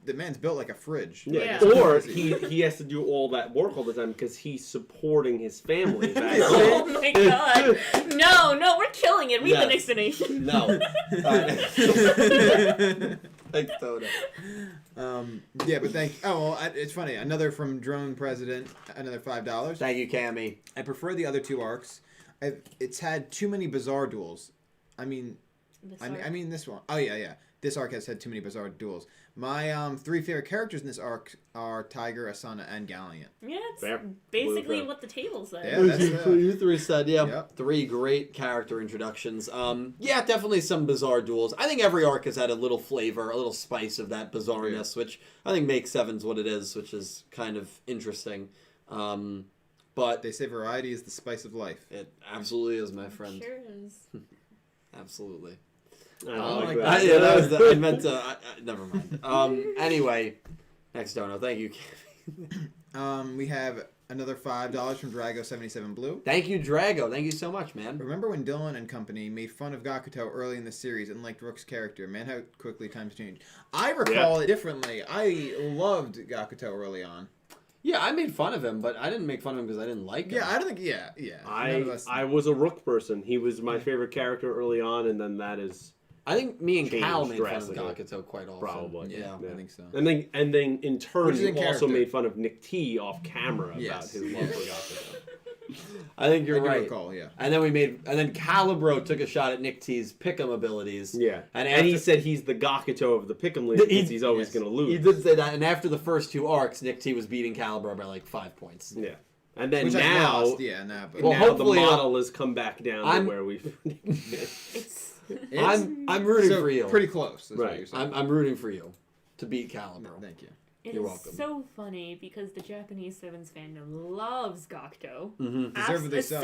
The man's built like a fridge. Yeah. Or he has to do all that work all the time because he's supporting his family. Oh my god. No, we're killing it. Read the next donation. No. Thanks, Toto. Yeah, but it's funny. Another from Drone President, another $5. Thank you, Cammy. I prefer the other two arcs. It's had too many bizarre duels. I mean this one. Oh yeah. This arc has had too many bizarre duels. My three favorite characters in this arc are Tiger, Asana, and Galliant. Yeah, it's basically what the table said. Yeah, that's you three said, Yep. 3 great character introductions. Yeah, definitely some bizarre duels. I think every arc has had a little flavor, a little spice of that bizarreness, which I think makes Sevens what it is, which is kind of interesting. But they say variety is the spice of life. It absolutely is, my friend. Sure is. Absolutely. I I meant to. Never mind. Anyway, next dono. Thank you. We have another $5 from Drago77 Blue. Thank you, Drago. Thank you so much, man. Remember when Dylan and company made fun of Gakuto early in the series and liked Rook's character? Man, how quickly times change. I recall it differently. I loved Gakuto early on. Yeah, I made fun of him, but I didn't make fun of him because I didn't like him. Yeah, I don't think. Yeah. I was a Rook person. He was my favorite character early on, and then that is. I think me and Cal changed made fun of drastically. Gakuto quite often. Probably. Yeah. I think so. And then in turn, you also character. made fun of Nick T off camera about his love for Gakuto. I think you're I do right. recall, yeah. And then Calibro took a shot at Nick T's pick'em abilities. Yeah. And he said he's the Gakuto of the Pick'em League because he's always going to lose. He did say that, and after the first 2 arcs, Nick T was beating Calibro by like 5 points. Yeah. And then Which now, but now the hopefully model has come back down to where we've... I'm rooting for you. Pretty close. That's what you're saying. I'm rooting for you to beat Calibro. No, thank you. You're welcome. It's so funny because the Japanese Sevens fandom loves Gakuto. Deservedly so.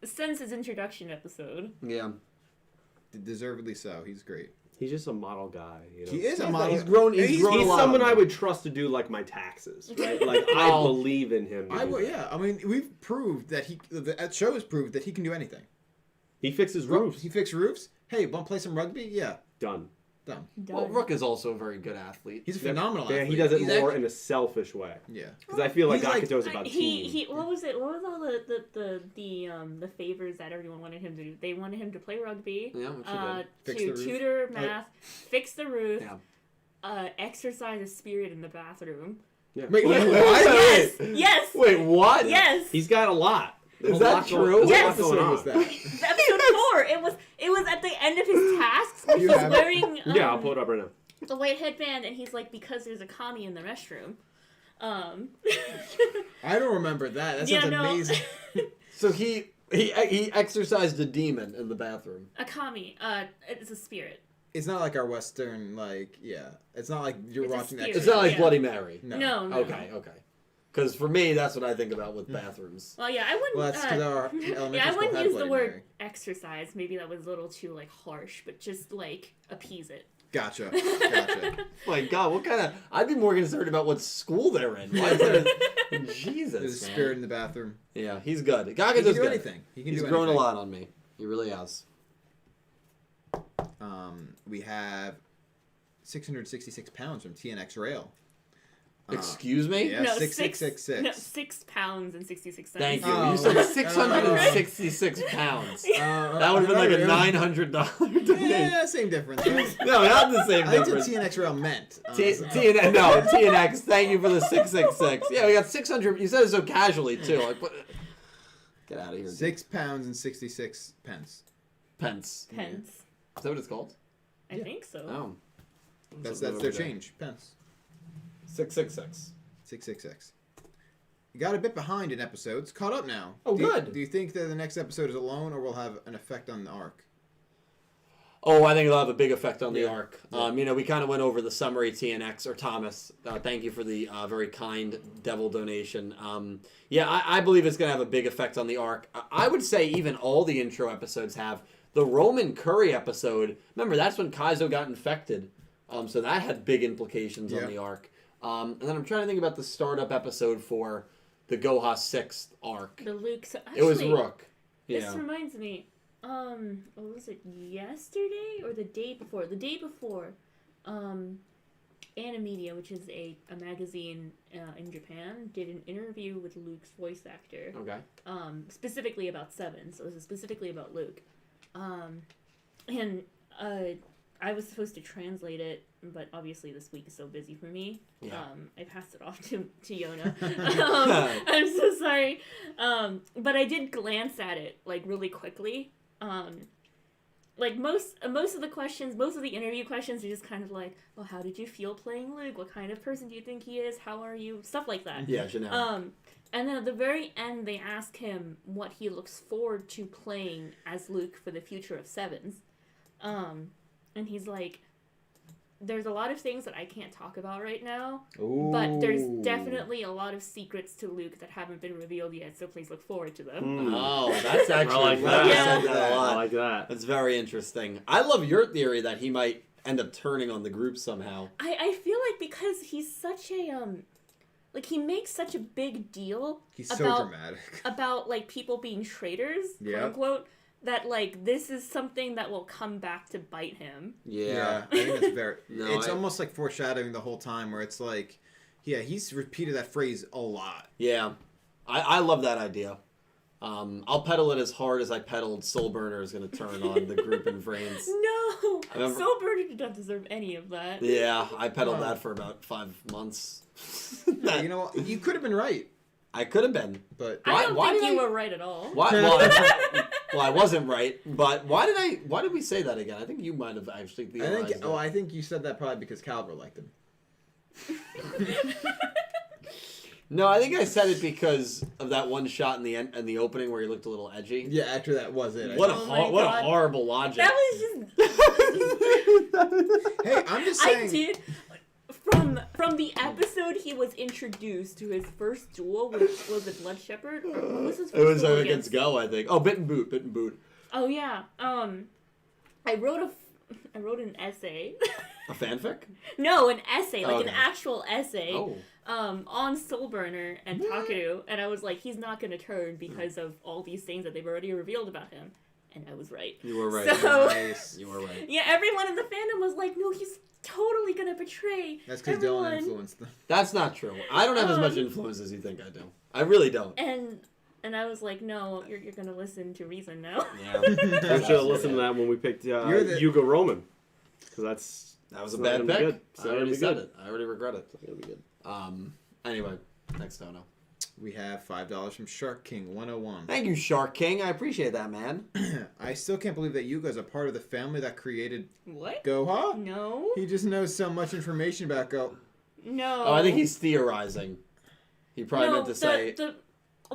Since his introduction episode. Yeah. Deservedly so. He's great. He's just a model guy. You know? He is a model. He's grown. He's grown a lot. Someone I would trust to do like my taxes, right? Like I believe in him. Yeah. I mean, we've proved that that show has proved that he can do anything. He fixes roofs. He fixed roofs. Hey, want to play some rugby? Yeah. Done. Well, Rook is also a very good athlete. He's a phenomenal athlete. Yeah, he does it more in a selfish way. Yeah. Because I feel like Gakuto's about team. What was it? What was all the favors that everyone wanted him to do? They wanted him to play rugby. Yeah, to tutor math, fix the roof, exercise a spirit in the bathroom. Yeah. Wait, what? Yes, yes, Wait, what? yes. He's got a lot. Is A that lot true? Going, Yes. There's a lot going was on. that? Episode 4. It was at the end of his tasks. When You he's have it? wearing Yeah, I'll pull it up right now. the white headband, and he's like, because there's a commie in the restroom. I don't remember that. That Yeah, sounds no. amazing. So he exorcised a demon in the bathroom. A commie. It's a spirit. It's not like our Western, like, yeah. It's not like you're It's a watching that. spirit. It's not like Yeah. Bloody Mary. No. Okay. Because for me, that's what I think about with bathrooms. Well, yeah, I wouldn't. Well, that's because our yeah, elementary I school wouldn't had use the Bloody word Mary. exercise. Maybe that was a little too like harsh, but just like appease it. Gotcha. My God, what kind of? I'd be more concerned about what school they're in. Why is there? Jesus, There's a man. spirit in the bathroom. Yeah, he's good. He Gaga can does do good. anything. He can He's do grown anything. a lot on me. He really has. We have 666 pounds from TNX Rail. Excuse me? Yeah, No, 6666. No, 6 pounds and 66 cents. Thank you. Oh. You said 666 pounds. That would have been like a $900 donation. Yeah, same difference. Right? No, not the same I think difference. what TNX Rail meant. TNX. Thank you for the 666. Yeah, we got 600. You said it so casually too. Like, what? Get out of here. 6 pounds and 66 pence. Pence. Pence. Is that what it's called? I think so. Oh. That's their change. Pence. 666. 666. You got a bit behind in episodes. Caught up now. Oh, good. Do you think that the next episode is alone or will have an effect on the arc? Oh, I think it'll have a big effect on the Yeah. arc. Yeah. We kind of went over the summary TNX, or Thomas. Thank you for the very kind devil donation. I believe it's going to have a big effect on the arc. I would say even all the intro episodes have. The Roman Curry episode, remember, that's when Kaizo got infected. So that had big implications on the arc. And then I'm trying to think about the startup episode for the Goha 6th arc. The Luke. So It was actually, Rook. This Yeah. reminds me. What was it? Yesterday or the day before? The day before. Animedia, which is a magazine in Japan, did an interview with Luke's voice actor. Okay. Specifically about Sevens. So this is specifically about Luke. And I was supposed to translate it, but obviously this week is so busy for me. Yeah. I passed it off to Yona. I'm so sorry. But I did glance at it like really quickly. Like most of the questions, most of the interview questions are just kind of like, well, how did you feel playing Luke? What kind of person do you think he is? How are you? Stuff like that. Yeah, generic. And then at the very end, they ask him what he looks forward to playing as Luke for the future of Sevens. And he's like, there's a lot of things that I can't talk about right now, but there's definitely a lot of secrets to Luke that haven't been revealed yet, so please look forward to them. Oh, that's actually I like I that. said that a lot. I like that. That's very interesting. I love your theory that he might end up turning on the group somehow. I feel like because he's such a, like, he makes such a big deal He's so about, dramatic. about, like, people being traitors, quote Yeah. unquote, that, like, this is something that will come back to bite him. Yeah. I think that's very. No, it's almost like foreshadowing the whole time, where it's like, yeah, he's repeated that phrase a lot. Yeah. I love that idea. I'll pedal it as hard as I pedaled Soul Burner is going to turn on the group in France. No! remember- Soul Burner did not deserve any of that. Yeah, I pedaled Oh. that for about 5 months. Yeah, you know what? You could have been right, I could have been. but I don't why think did you I- were right at all. Why? Well, I wasn't right, but why did we say that again? I think you might have actually theorized it. I think you said that probably because Caliber liked him. No, I think I said it because of that one shot in the end, in the opening where he looked a little edgy. Yeah, after that was it. What Oh my what a God. horrible logic. That was just... Hey, I'm just I saying. did... From the episode he was introduced to his first duel with, was it Blood Shepherd? Or what was his first It was duel against Go, I think. Oh, Bit and Boot. Oh yeah. I wrote an essay. A fanfic? No, an essay, like Okay. an actual essay. Oh. On Soulburner and Takeru, and I was like, he's not gonna turn because of all these things that they've already revealed about him. And I was right. You were right. So, Nice. You were right. yeah, everyone in the fandom was like, no, he's totally gonna betray That's because everyone. Dylan influenced them. That's not true. I don't have as much influence as you think I do. I really don't. And I was like, no, you're gonna listen to reason now. Yeah. We should have listened to that when we picked You're the- Yuga Roman. Because That was a It's not bad gonna be pick. good. It's I not already gonna be said good. it. I already regret it. going to be good. Anyway, next dono. We have $5 from Shark King 101. Thank you, Shark King. I appreciate that, man. I still can't believe that Yuga is a part of the family that created What? Goha. No. He just knows so much information about Go. No. Oh, I think he's theorizing. He probably meant to say...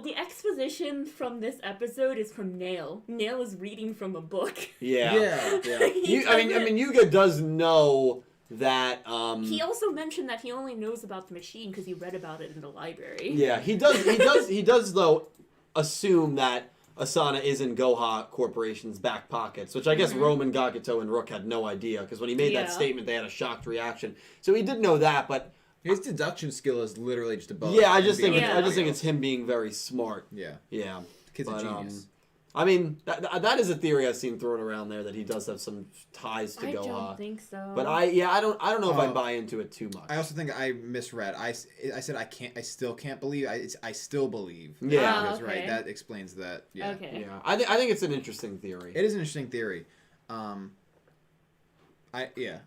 The exposition from this episode is from Nail. Nail is reading from a book. Yeah. He I mean, Yuga does know that... He also mentioned that he only knows about the machine because he read about it in the library. Yeah, he does, though, assume that Asana is in Goha Corporation's back pockets, which I guess Roman, Gakuto, and Rook had no idea, because when he made that statement, they had a shocked reaction. So he did know that, but... His deduction skill is literally just above. Yeah, I just think everybody it's him being very smart. Yeah. Yeah. Kid's a genius. I mean, that is a theory I've seen thrown around there, that he does have some ties to Goha. I don't think so. But I don't know if I buy into it too much. I also think I misread. I said I still can't believe. I still believe. Yeah. That's okay. right. That explains that. Yeah. Okay. Yeah. I think it's an interesting theory. It is an interesting theory. I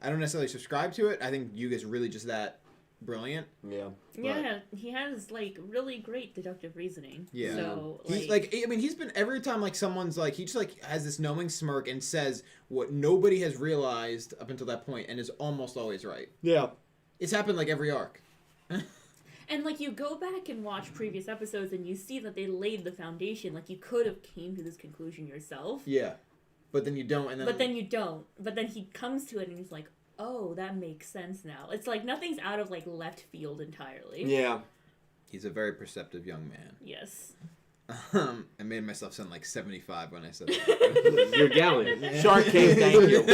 don't necessarily subscribe to it. I think Yuga's really just that brilliant. Yeah. Yeah, he has like really great deductive reasoning. Yeah. So he's been every time like someone's like he just like has this knowing smirk and says what nobody has realized up until that point and is almost always right. Yeah. It's happened like every arc. And like you go back and watch previous episodes and you see that they laid the foundation. Like you could have came to this conclusion yourself. Yeah. But then you don't, and then But then you don't. But then he comes to it and he's like, oh, that makes sense now. It's like nothing's out of like left field entirely. Yeah. he's a very perceptive young man. Yes. I made myself sound like 75 when I said that. You're gallant. Shark King, thank you.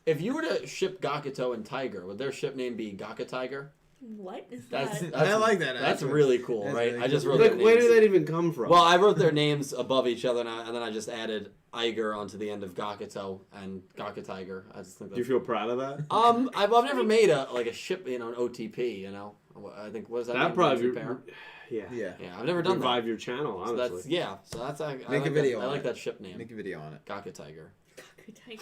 If you were to ship Gakuto and Tiger, would their ship name be Gaka Tiger? What is That's that? I like that. That's actually. really cool, That's right? really I just cool. wrote Like, their where names. did that even come from? Well, I wrote their names above each other, and then I just added Iger onto the end of Gakuto and Gaka Tiger. I just think do you that's... feel proud of that? I've never made a ship, an OTP, I think, what is that? That probably pair? Yeah. Yeah. Yeah, I've never done that. Revive your channel, So honestly. that's I Make like a video That, I on like it. that ship name. Make a video on it. Gaka Tiger. Tiger.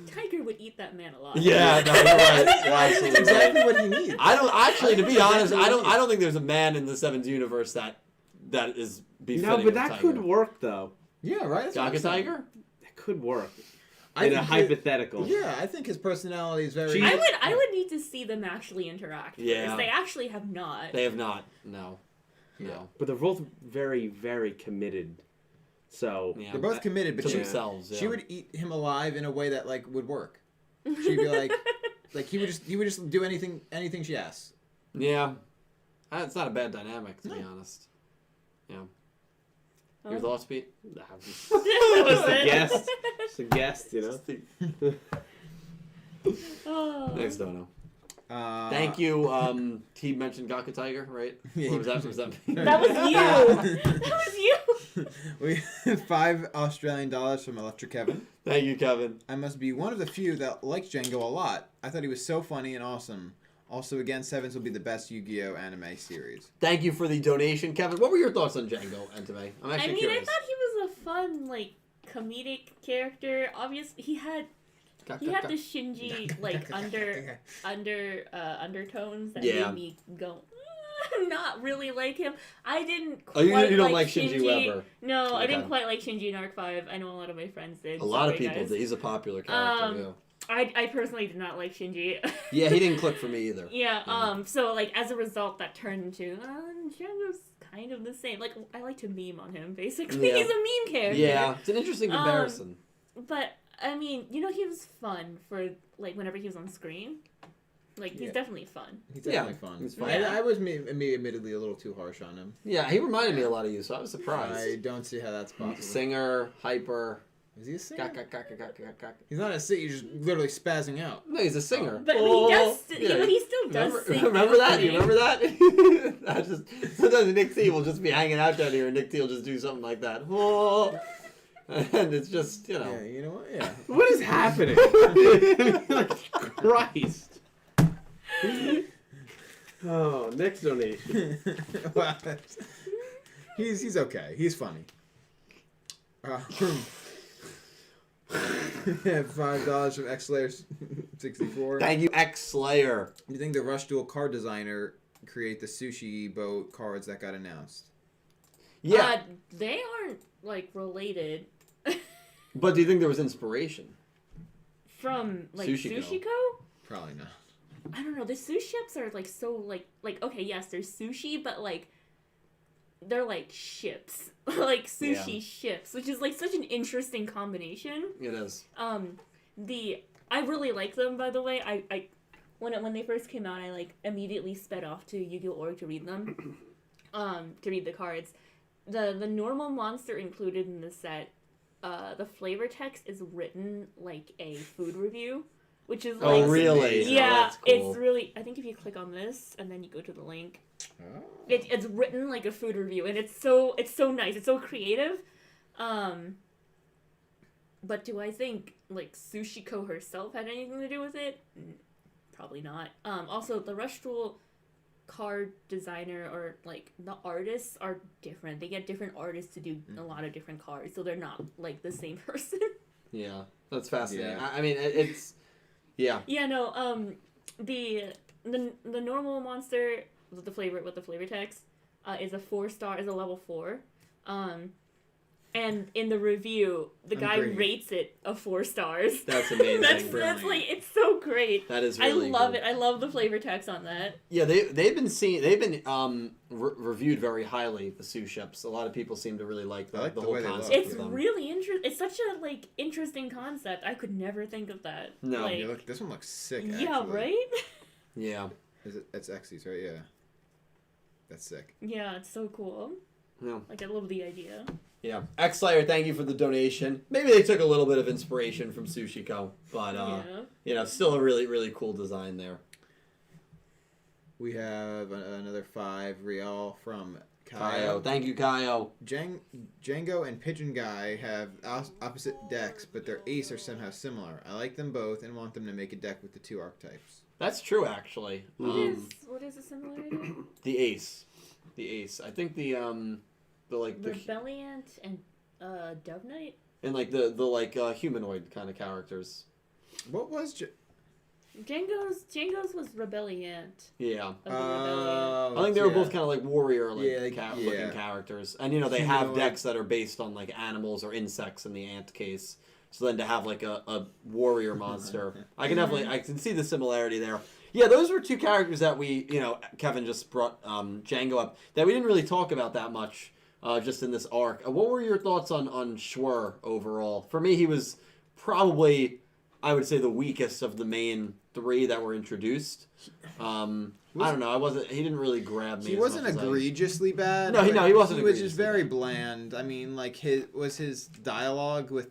Tiger would eat that man alive. Yeah, no, you're right. You're absolutely That's exactly right. what he needs. I don't actually, to be honest, I Exactly. don't think there's a man in the Sevens universe that is befitting. No, but of that Tiger. could work, though. Yeah, right? That's what I'm Gaka saying. Tiger. That could work. I In a think hypothetical. Yeah, I think his personality is very... She- I would need to see them actually interact. Yeah. Because they actually have not. They have not. No. No. But they're both very, very committed. So, Yeah. They're both committed, but to she, themselves. Yeah. she would eat him alive in a way that like would work. She'd be like he would just do anything she asks. Yeah. It's not a bad dynamic, to be honest. Yeah. Your thoughts, Pete? just a guest. Just a guest, you know? Oh. Next dono. Thank Thank you. He mentioned Gaka Tiger, right? Yeah, Or was that me? That was you. That was you. We have $5 Australian from Electric Kevin. Thank you, Kevin. I must be one of the few that likes Django a lot. I thought he was so funny and awesome. Also, again, Sevens will be the best Yu-Gi-Oh anime series. Thank you for the donation, Kevin. What were your thoughts on Django Entame? I'm I actually mean, curious. I thought he was a fun, like, comedic character. Obviously, he had the Shinji like undertones that Yeah. made me go not really like him. I didn't Oh, quite you don't like Shinji Weber? No, I didn't Okay. quite like Shinji in Arc 5. I know a lot of my friends did. A lot of Sorry, people guys. did. He's a popular character, I personally did not like Shinji. yeah, he didn't click for me either. Yeah, so like as a result that turned into Django's kind of the same. Like I like to meme on him basically. Yeah. He's a meme character. Yeah, it's an interesting comparison. But I mean, he was fun for like whenever he was on screen. Like he's Yeah. definitely fun. He's definitely Yeah, fun. he's fun. I was me admittedly a little too harsh on him. Yeah, he reminded me a lot of you, so I was I surprised. don't see how that's possible. Singer, hyper. Is he a singer? Gaka. He's not a singer. He's just literally spazzing out. No, he's a singer. But Oh, he does. yeah. But he still does Remember, sing. remember that? opening. You remember that? I just sometimes Nick T will just be hanging out down here, and Nick T will just do something like that. Oh, and it's just Yeah, you know what? Yeah. What is happening? Christ. Oh, next donation. Well, he's okay. He's funny. $5 from XSlayer64. Thank you, X Slayer. Do you think the Rush Duel card designer create the sushi boat cards that got announced? Yeah, They aren't, like, related but do you think there was inspiration? from, like, Sushiko. Sushiko? Probably not. I don't know. The sushi-ships are, like, so, like, okay, yes, there's sushi, but, like, they're, like, ships. Like, sushi ships, which is, like, such an interesting combination. It is. I really like them, by the way. I when they first came out, I, like, immediately sped off to Yu-Gi-Oh! To read them. To read the cards. The normal monster included in the set, the flavor text is written like a food review, which is like... Oh, really? Yeah, Oh, that's cool. it's really... I think if you click on this and then you go to the link, it's written like a food review, and it's so nice. It's so creative. But do I think, like, Sushiko herself had anything to do with it? Probably not. Also, the Rush Duel card designer or, like, the artists are different. They get different artists to do a lot of different cards, so they're not, like, the same person. Yeah, that's fascinating. Yeah. I mean, it's... Yeah. Yeah, no, the normal monster with the flavor text is a 4-star, is a level 4. And in the review, the guy Great. rates it a 4 stars. That's amazing. that's like, it's so great. That is really I love cool. it. I love the flavor text on that. Yeah, they've been reviewed very highly, the sous ships. A lot of people seem to really like I like the the whole way they concept look. It's of them. really interesting. It's such a, like, interesting concept. I could never think of that. No. Like, Yeah, look, this one looks sick, actually. yeah, right? Yeah. It's Xyz, right? Yeah. That's sick. Yeah, it's so cool. Yeah. Like, I love the idea. Yeah. X Slayer, thank you for the donation. Maybe they took a little bit of inspiration from Sushiko, but Yeah. you know, still a really, really cool design there. We have another 5 real from Kaio. Thank you, Kaio. Django and Pigeon Guy have opposite decks, but their ace are somehow similar. I like them both and want them to make a deck with the 2 archetypes. That's true, actually. What is the similarity? The ace. The ace. I think the Rebelliant and Dove Knight? and like the humanoid kind of characters. What was Django's was Rebelliant. Yeah. Of the Rebellion. I think they were both kind of like warrior Yeah, looking characters. And you know, they have Humanoid. decks that are based on like animals or insects in the ant case. So then to have like a warrior monster, I can see the similarity there. Yeah, those were 2 characters that Kevin just brought Django up, that we didn't really talk about that much just in this arc. What were your thoughts on Schwer overall? For me, he was probably, I would say, the weakest of the main 3 that were introduced. I don't know. He didn't really grab me. He wasn't egregiously bad. No, he wasn't. He was egregiously just very bad. bland. I mean, like his dialogue with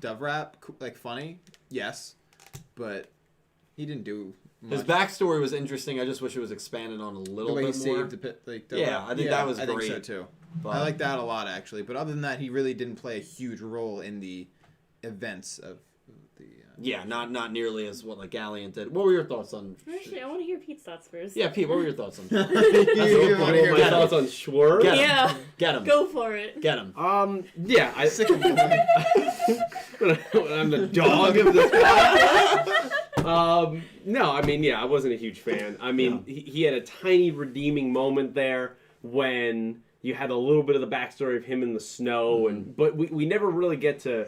Dove Rap like funny? Yes, but he didn't do much. His backstory was interesting. I just wish it was expanded on a little the way bit he more. saved the pit, like Dove Yeah, Rap. I think that was I think so great. too. But- I like that a lot actually. But other than that, he really didn't play a huge role in the events of the. Yeah, not nearly as what like Galliant did. What were your thoughts on? Actually, I want to hear Pete's thoughts first. Yeah, Pete. What were your thoughts on? You What wanna were hear my about- thoughts on Schwer? Get him. Yeah. Get him. Go for it. Get him. Yeah, I'm the dog of this podcast. No, I mean, yeah, I wasn't a huge fan. I mean, he had a tiny redeeming moment there when you had a little bit of the backstory of him in the snow, but we never really get to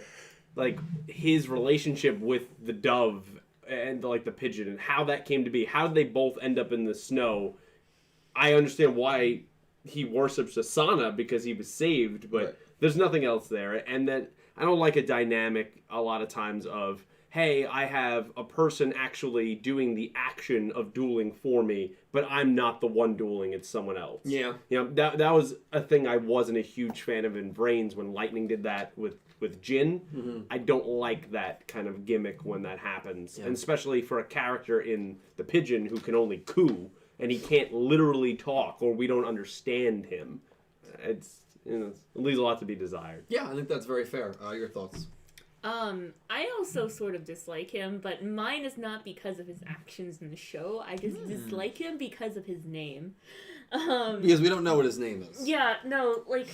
like his relationship with the dove and like the pigeon and how that came to be. How did they both end up in the snow? I understand why he worships Asana because he was saved, but Right. there's nothing else there. And then I don't like a dynamic a lot of times of, hey, I have a person actually doing the action of dueling for me, but I'm not the one dueling, it's someone else. Yeah. You know, that was a thing I wasn't a huge fan of in Brains when Lightning did that with Jin. Mm-hmm. I don't like that kind of gimmick when that happens. Yeah. And especially for a character in the Pigeon who can only coo, and he can't literally talk, or we don't understand him. It leaves a lot to be desired. Yeah, I think that's very fair. Your thoughts? I also sort of dislike him, but mine is not because of his actions in the show. I just dislike him because of his name. Because we don't know what his name is. Yeah, no, like,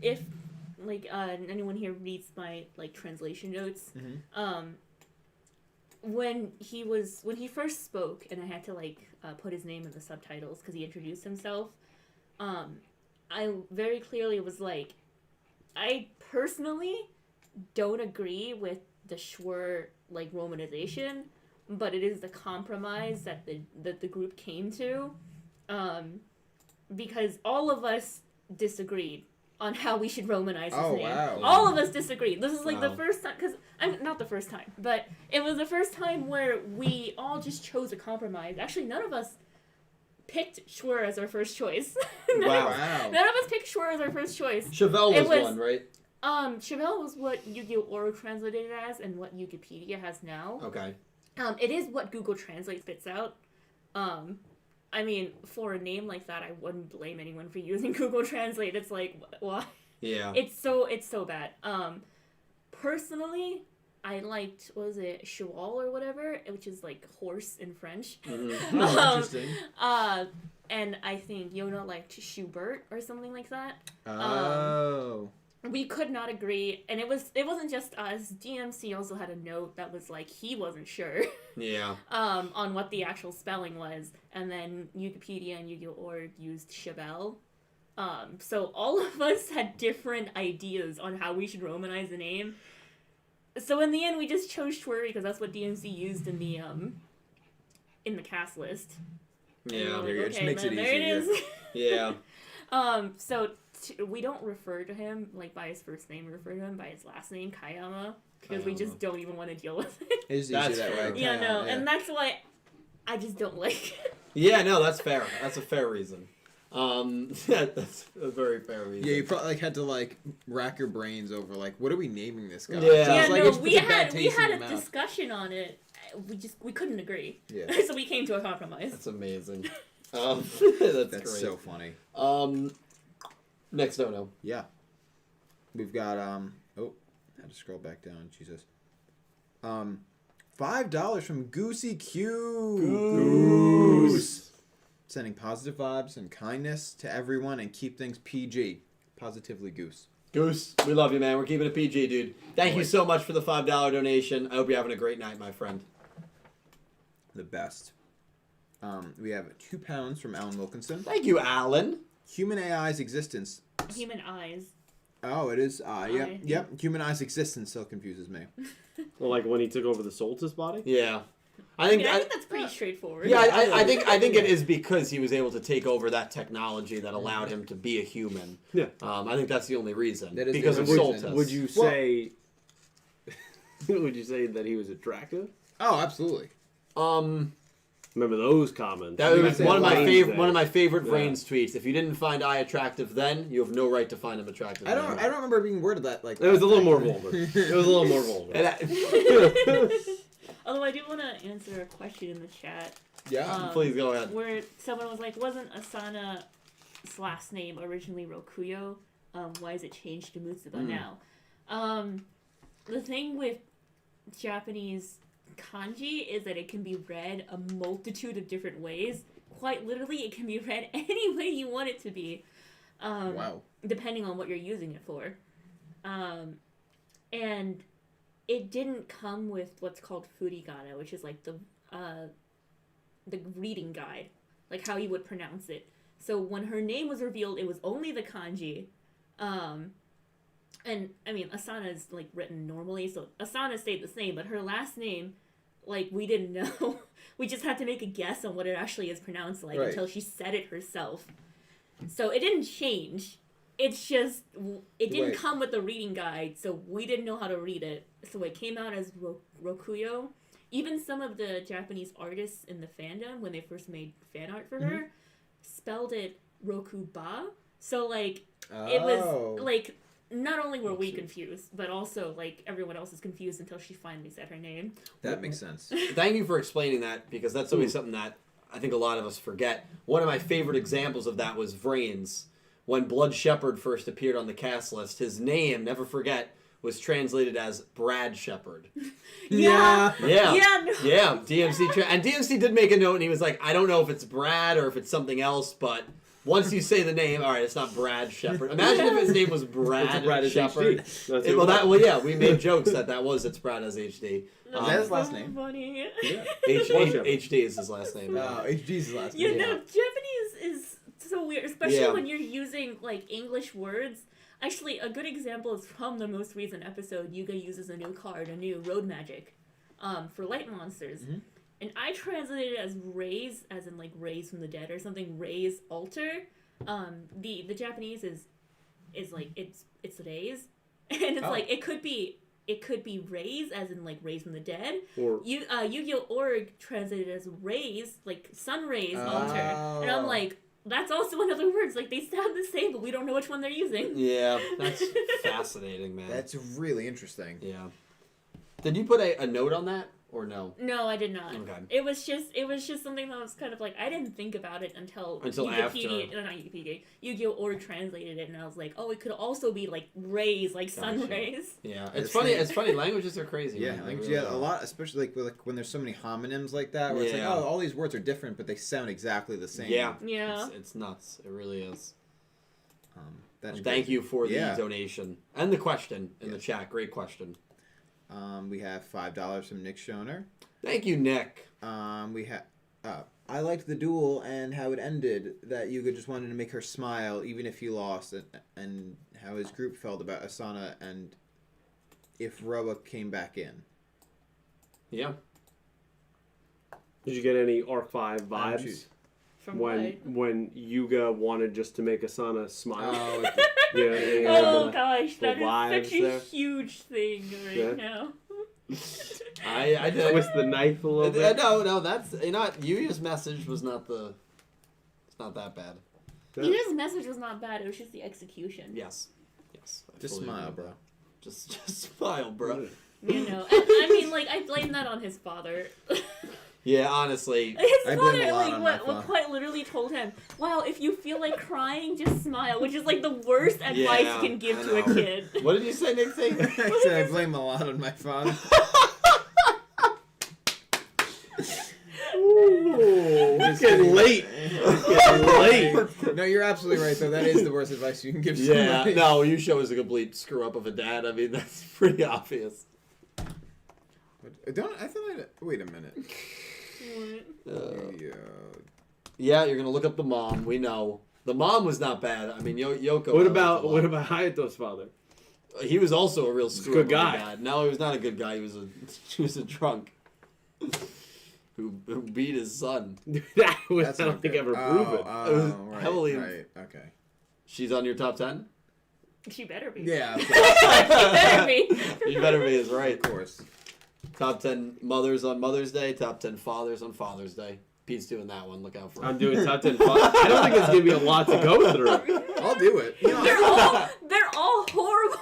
if like anyone here reads my like translation notes, when he first spoke and I had to like put his name in the subtitles because he introduced himself, I very clearly was like, I personally don't agree with the Schwer like romanization, but it is the compromise that the group came to, because all of us disagreed on how we should romanize his name. Wow. All of us disagreed. This is like Wow. the first time, because not the first time, but it was the first time where we all just chose a compromise. Actually, none of us picked Schwer as our first choice. Wow. Wow. None of us picked Schwer as our first choice. Chevelle It was was- one, right? Chevelle was what Yu-Gi-Oh! Org translated it as and what Wikipedia has now. Okay. It is what Google Translate spits out. I mean, for a name like that, I wouldn't blame anyone for using Google Translate. It's like, why? Yeah. It's so bad. Personally, I liked, what was it, cheval or whatever, which is like horse in French. Mm-hmm. Oh, interesting. And I think Yona liked Schubert or something like that. Oh. We could not agree, and it wasn't just us. DMC also had a note that was like he wasn't sure Yeah. on what the actual spelling was, and then Wikipedia and Yu-Gi-Oh! Org used Chevelle. So all of us had different ideas on how we should romanize the name. So in the end, we just chose Schwer because that's what DMC used in the cast list. And we were Yeah. like, There, it just okay, makes it there it easier. is. Yeah. So we don't refer to him like by his first name. We refer to him by his last name, Kayama, because we just don't even want to deal with it. It's That's easier that fair. way. Yeah, no, and that's why I just don't like it. Yeah, no, that's fair. That's a fair reason. That's a very fair reason. Yeah, you probably like had to like rack your brains over like what are we naming this guy? Yeah. So Yeah, it's like, no, it just we puts a bad had taste in your a mouth. discussion on it. We couldn't agree. Yeah. So we came to a compromise. That's amazing. That's That's great. so funny. Next dono. Yeah. We've got oh, I had to scroll back down, Jesus. $5 from Goosey Q. Goose. Sending positive vibes and kindness to everyone and keep things PG. Positively Goose. Goose, we love you, man. We're keeping it PG, dude. Thank you so much for the $5 donation. I hope you're having a great night, my friend. The best. We have 2 pounds from Alan Wilkinson. Thank you, Alan. Human AI's existence. Human eyes. Oh, it is. Yep, Eye. yep. Human AI's existence still confuses me. Well, like when he took over the Soltis body? Yeah. I think that's pretty straightforward. Yeah, I think it is because he was able to take over that technology that allowed him to be a human. Yeah. I think that's the only reason. That is the Because of only Soltis. reason. Would you say... would you say that he was attractive? Oh, absolutely. Remember those comments? That You was said one of my Lane's favorite day. one of my favorite Yeah. Vrain's tweets. If you didn't find I attractive then, you have no right to find him attractive. I don't remember being worded that like. It was a little more vulgar. It was a little more vulgar. And I- Although I do want to answer a question in the chat. Yeah. Please go ahead. Where someone was like, wasn't Asana's last name originally Rokuyo? Why is it changed to Mutsuba now? The thing with Japanese kanji is that it can be read a multitude of different ways. Quite literally, it can be read any way you want it to be. Wow. Depending on what you're using it for. And it didn't come with what's called furigana, which is like the reading guide, like how you would pronounce it. So when her name was revealed, it was only the kanji. And I mean, Asana is like written normally, so Asana stayed the same, but her last name, like, we didn't know. We just had to make a guess on what it actually is pronounced like Right. until she said it herself. So it didn't change. It's just, it didn't Right. come with the reading guide, so we didn't know how to read it. So it came out as Rokuyo. Even some of the Japanese artists in the fandom, when they first made fan art for her, spelled it Rokuba. So, like, it was, like, not only were we confused, but also, like, everyone else is confused until she finally said her name. That makes sense. Thank you for explaining that, because that's always something that I think a lot of us forget. One of my favorite examples of that was Vrain's. When Blood Shepherd first appeared on the cast list, his name, never forget, was translated as Brad Shepherd. Yeah. Yeah. Yeah, no. Yeah, DMC. And DMC did make a note, and he was like, I don't know if it's Brad or if it's something else, but Once you say the name, all right, it's not Brad Shepard. Imagine if his name was Brad, Brad is Shepard. HD. That's it. Well, yeah, we made jokes it's Brad as HD. That's that his last so name? Funny. Yeah. HD is his last name. Oh, HG's his last You name. know, Japanese is so weird, especially Yeah. when you're using like English words. Actually, a good example is from the most recent episode. Yuga uses a new card, a new road magic, for light monsters, and I translated it as raise, as in like raise from the dead or something. Raise altar. The Japanese is like it's raise, and it's like it could be raise, as in like raise from the dead. Or Yu-Gi-Oh! Org translated as raise, like sun rays altar, and I'm like, that's also another word. It's like they sound the same, but we don't know which one they're using. Yeah, that's fascinating, man. That's really interesting. Yeah. Did you put a note on that or no? No, I did not. Okay. It was just something that was kind of like I didn't think about it until after. not Wikipedia, Yu-Gi-Oh! Org translated it, and I was like, oh, it could also be like rays, like sun Gotcha. rays. Yeah, it's funny. It's funny. Languages are crazy. Yeah, man. They like, really yeah, are. a lot, especially like when there's so many homonyms like that, where it's like, Yeah. oh, all these words are different, but they sound exactly the same. Yeah. Yeah. It's nuts. It really is. That's And thank crazy. you for the Yeah. donation and the question in the Yes. chat. Great question. We have $5 from Nick Schoner. Thank you, Nick. We have. I liked the duel and how it ended. That Yuga just wanted to make her smile, even if he lost, and how his group felt about Asana and if Roa came back in. Yeah. did you get any Arc 5 vibes shoot. From when Yuga wanted just to make Asana smile? Oh, Yeah. oh gosh, the that is vibes such a there. huge thing right Yeah. now. I did. Twist the knife a little bit. No, that's Yuya's message was not the. It's not that bad. Yuga's message was not bad. It was just the execution. Yes. I just fully smile, agree bro. with that. Just smile, bro. You know, and, I mean, like I blame that on his father. Yeah, honestly. His I father, blame a lot like, on my what father. quite literally told him, "Wow, if you feel like crying, just smile," which is like the worst advice Yeah, you can give I to a know. kid. What did you say, Nick? I said I blame a lot on my father. Ooh, it's getting late. It's getting late. No, you're absolutely right, though. That is the worst advice you can give Yeah, somebody. no, Yugioh is a complete screw up of a dad. I mean, that's pretty obvious. Wait a minute. Yeah, you're gonna look up the mom. We know the mom was not bad. I mean, Yoko. What about Hayato's father? He was also a real screw Good up guy. of a dad. No, he was not a good guy. He was a drunk who beat his son. That was That's I don't not think good. ever Oh, prove it. It was right, heavily- right, okay. She's on your top 10. She better be. Yeah, of She better be. You better be is right. course. Top 10 mothers on Mother's Day. Top 10 fathers on Father's Day. Pete's doing that one. Look out for it. I'm doing top 10. I don't think it's gonna be a lot to go through. I'll do it. You know, They're all horrible.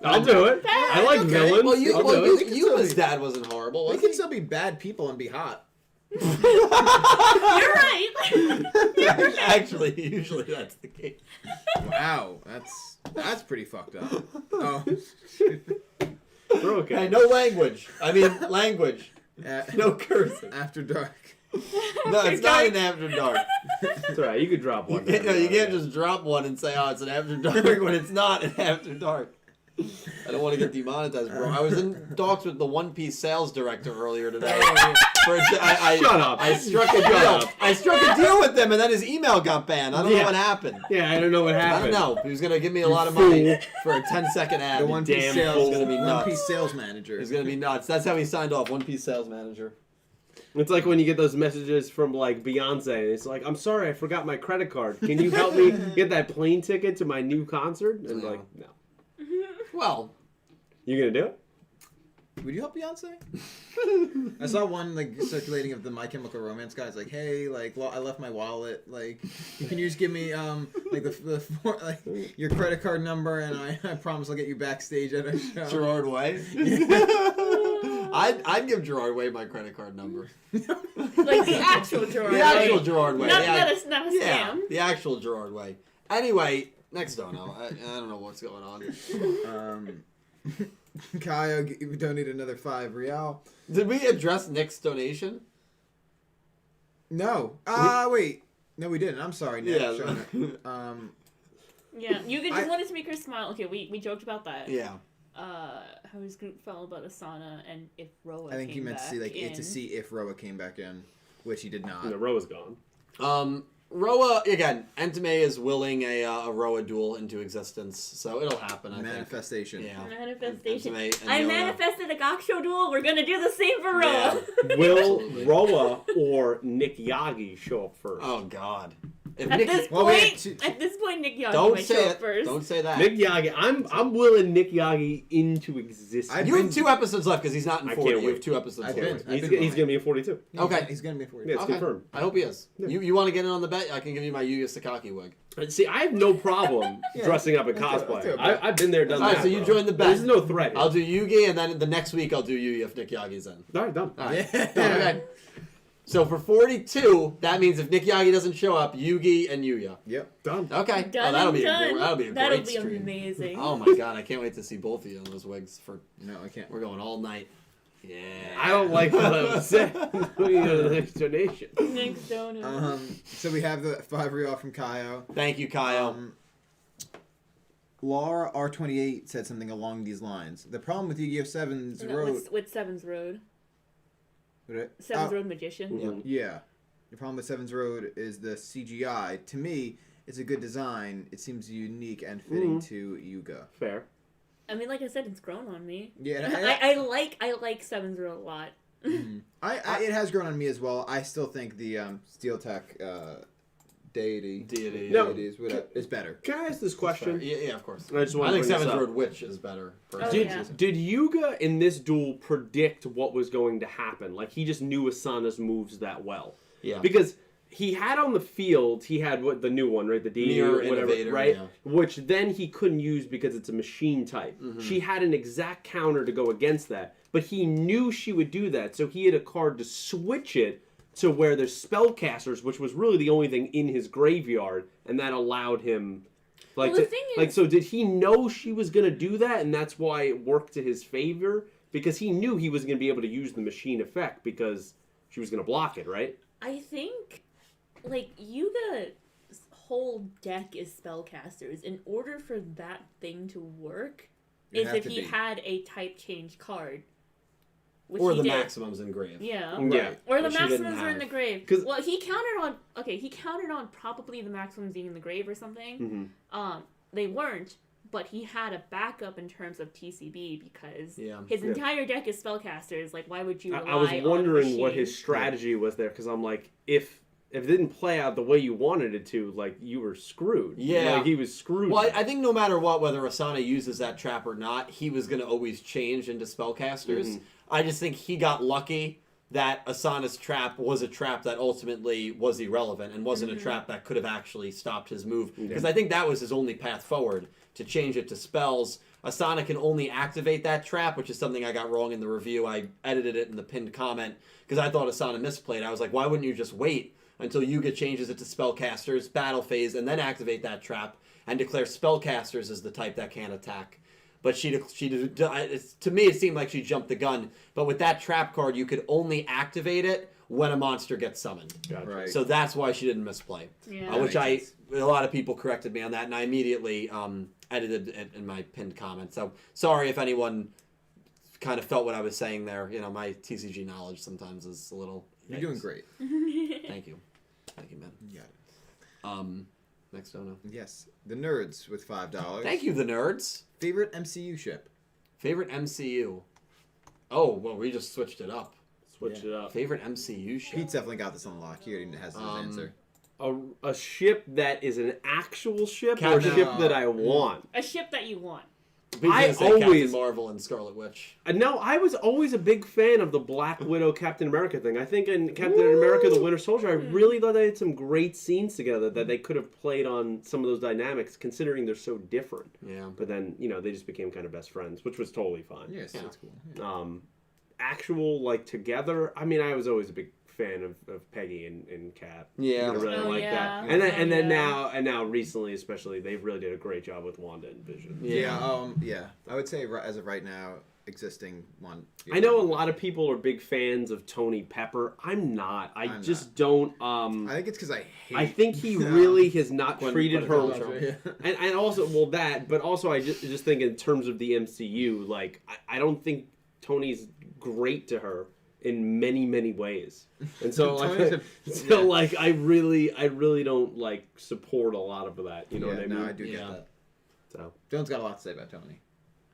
I'll do it. I like Okay. villains. Well, I'll do it. Yuma's dad wasn't horrible, we was can he? still be bad people and be hot. You're right. Actually, usually that's the case. Wow, that's pretty fucked up. Oh, We're okay. Hey, no language. I mean, language. No cursing. After dark. No, it's not an after dark. It's alright. You could drop one. You can't just drop one and say, oh, it's an after dark when it's not an after dark. I don't want to get demonetized, bro. I was in talks with the One Piece sales director earlier today. Shut up. I struck a Shut deal. up. I struck a deal with them, and then his email got banned. I don't know Yeah. what happened. Yeah, I don't know what I happened. don't know. He was gonna give me a lot of money for a 10-second ad. The One Piece damn sales. fool. It's gonna be One nuts. Piece sales manager. It's gonna be nuts. That's how he signed off. One Piece sales manager. It's like when you get those messages from like Beyonce, and it's like, "I'm sorry, I forgot my credit card. Can you help me get that plane ticket to my new concert?" And Yeah. like, no. Well, You gonna do it? Would you help Beyonce? I saw one like circulating of the My Chemical Romance guys. Like, hey, like, well, I left my wallet. Like, can you just give me like like your credit card number, and I promise I'll get you backstage at our show. Gerard Way. I'd give Gerard Way my credit card number. Like the actual Gerard. The actual Way. Gerard Way. Not, The not a yeah, scam. the actual Gerard Way. Anyway, next dono. I don't know what's going on. Kyle donated another $5. Did we address Nick's donation? No. Wait. No, we didn't. I'm sorry, Nick. Yeah. Yeah, Yuga just wanted to make her smile. Okay, we joked about that. Yeah. How his group felt about Asana and if Roa I think he came meant to back see in. to see if Roa came back in, which he did not. The row is gone. Roa, again, Entame is willing a Roa duel into existence, so it'll happen, I think. Manifestation. Yeah. Manifestation. Entame and I Yoda. manifested a Gakusho duel. We're gonna do the same for Roa. Yeah. Will Absolutely. Roa or Nick Yagi show up first? Oh, God. If At Nick, this Well, we point, had two- at this point, Nick Yagi don't might say show it. up first. Don't say that. Nick Yagi, I'm willing Nick Yagi into existence. I've You been- have 2 episodes left because he's not in I 40. can't You have wait. 2 episodes I've left. been- He's gonna be in 42. Okay. He's gonna be 40. Yeah, it's Okay. confirmed. I hope he is. Yeah. You want to get in on the bet? I can give you my Yuya Sakaki wig. See, I have no problem Yeah, dressing up in let's do it, let's do cosplay. it. I've been there, done All right, that. so you bro. join the bet. There's no threat here. I'll do Yugi, and then the next week I'll do Yuya if Nick Yagi's in. All right, done. All right. Yeah. Okay. So for 42, that means if Nick Yagi doesn't show up, Yugi and Yuya. Yep. Done. Okay. Done that'll and be done. that'll be a That'll great be stream. amazing. Oh my God, I can't wait to see both of you on those wigs. No, I can't. We're going all night. Yeah. I don't like what I was saying. We go to the next donation. Next donut. So we have the 5 real from Kaio. Thank you, Kyle. Laura R28 said something along these lines. The problem with Yu-Gi-Oh! 7's No, Road... with Seven's Road. What? Seven's Oh, Road Magician. Mhm. Yeah. The problem with Seven's Road is the CGI. To me, it's a good design. It seems unique and fitting to Yuga. Fair. I mean, like I said, it's grown on me. Yeah, I like Seven's Road a lot. it has grown on me as well. I still think the Steel Tech deity No. is better. Can I ask this question? Yeah, of course. I just want I to think bring this Seven's up. Road Witch is better. Oh, Did, yeah. did Yuga in this duel predict what was going to happen? Like, he just knew Asana's moves that well. Yeah. Because he had on the field, he had what the new one, right? The D Mirror or whatever, Innovator, right? yeah. Which then he couldn't use because it's a machine type. She had an exact counter to go against that, but he knew she would do that, so he had a card to switch it to where there's spellcasters, which was really the only thing in his graveyard, and that allowed him. Like, Well, the thing is- like, so did he know she was gonna do that, and that's why it worked to his favor? Because he knew he was gonna be able to use the machine effect because she was gonna block it, right? I think, like, Yuga's whole deck is spellcasters. In order for that thing to work, It is have if to he be. had a type change card. Which Or he the did. maximums engraved. Yeah. Yeah. Or the Which he didn't maximums are in have. the grave. 'Cause- Well, he counted on probably the maximums being in the grave or something. They weren't, but he had a backup in terms of TCB because his Yeah. entire deck is spellcasters. Like, why would you rely I was on a wondering what machine? his strategy was there, because I'm like, if it didn't play out the way you wanted it to, like, you were screwed. Yeah. Like, he was screwed. Well, I think no matter what, whether Asana uses that trap or not, he was going to always change into spellcasters. I just think he got lucky that Asana's trap was a trap that ultimately was irrelevant and wasn't a trap that could have actually stopped his move. Because I think that was his only path forward, to change it to spells. Asana can only activate that trap, which is something I got wrong in the review. I edited it in the pinned comment because I thought Asana misplayed. I was like, why wouldn't you just wait until Yuga changes it to spellcasters, battle phase, and then activate that trap and declare spellcasters as the type that can attack? But to me, it seemed like she jumped the gun. But with that trap card, you could only activate it when a monster gets summoned. Gotcha. Right. So that's why she didn't misplay. Yeah. Which That makes a lot of people corrected me on that, and I immediately edited it in my pinned comment. So sorry if anyone kind of felt what I was saying there. You know, my TCG knowledge sometimes is a little. You're doing great. Thank you. Thank you, man. You got it. Next dono. Yes. The Nerds with $5. Thank you, the nerds. Favorite MCU ship? Favorite MCU. Oh, well, we just switched it up. Switch it up. Favorite MCU ship. Pete's definitely got this on lock. He already has his answer. A ship that is an actual ship or a Captain- ship that I want. A ship that you want. I Say Captain always- Marvel and Scarlet Witch. No, I was always a big fan of the Black Widow Captain America thing. I think in Captain America the Winter Soldier, I really thought they had some great scenes together that they could have played on some of those dynamics, considering they're so different. Yeah. But then, they just became kind of best friends, which was totally fine. Yes, Yeah. that's cool. Yeah. Actual, like, together, I mean, I was always a big fan of Peggy and Cap. Yeah. I really Oh, like yeah. that. And then Yeah. now recently especially, they've really did a great job with Wanda and Vision. Yeah. I would say as of right now, existing one. I know a lot of people are big fans of Tony Pepper. I'm not. I'm just don't. I think it's because I hate. I think he really has not treated her. Yeah. And also, well, that, but also I just think in terms of the MCU, like I don't think Tony's great to her in many ways, and so like I really don't like support a lot of that. You know what I mean? No, I do get that. So Dylan's got a lot to say about Tony.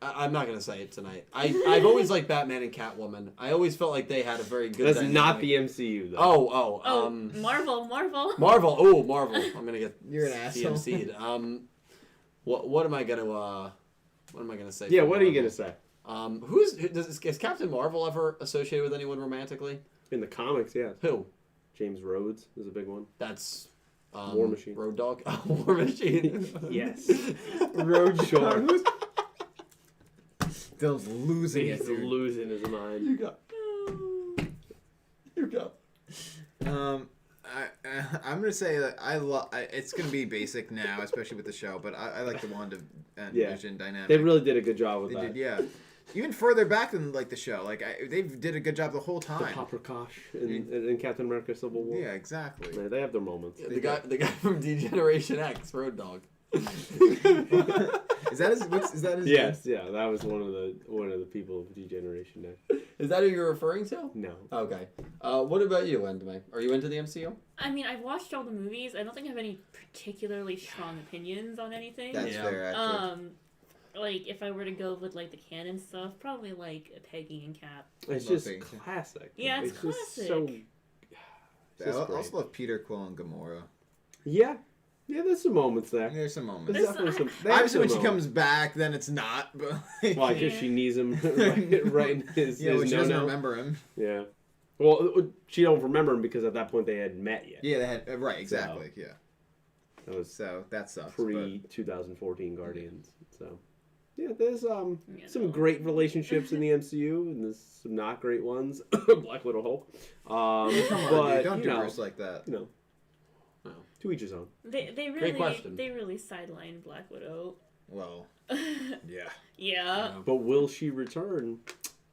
I'm not gonna say it tonight. I've always liked Batman and Catwoman. I always felt like they had a very good. That's dynamic. not the MCU though. Oh, Marvel. Marvel. Oh, Marvel. I'm gonna get You're an asshole. CMC'd. What am I gonna say? Yeah, for what are you Marvel? gonna say? Is Captain Marvel ever associated with anyone romantically? In the comics, yeah. Who? James Rhodes is a big one. That's War Machine. Road Dogg. War Machine. Yes. Road Shark. Dylan's losing He's it. Dude. losing his mind. You go. You go. I'm gonna say that it's gonna be basic now, especially with the show. But I like the Wanda and Vision dynamic. They really did a good job with They that. did, yeah. Even further back than like the show, like they did a good job the whole The time. Paprikash in Captain America Civil War. Yeah, exactly. Yeah, they have their moments. The guy from D-Generation X, Road Dogg. Is that his? Yes, yeah, that was one of the people of D-Generation X. Is that who you're referring to? No. Okay. What about you, Entame? Are you into the MCU? I mean, I've watched all the movies. I don't think I have any particularly strong opinions on anything. That's fair, actually. Like if I were to go with like the canon stuff, probably like Peggy and Cap. It's love just Peggy. It's classic. Just classic. so. I also love Peter Quill and Gamora. Yeah, there's some moments there. There's some moments. There's definitely some. they have Obviously, when some she moments. comes back, then it's not. But like, Why? Because she needs him right in his when she doesn't no-no. remember him. Yeah. Well, she don't remember him because at that point they had met yet. Yeah, they had right, exactly. Yeah. That was So that sucks. pre 2014 Guardians. So yeah, there's some no. great relationships in the MCU and there's some not great ones. Black Widow, Hulk. Come on, but dude, don't you do know, Bruce like that. you know, No. to each his own. They Great question. really sidelined Black Widow. Well, yeah. Yeah. But will she return?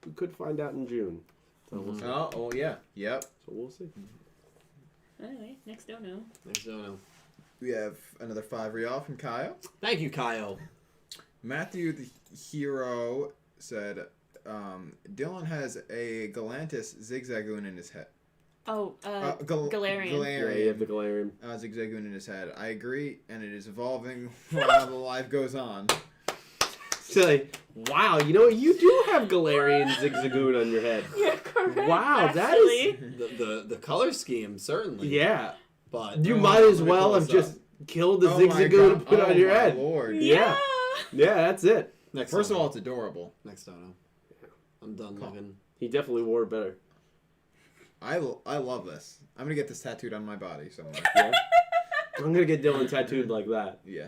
We could find out in June. So we'll see. Oh yeah. Yep. So we'll see. Anyway, next dono. Next dono. We have another 5 real from Kyle. Thank you, Kyle. Matthew the Hero said, Dylan has a Galantis zigzagoon in his head. Oh, Galarian. Galarian. Yeah, you have the Galarian. Zigzagoon in his head. I agree, and it is evolving while the life goes on. So like, wow, you know what? You do have Galarian Zigzagoon on your head. You're correct. Wow, that actually. is- The color scheme, certainly. Yeah. But You Oh, might as let me well pull have this just killed the Oh my Zigzagoon God. and put it on your my head. Lord. Yeah. Yeah, that's it. next First of dono. all, it's adorable. Next dono. I'm done looking. He definitely wore it better. I love this. I'm gonna get this tattooed on my body somewhere. Yeah. I'm gonna get Dylan tattooed like that. Yeah.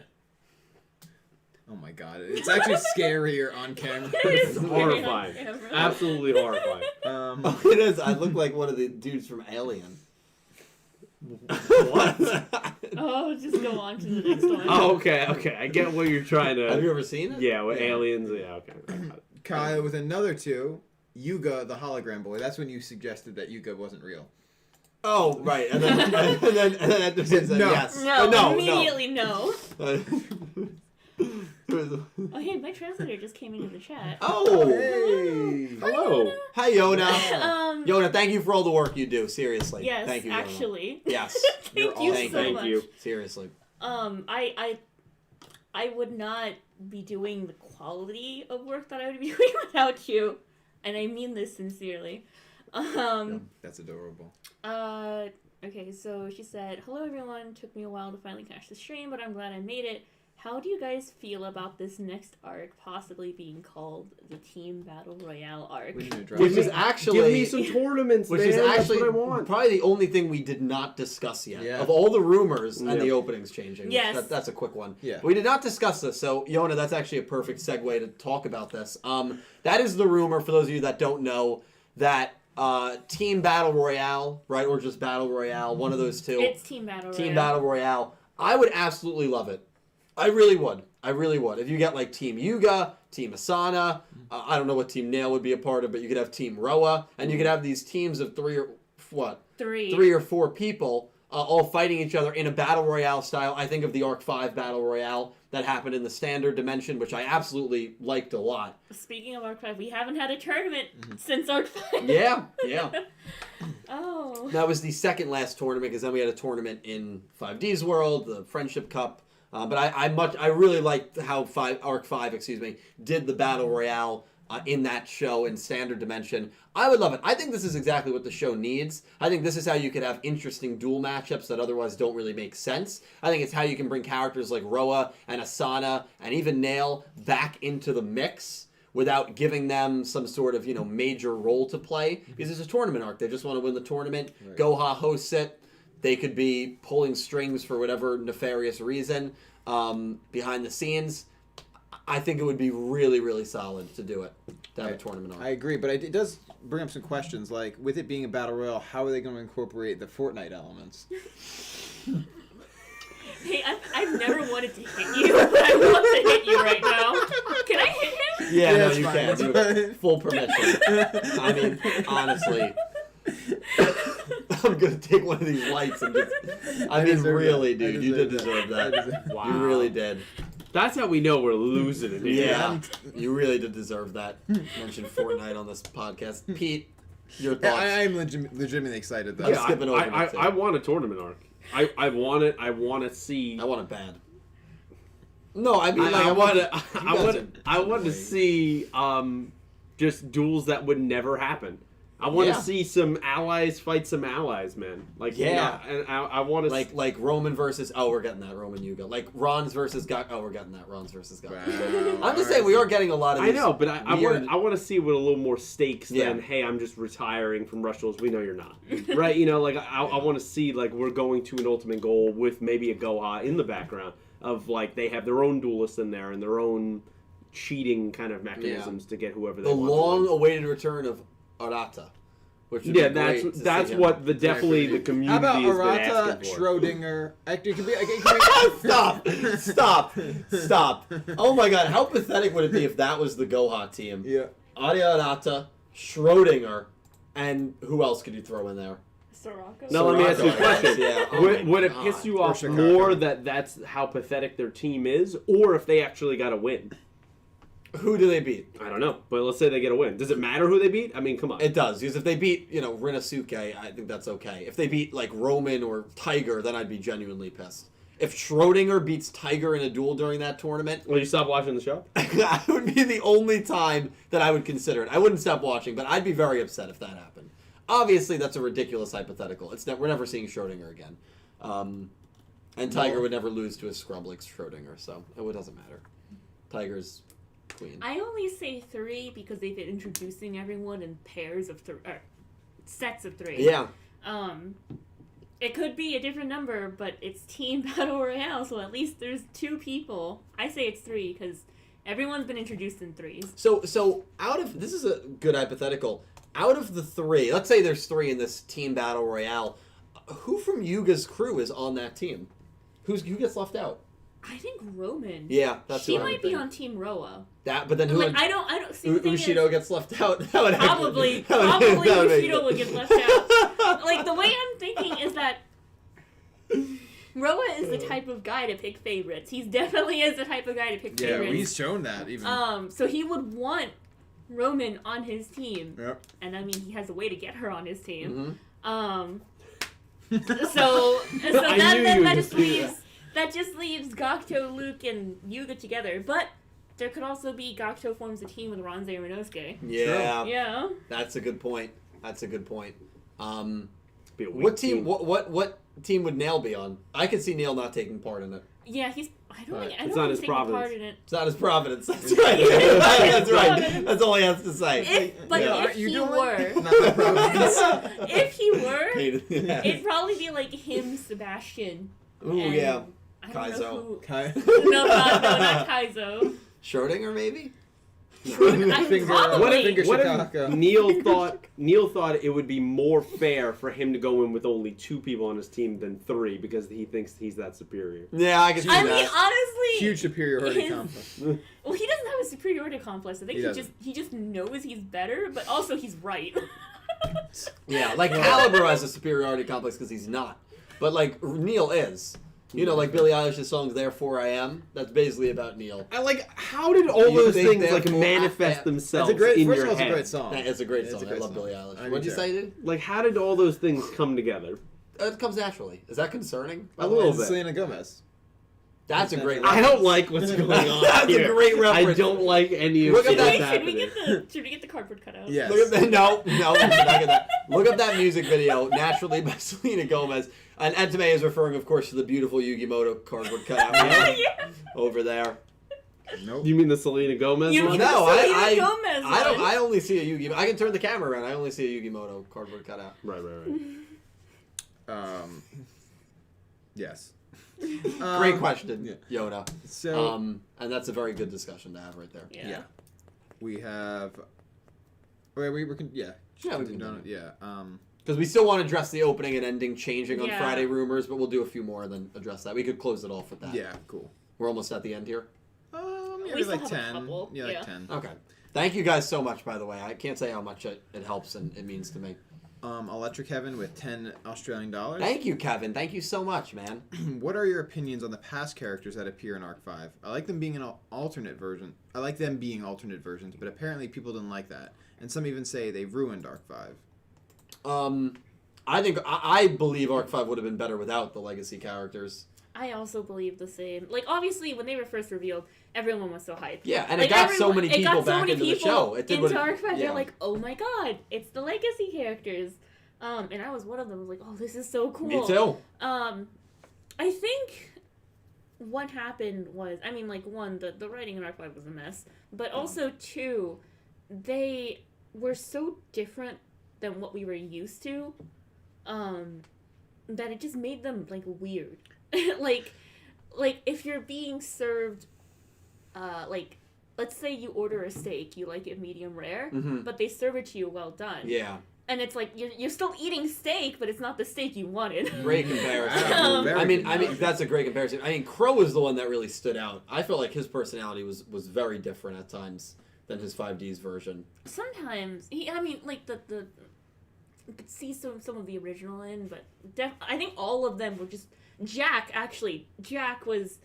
Oh my god, it's actually scarier on camera. It's Very horrifying. on camera. Absolutely horrifying. Oh, it is. I look like one of the dudes from Alien. What? Oh, just go on to the next one. Oh, okay. I get what you're trying to. Have you ever seen it? Yeah, with aliens. Yeah, okay. Kyle with another 2. Yuga, the hologram boy. That's when you suggested that Yuga wasn't real. Oh, right. And then after said No. yes. No, immediately no. No. Oh, hey, my translator just came into the chat. Oh. Hey. Hello. Hi, Yona. Um, Yona, thank you for all the work you do. Seriously. yes, Thank you, Yona. actually. Yes. You're Thank you awesome. so Thank much. you. Seriously. I would not be doing the quality of work that I would be doing without you, and I mean this sincerely. That's adorable. Okay, so she said, "Hello everyone. Took me a while to finally catch the stream, but I'm glad I made it. How do you guys feel about this next arc possibly being called the Team Battle Royale arc?" When you drop Which it. is actually Give me some tournaments, which man. is That's actually what I want. probably the only thing we did not discuss yet. Yeah. Of all the rumors and Yeah. the openings changing. Yes. That's a quick one. Yeah. We did not discuss this, so Yona, that's actually a perfect segue to talk about this. That is the rumor, for those of you that don't know, that Team Battle Royale, right? Or just Battle Royale, one of those two. It's Team Battle Royale. Team Battle Royale. I would absolutely love it. I really would. If you get like Team Yuga, Team Asana, I don't know what Team Nail would be a part of, but you could have Team Roa, and you could have these teams of three or four people all fighting each other in a Battle Royale style. I think of the Arc 5 Battle Royale that happened in the Standard Dimension, which I absolutely liked a lot. Speaking of Arc 5, we haven't had a tournament since Arc 5. Yeah. Oh. That was the second last tournament, because then we had a tournament in 5D's World, the Friendship Cup. But I really liked how Arc 5 did the Battle Royale in that show in Standard Dimension. I would love it. I think this is exactly what the show needs. I think this is how you could have interesting duel matchups that otherwise don't really make sense. I think it's how you can bring characters like Roa and Asana and even Nail back into the mix without giving them some sort of, major role to play. Because it's a tournament arc. They just want to win the tournament. Right. Goha hosts it. They could be pulling strings for whatever nefarious reason behind the scenes. I think it would be really, really solid to do it, to have a tournament arc. I agree, but it does bring up some questions. Like, with it being a Battle Royale, how are they going to incorporate the Fortnite elements? Hey, I've never wanted to hit you, but I want to hit you right now. Can I hit him? Yeah, no, you can. You have full permission. I mean, honestly, I'm going to take one of these lights and just... I mean, really, dude, you did deserve that. Wow. You really did. That's how we know we're losing it. Yeah, you really did deserve that. Mention Fortnite on this podcast. Pete, your thoughts? I am legitimately excited, though. Yeah, skipping over I want a tournament arc. I want it. I want to see. I want it bad. No, I mean, I want to see just duels that would never happen. I want to see some allies fight some allies, man. Like, and I want to like Roman versus we're getting that Roman Yuga. Like Ron's versus we're getting that Ron's versus Gak. Wow. I'm just saying we are getting a lot of these. I know, but I want to see with a little more stakes than hey, I'm just retiring from Rush Duels. We know you're not, right? Like I want to see like we're going to an ultimate goal with maybe a Goha in the background of like they have their own duelists in there and their own cheating kind of mechanisms to get whoever they want. The long-awaited return of Arata. Which would be that's what the community How about has been Arata, asking for. Schrodinger? It could be, Stop! Oh my God, how pathetic would it be if that was the Goha team? Yeah. Arata, Schrodinger, and who else could you throw in there? Soraka? Now let me ask you a question. Yeah. Oh would it piss you off more that that's how pathetic their team is, or if they actually got a win? Who do they beat? I don't know, but let's say they get a win. Does it matter who they beat? I mean, come on. It does, because if they beat, Rinosuke, I think that's okay. If they beat, like, Roman or Tiger, then I'd be genuinely pissed. If Schrodinger beats Tiger in a duel during that tournament... Will you stop watching the show? That would be the only time that I would consider it. I wouldn't stop watching, but I'd be very upset if that happened. Obviously, that's a ridiculous hypothetical. We're never seeing Schrodinger again. And Tiger would never lose to a scrub like Schrodinger, so it doesn't matter. Tiger's... queen. I only say 3 because they've been introducing everyone in pairs of sets of 3. Yeah. It could be a different number, but it's Team Battle Royale, so at least there's 2 people. I say it's 3 because everyone's been introduced in 3s. So this is a good hypothetical. Out of the 3, let's say there's 3 in this Team Battle Royale. Who from Yuga's crew is on that team? Who gets left out? I think Roman. Yeah, that's she who I would might be think. on Team Roa. But then who? Like, I don't see. Ushido gets left out. That would probably actually, Ushido would get left out. Like the way I'm thinking is that Roa is the type of guy to pick favorites. He definitely is the type of guy to pick favorites. Yeah, he's shown that even. So he would want Roman on his team. Yep. And I mean, he has a way to get her on his team. Mm-hmm. So that that just leaves Gakuto, Luke, and Yuga together. But there could also be Gakuto forms a team with Ronze or Inosuke. Yeah. Yeah. That's a good point. Be a weak What team? What team would Nail be on? I could see Nail not taking part in it. Yeah, I don't It's think not he's his taking part providence. in it. It's not his Providence. That's right. That's right. That's all he has to say. If he were, Not my province. if he were, Yeah. it'd probably be like him, Sebastian. Ooh, and yeah. I don't know Kaizo. Kai. who. No, not Kaizo. Schrodinger, maybe? Finger, What if, finger what shikaka. if Neil thought it would be more fair for him to go in with only 2 people on his team than 3 because he thinks he's that superior? Yeah, I can see I that. mean, honestly, Huge superiority his- complex. well, he doesn't have a superiority complex. I think He he just knows he's better, but also he's right. Yeah, like Caliber has a superiority complex because he's not. But like Neil is. You know, like Billie Eilish's songs "Therefore I Am." That's basically about Neil. I like. How did all You those think things like therefore manifest I- themselves It's a great. in First your of all, it's a head? great song. It's a great It's song. a I great love song. Billie Eilish. I do What'd you too. say, dude? Like, how did all those things come together? It comes naturally. Is that concerning? A little It's bit. Selena Gomez. That's a great I reference. don't like what's going on. That's a here. great reference. I don't like any of Look at what's that. Should we happening. get the cardboard cutout? Yes. Look at that. No, back at that. Look up that music video, Naturally by Selena Gomez. And Entame is referring, of course, to the beautiful Yugimoto cardboard cutout we have Yeah. over there. Nope. You mean the Selena Gomez You one? mean- No, Selena I Gomez don't. one. I only see a Yugi. I can turn the camera around. I only see a Yugimoto cardboard cutout. Right. Yes. Great question, yeah. Yoda. So And that's a very good discussion to have right there. Yeah. we have. Wait, we can. Yeah. Yeah, we continue can on do it. Yeah. Because we still want to address the opening and ending changing on Yeah. Friday rumors, but we'll do a few more and then address that. We could close it off with that. Yeah. Cool. We're almost at the end here. Yeah, We still like have a 10. couple, Yeah, like yeah. 10. Okay. Thank you guys so much, by the way. I can't say how much it helps and it means to me. Electric Heaven with $10 Thank you, Kevin. Thank you so much, man. What are your opinions on the past characters that appear in Arc 5? I like them being an alternate version. I like them being alternate versions, but apparently people didn't like that. And some even say they ruined Arc 5. I believe Arc 5 would have been better without the legacy characters. I also believe the same. Like, obviously, when they were first revealed, everyone was so hyped. Yeah, and Like, it got so many it got people so back many into the people show. It did into what it- Arc 5. yeah. They're like, oh my god, it's the legacy characters. And I was one of them. I was like, oh, this is so cool. Me too. I think what happened was, I mean, like, one, the writing in Arc 5 was a mess, but also, two, they were so different than what we were used to, that it just made them, like, weird. like, if you're being served, like, let's say you order a steak, you like it medium rare, Mhm. but they serve it to you well done. Yeah. And it's like, you're still eating steak, but it's not the steak you wanted. Great comparison. Very I mean, good. that's a great comparison. I mean, Crow was the one that really stood out. I felt like his personality was very different at times than his 5D's version. Sometimes, like, you could see some of the original in, but I think all of them were just... Jack was...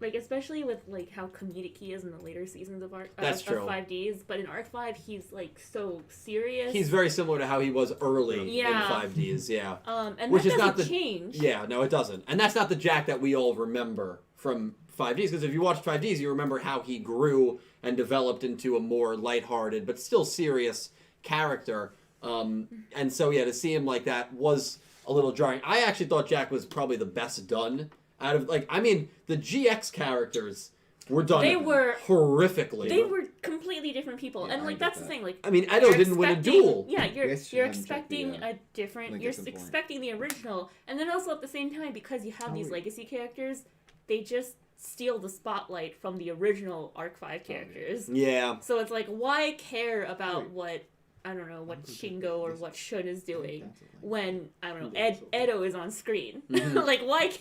Like, especially with, like, how comedic he is in the later seasons of That's true. 5Ds, but in Arc 5, he's, like, so serious. He's very similar to how he was early Yeah. in 5Ds, yeah. And Which that is not doesn't the- change. Yeah, no, it doesn't. And that's not the Jack that we all remember from 5Ds, because if you watch 5Ds, you remember how he grew and developed into a more lighthearted, but still serious character. And so, yeah, to see him like that was a little jarring. I actually thought Jack was probably the best done out of, like, I mean, the GX characters were done They were- horrifically. They were completely different people. Yeah, and, I like, get that's that. the thing, like... I mean, Edo you're didn't win a expecting- duel. Yeah, you're Yes, you're haven't checked the, expecting a different... link You're at some point. expecting the original. And then also, at the same time, because you have these wait. legacy characters, they just steal the spotlight from the original Arc 5 characters. Yeah. So it's like, why care about what... I don't know, what Shingo or what Shun is doing when, I don't know, Edo is on screen. Like, why...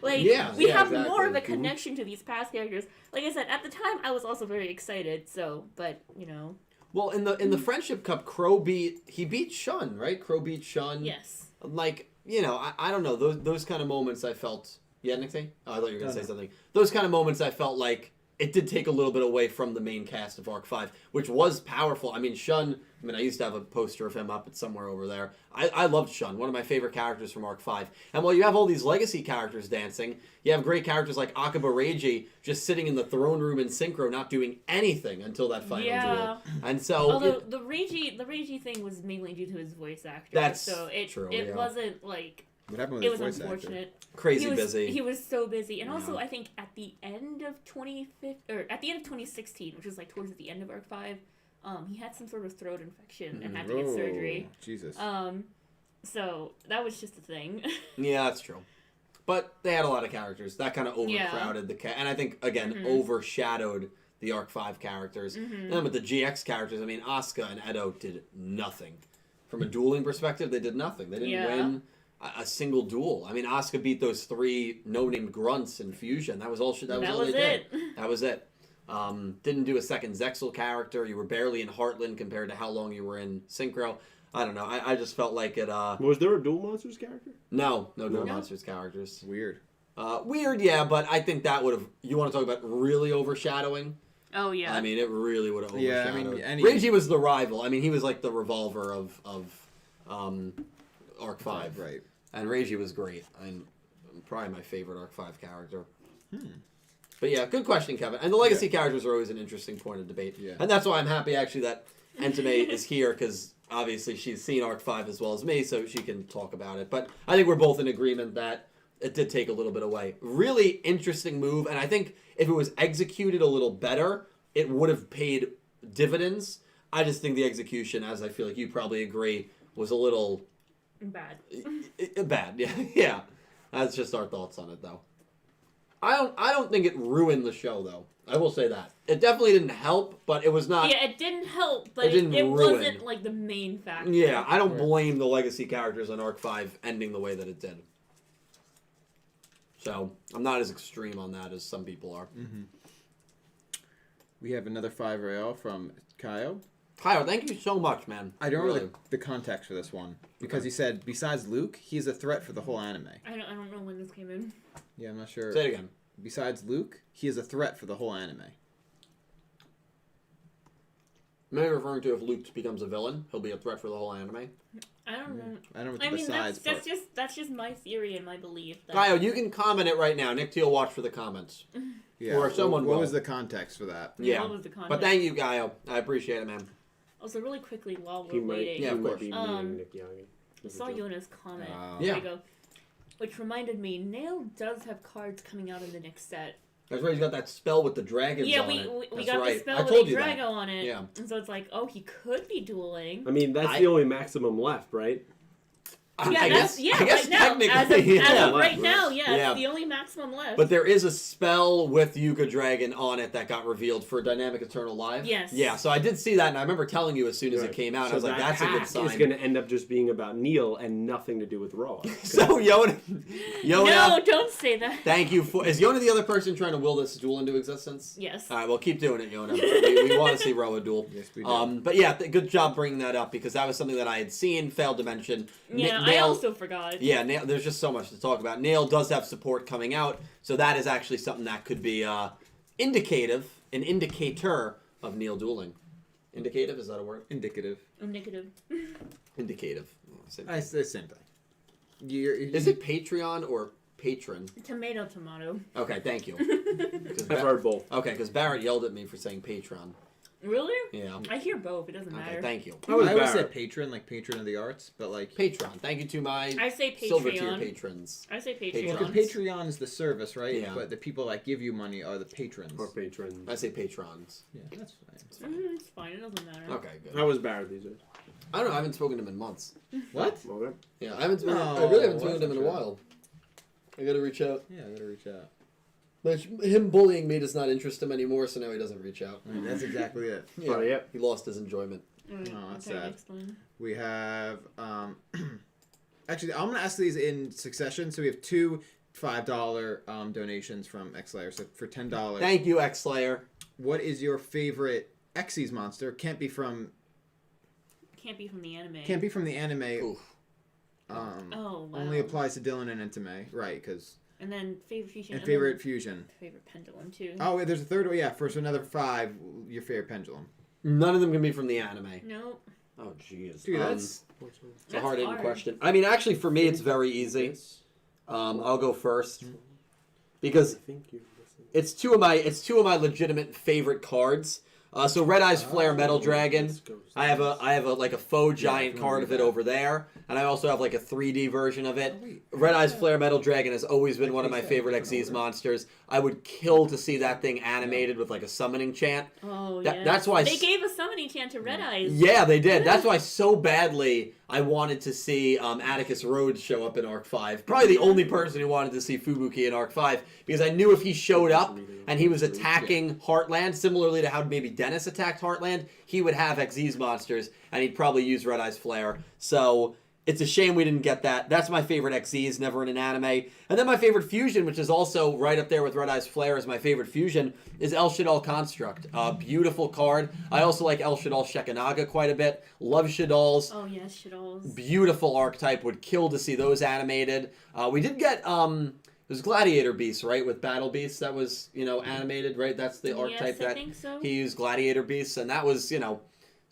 Like, Yeah, we yeah, have exactly. more of a Mhm. connection to these past characters. Like I said, at the time, I was also very excited, so... But, you know... Well, in the Friendship Cup, Crow beat Shun, right? Crow beat Shun. Yes. Like, you know, I don't know, those kind of moments I felt... Yeah, Nixie? Oh, I thought you were going to say something. Those kind of moments I felt like it did take a little bit away from the main cast of Arc 5, which was powerful. I mean, Shun, I used to have a poster of him up at somewhere over there. I loved Shun, one of my favorite characters from Arc 5. And while you have all these legacy characters dancing, you have great characters like Akiba Reiji just sitting in the throne room in Synchro, not doing anything until that final duel. And so... Although the Reiji thing was mainly due to his voice actor. That's so it true, it yeah. wasn't like... What happened with It his was voice unfortunate. Crazy busy. He was so busy. And also, Yeah. I think at the end of 2016, which was like towards the end of Arc 5, he had some sort of throat infection and had to get surgery. Jesus. So that was just a thing. Yeah, that's true. But they had a lot of characters. That kind of overcrowded the and I think, again, overshadowed the Arc 5 characters. Mm-hmm. And then with the GX characters, I mean, Asuka and Edo did nothing. From a dueling perspective, they did nothing. They didn't win a single duel. I mean, Asuka beat those 3 no-name grunts in Fusion. That was all. That was all they did. That was it. Didn't do a second Zexal character. You were barely in Heartland compared to how long you were in Synchro. I don't know. I just felt like it. Was there a Duel Monsters character? No Duel Monsters characters. Weird. Weird, yeah, but I think that would have. You want to talk about really overshadowing? Oh yeah. I mean, it really would have overshadowed. Yeah, I mean, Reggie was the rival. I mean, he was like the revolver of Arc 5. Right. And Reggie was great. I'm probably my favorite Arc 5 character. But yeah, good question, Kevin. And the legacy characters are always an interesting point of debate. Yeah. And that's why I'm happy, actually, that Entame is here, because obviously she's seen Arc 5 as well as me, so she can talk about it. But I think we're both in agreement that it did take a little bit away. Really interesting move, and I think if it was executed a little better, it would have paid dividends. I just think the execution, as I feel like you probably agree, was a little... Bad. Bad, yeah. Yeah. That's just our thoughts on it, though. I don't think it ruined the show, though. I will say that. It definitely didn't help, but it was not... Yeah, it didn't help, but It didn't it ruin. wasn't, like, the main factor. Yeah, I don't blame the legacy characters on Arc 5 ending the way that it did. So, I'm not as extreme on that as some people are. We have another 5 real from Kyle. Kyle, thank you so much, man. I don't really. know the context for this one because he said besides Luke, he's a threat for the whole anime. I don't know when this came in. Yeah, I'm not sure. Say it again. Besides Luke, he is a threat for the whole anime. Maybe referring to if Luke becomes a villain, he'll be a threat for the whole anime. I don't know. I don't know what the I mean, besides that's part. just my theory and my belief. That... Kyle, you can comment it right now. Nick Teal, watch for the comments. Yeah. or someone What will. was the context for that? Yeah. What was the context? But thank you, Kyle. I appreciate it, man. Also, really quickly while He we're might, waiting, Yeah, of he might course. be meeting Nick Young. I saw Yona's comment. Yeah. There you go. Which reminded me, Nail does have cards coming out in the next set. That's right. He's got that spell with the dragons Yeah, on we it. we That's got right. the spell I with told the you Drago that. on it. Yeah. And so it's like, oh, he could be dueling. I mean, that's the only maximum left, right? Yeah, I guess right now. technically, As of yeah. right now, yeah, Yeah. it's the only maximum left. But there is a spell with Yuga Dragon on it that got revealed for Dynamic Eternal Live. Yes. Yeah, so I did see that, and I remember telling you as soon as it Right. came out. So I was like, that that's a good pack sign. It's going to end up just being about Neil and nothing to do with Raw. So, Yona, no, don't say that. thank you for... Is Yona the other person trying to will this duel into existence? Yes. All right, well, keep doing it, Yona. we want to see Roa duel. Yes, we do. But yeah, good job bringing that up, because that was something that I had seen, failed to mention. Yeah, I Nail- also forgot. Yeah, there's just so much to talk about. Nail does have support coming out, so that is actually something that could be an indicator of Neil dueling. Indicative, is that a word? Indicative. Indicative. Indicative. It's the same thing. Is it Patreon or patron? Tomato. Okay, thank you. I've heard both. Okay, because Barrett yelled at me for saying patron. Really? Yeah. I hear both. It doesn't matter. Okay, thank you. I always Barrett. say patron, like patron of the arts, but like Patreon. Thank you to my I say silver tier Patreon. patrons. I say Patreon. well, Patreon. the Patreon is the service, right? Yeah. But the people that give you money are the patrons. Or patrons. I say patrons. Yeah, that's fine. It's fine. It doesn't matter. Okay, good. How was Barrett these days? I don't know. I haven't spoken to him in months. What? Okay. Yeah, I really haven't No, spoken to him in a that's not while. I gotta reach out. Yeah, I gotta reach out. But him bullying me does not interest him anymore, so now he doesn't reach out. I mean, that's exactly it. Yeah, Oh, yeah. he lost his enjoyment. Alright, Oh, that's okay, sad. explain. We have actually I'm gonna ask these in succession. So we have two $5 donations from XLayer. So for $10. Thank you, X Slayer. What is your favorite Xyz monster? Can't be from the anime. Can't be from the anime. Oof. Oh, wow. Only applies to Dylan and Entame, right? Because And then favorite fusion. and favorite fusion. Favorite pendulum too. Oh, wait, there's a third one. Yeah, for another 5, your favorite pendulum. None of them can be from the anime. Nope. Oh, jeez. Dude, that's It's a hard-hitting question. I mean, actually, for me, it's very easy. I'll go first because it's two of my legitimate favorite cards. So Red Eye's Flare Metal Dragon. I have a like a faux giant card of it over there, and I also have like a 3D version of it. Red Eye's Flare Metal Dragon has always been one of my favorite Xyz monsters. I would kill to see that thing animated with like a summoning chant. Oh, That- yeah. that's why They gave a summoning chant to Red Eyes. Yeah, they did. That's why so badly I wanted to see Atticus Rhodes show up in Arc 5. Probably the only person who wanted to see Fubuki in Arc 5, because I knew if he showed up and he was attacking Heartland, similarly to how maybe Dennis attacked Heartland, he would have Xyz monsters, and he'd probably use Red Eye's Flare. So it's a shame we didn't get that. That's my favorite Xyz, never in an anime. And then my favorite fusion, which is also right up there with Red Eye's Flare as my favorite fusion, is El Shaddoll Construct. Beautiful card. I also like El Shaddoll Shekinaga quite a bit. Love Shaddolls. Oh yes, Shaddolls. Beautiful archetype. Would kill to see those animated. We did get it was Gladiator Beast, right? With Battle Beasts that was, animated, right? That's the archetype I that think so. he used, Gladiator Beasts, and that was,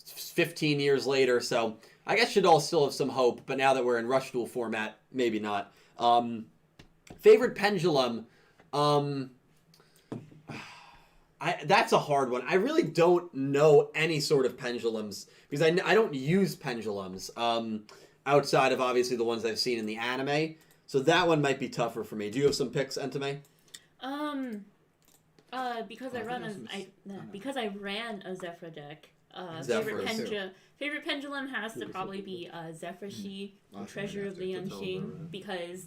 15 years later, so I guess Shaddolls still have some hope, but now that we're in Rush Duel format, maybe not. Favorite pendulum, that's a hard one. I really don't know any sort of pendulums, because I don't use pendulums, outside of obviously the ones I've seen in the anime, so that one might be tougher for me. Do you have some picks, Entame? Because I ran a Zephyr deck. Zephyrs. Favorite pendulum has to probably be Zephyr-Shi, Treasure of the Unseen, because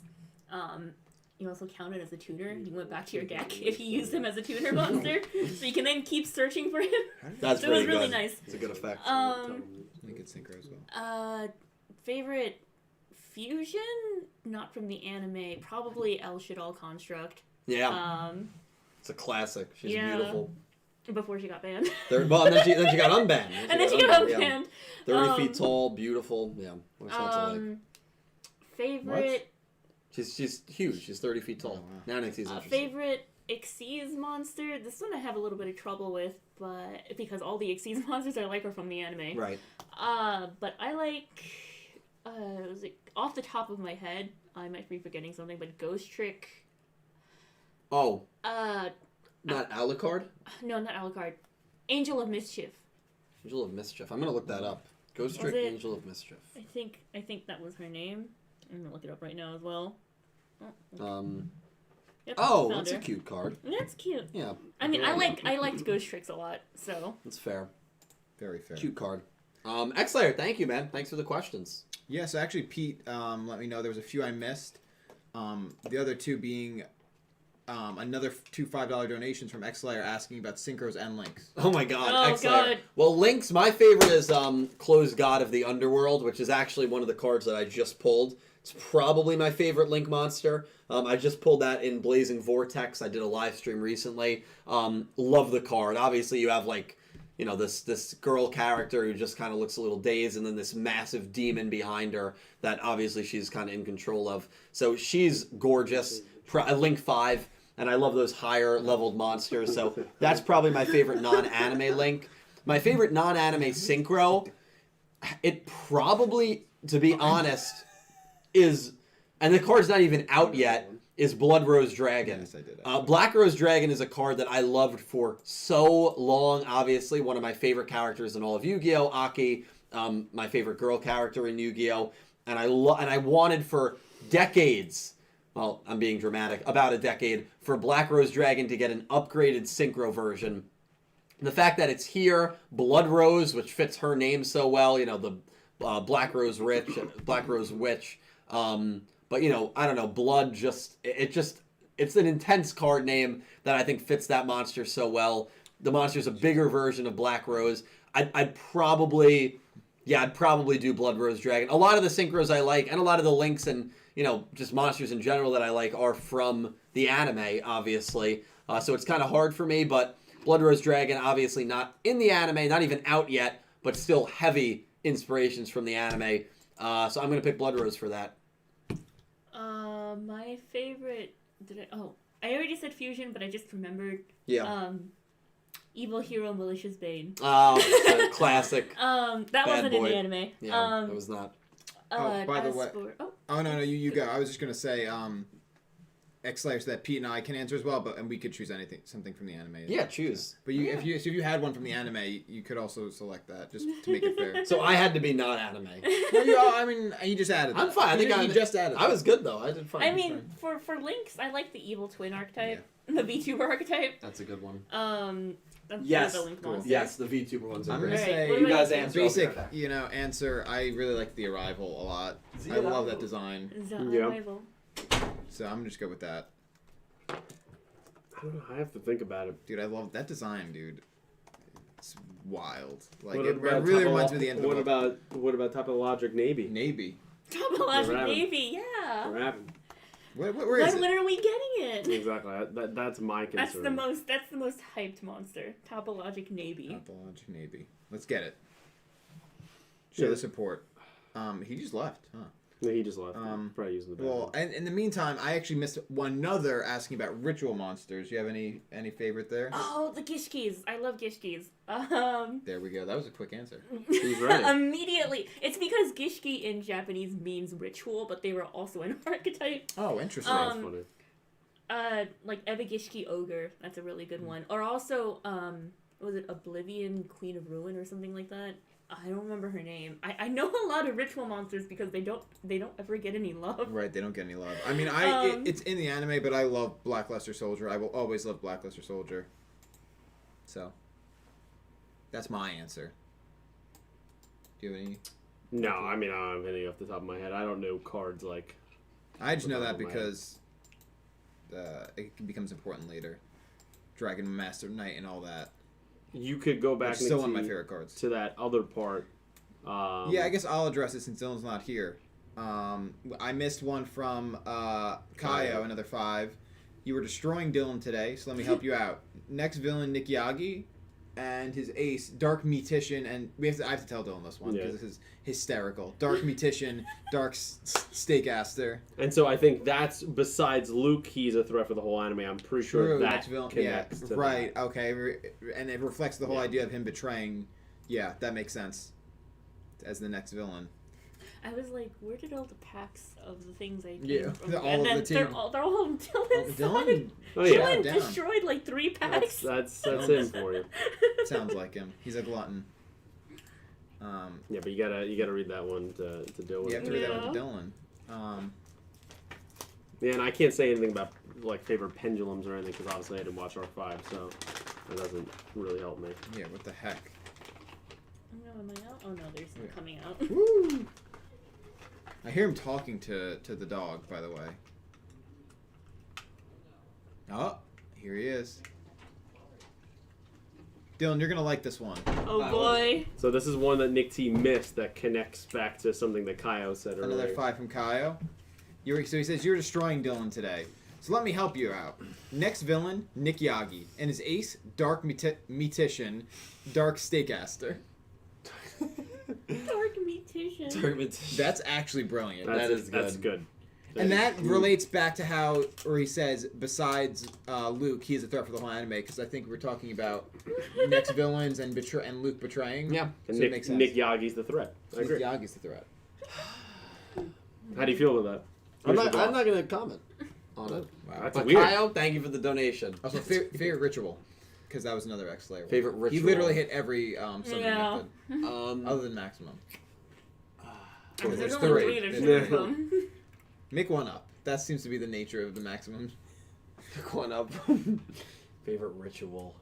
you also counted as a tutor. You went back to your deck if you used him as a tutor monster, so you can then keep searching for him. That's so it was really good. nice. It's a good effect. Good synchro as well. Favorite fusion, not from the anime, probably El Shaddoll Construct. Yeah. It's a classic. She's beautiful. Before she got banned. And then she got unbanned. And then she got unbanned. Yeah. 30 feet tall, beautiful. Yeah. What's that like? Favorite. What? She's huge. She's 30 feet tall. Oh, wow. Now next season. Favorite Xyz monster. This one I have a little bit of trouble with, but because all the Xyz monsters I like are from the anime. Right. But I like. Was it off the top of my head? I might be forgetting something, but Ghost Trick. Oh. Not Alucard? No, not Alucard. Angel of Mischief. Angel of Mischief. I'm gonna look that up. Ghost Trick, Angel of Mischief. I think that was her name. I'm gonna look it up right now as well. Yep, that's a cute card. That's cute. Yeah. I mean, I liked Ghost Tricks a lot, so. That's fair. Very fair. Cute card. X-Layer, thank you, man. Thanks for the questions. Yeah, so actually Pete let me know there was a few I missed. The other two being another two $5 donations from X-Layer asking about synchros and links. Oh my god, oh, X-Layer. God. Well, links, my favorite is Closed God of the Underworld, which is actually one of the cards that I just pulled. It's probably my favorite link monster. I just pulled that in Blazing Vortex. I did a live stream recently. Love the card. Obviously, you have this girl character who just kind of looks a little dazed, and then this massive demon behind her that obviously she's kind of in control of. So she's gorgeous. Link 5. And I love those higher leveled monsters, so that's probably my favorite non-anime link. My favorite non-anime synchro, it probably, to be honest, is, and the card's not even out yet, is Blood Rose Dragon. Yes, I did. Black Rose Dragon is a card that I loved for so long, obviously, one of my favorite characters in all of Yu-Gi-Oh! Aki, my favorite girl character in Yu-Gi-Oh! And I wanted for decades, well, I'm being dramatic, about a decade, for Black Rose Dragon to get an upgraded synchro version. The fact that it's here, Blood Rose, which fits her name so well, the Black Rose Witch, but I don't know, Blood it's an intense card name that I think fits that monster so well. The monster's a bigger version of Black Rose. I'd probably do Blood Rose Dragon. A lot of the synchros I like, and a lot of the links and just monsters in general that I like are from the anime, obviously. So it's kind of hard for me, but Blood Rose Dragon, obviously not in the anime, not even out yet, but still heavy inspirations from the anime. So I'm going to pick Blood Rose for that. My favorite... I already said Fusion, but I just remembered. Yeah. Evil Hero Malicious Bane. Oh, classic. That wasn't boy. in the anime. Yeah, it was not. By the way... no, you go. I was just going to say, X-Layer, so that Pete and I can answer as well, and we could choose something from the anime. Yeah, choose. But if you had one from the anime, you could also select that, just to make it fair. So I had to be not anime. No, you just added that. I'm fine. I think you just added that. I was good, though. I did fine. I mean, for links, I like the Evil Twin archetype, the VTuber archetype. That's a good one. Yes. the Link Cool. monster. Yes, the VTuber ones are I'm great. gonna Right. say What You about guys you? answer. basic, Okay. answer. I really like the Arrival a lot. The I love Arrival. that design. The Yeah. Arrival. So I'm gonna just go with that. I don't know. I have to think about it. Dude, I love that design, dude. It's wild. Like What it about really Topo- reminds me of the end What of what about Topologic Navy? Navy. Topologic Rabbit. Navy, yeah. What happened? Where is When it? are we getting it? Exactly. That's my concern. That's the most hyped monster. Topologic Navy. Topologic Navy. Let's get it. Show Yeah. the support. He just left, huh? No, he just left. Probably using the bathroom. Well, and in the meantime, I actually missed one another asking about ritual monsters. You have any favorite there? Oh, the Gishkis. I love Gishkis. There we go. That was a quick answer. He's right. Immediately. It's because Gishki in Japanese means ritual, but they were also an archetype. Oh, interesting. That's funny. Like Eva Gishki Ogre. That's a really good one. Or also, was it Oblivion Queen of Ruin or something like that? I don't remember her name. I know a lot of ritual monsters because they don't ever get any love. Right, they don't get any love. I mean, it's in the anime, but I love Blackluster Soldier. I will always love Blackluster Soldier. So, that's my answer. Do you have any? No, I mean, I don't have any off the top of my head. I don't know cards like. I just know that Top of my head. because it becomes important later. Dragon Master Knight and all that. You could go back Which is and still one of my favorite cards. to that other part. Yeah, I guess I'll address it since Dylan's not here. I missed one from Kaio, another 5. You were destroying Dylan today, so let me help you out. Next villain, Nick Yagi, and his ace, Dark Metician, and I have to tell Dylan this one because this is hysterical. Dark Metician, Dark Steakaster. And so I think that's, besides Luke, he's a threat for the whole anime. I'm pretty sure that next villain, connects to right, that. okay, and it reflects the whole idea of him betraying. Yeah, that makes sense. As the next villain. I was like, where did all the packs of the things I did? Yeah, from? all And of then the team. they're all Dylan's side. Dylan Oh, yeah. Dylan down. destroyed like 3 packs. That's him for you. Sounds like him. He's a glutton. Yeah, but you gotta read that one to deal with. You have to read that one to Yeah. Dylan. Yeah, and I can't say anything about like favorite pendulums or anything because obviously I didn't watch R5, so that doesn't really help me. Yeah, what the heck? Oh no, am I out? Oh no, there's some coming out. Woo! I hear him talking to the dog, by the way. Oh, here he is. Dylan, you're gonna like this one. Oh boy. So this is one that Nick T missed that connects back to something that Kaio said earlier. Another 5 from Kaio. So he says, you're destroying Dylan today. So let me help you out. Next villain, Nick Yagi. And his ace, Dark Metician, Dark Steakaster. Dark Metician. That's actually brilliant. That's good. And that relates back to how, or he says, besides Luke, he's a threat for the whole anime, because I think we're talking about next villains and Luke betraying. Yeah. And So Nick, it makes sense. Nick Yagi's the threat. I Nick agree. Yagi's the threat. How do you feel about that? I'm Who's the not boss? going to comment on it. Wow. That's But weird. Kyle, thank you for the donation. Also, favorite ritual, because that was another X-Slayer one. Favorite ritual. He literally hit every summoning Yeah. method, other than maximum. There's There's only 3. 3 to Yeah. choose from. Make one up. That seems to be the nature of the maximum. Pick one up. Favorite ritual.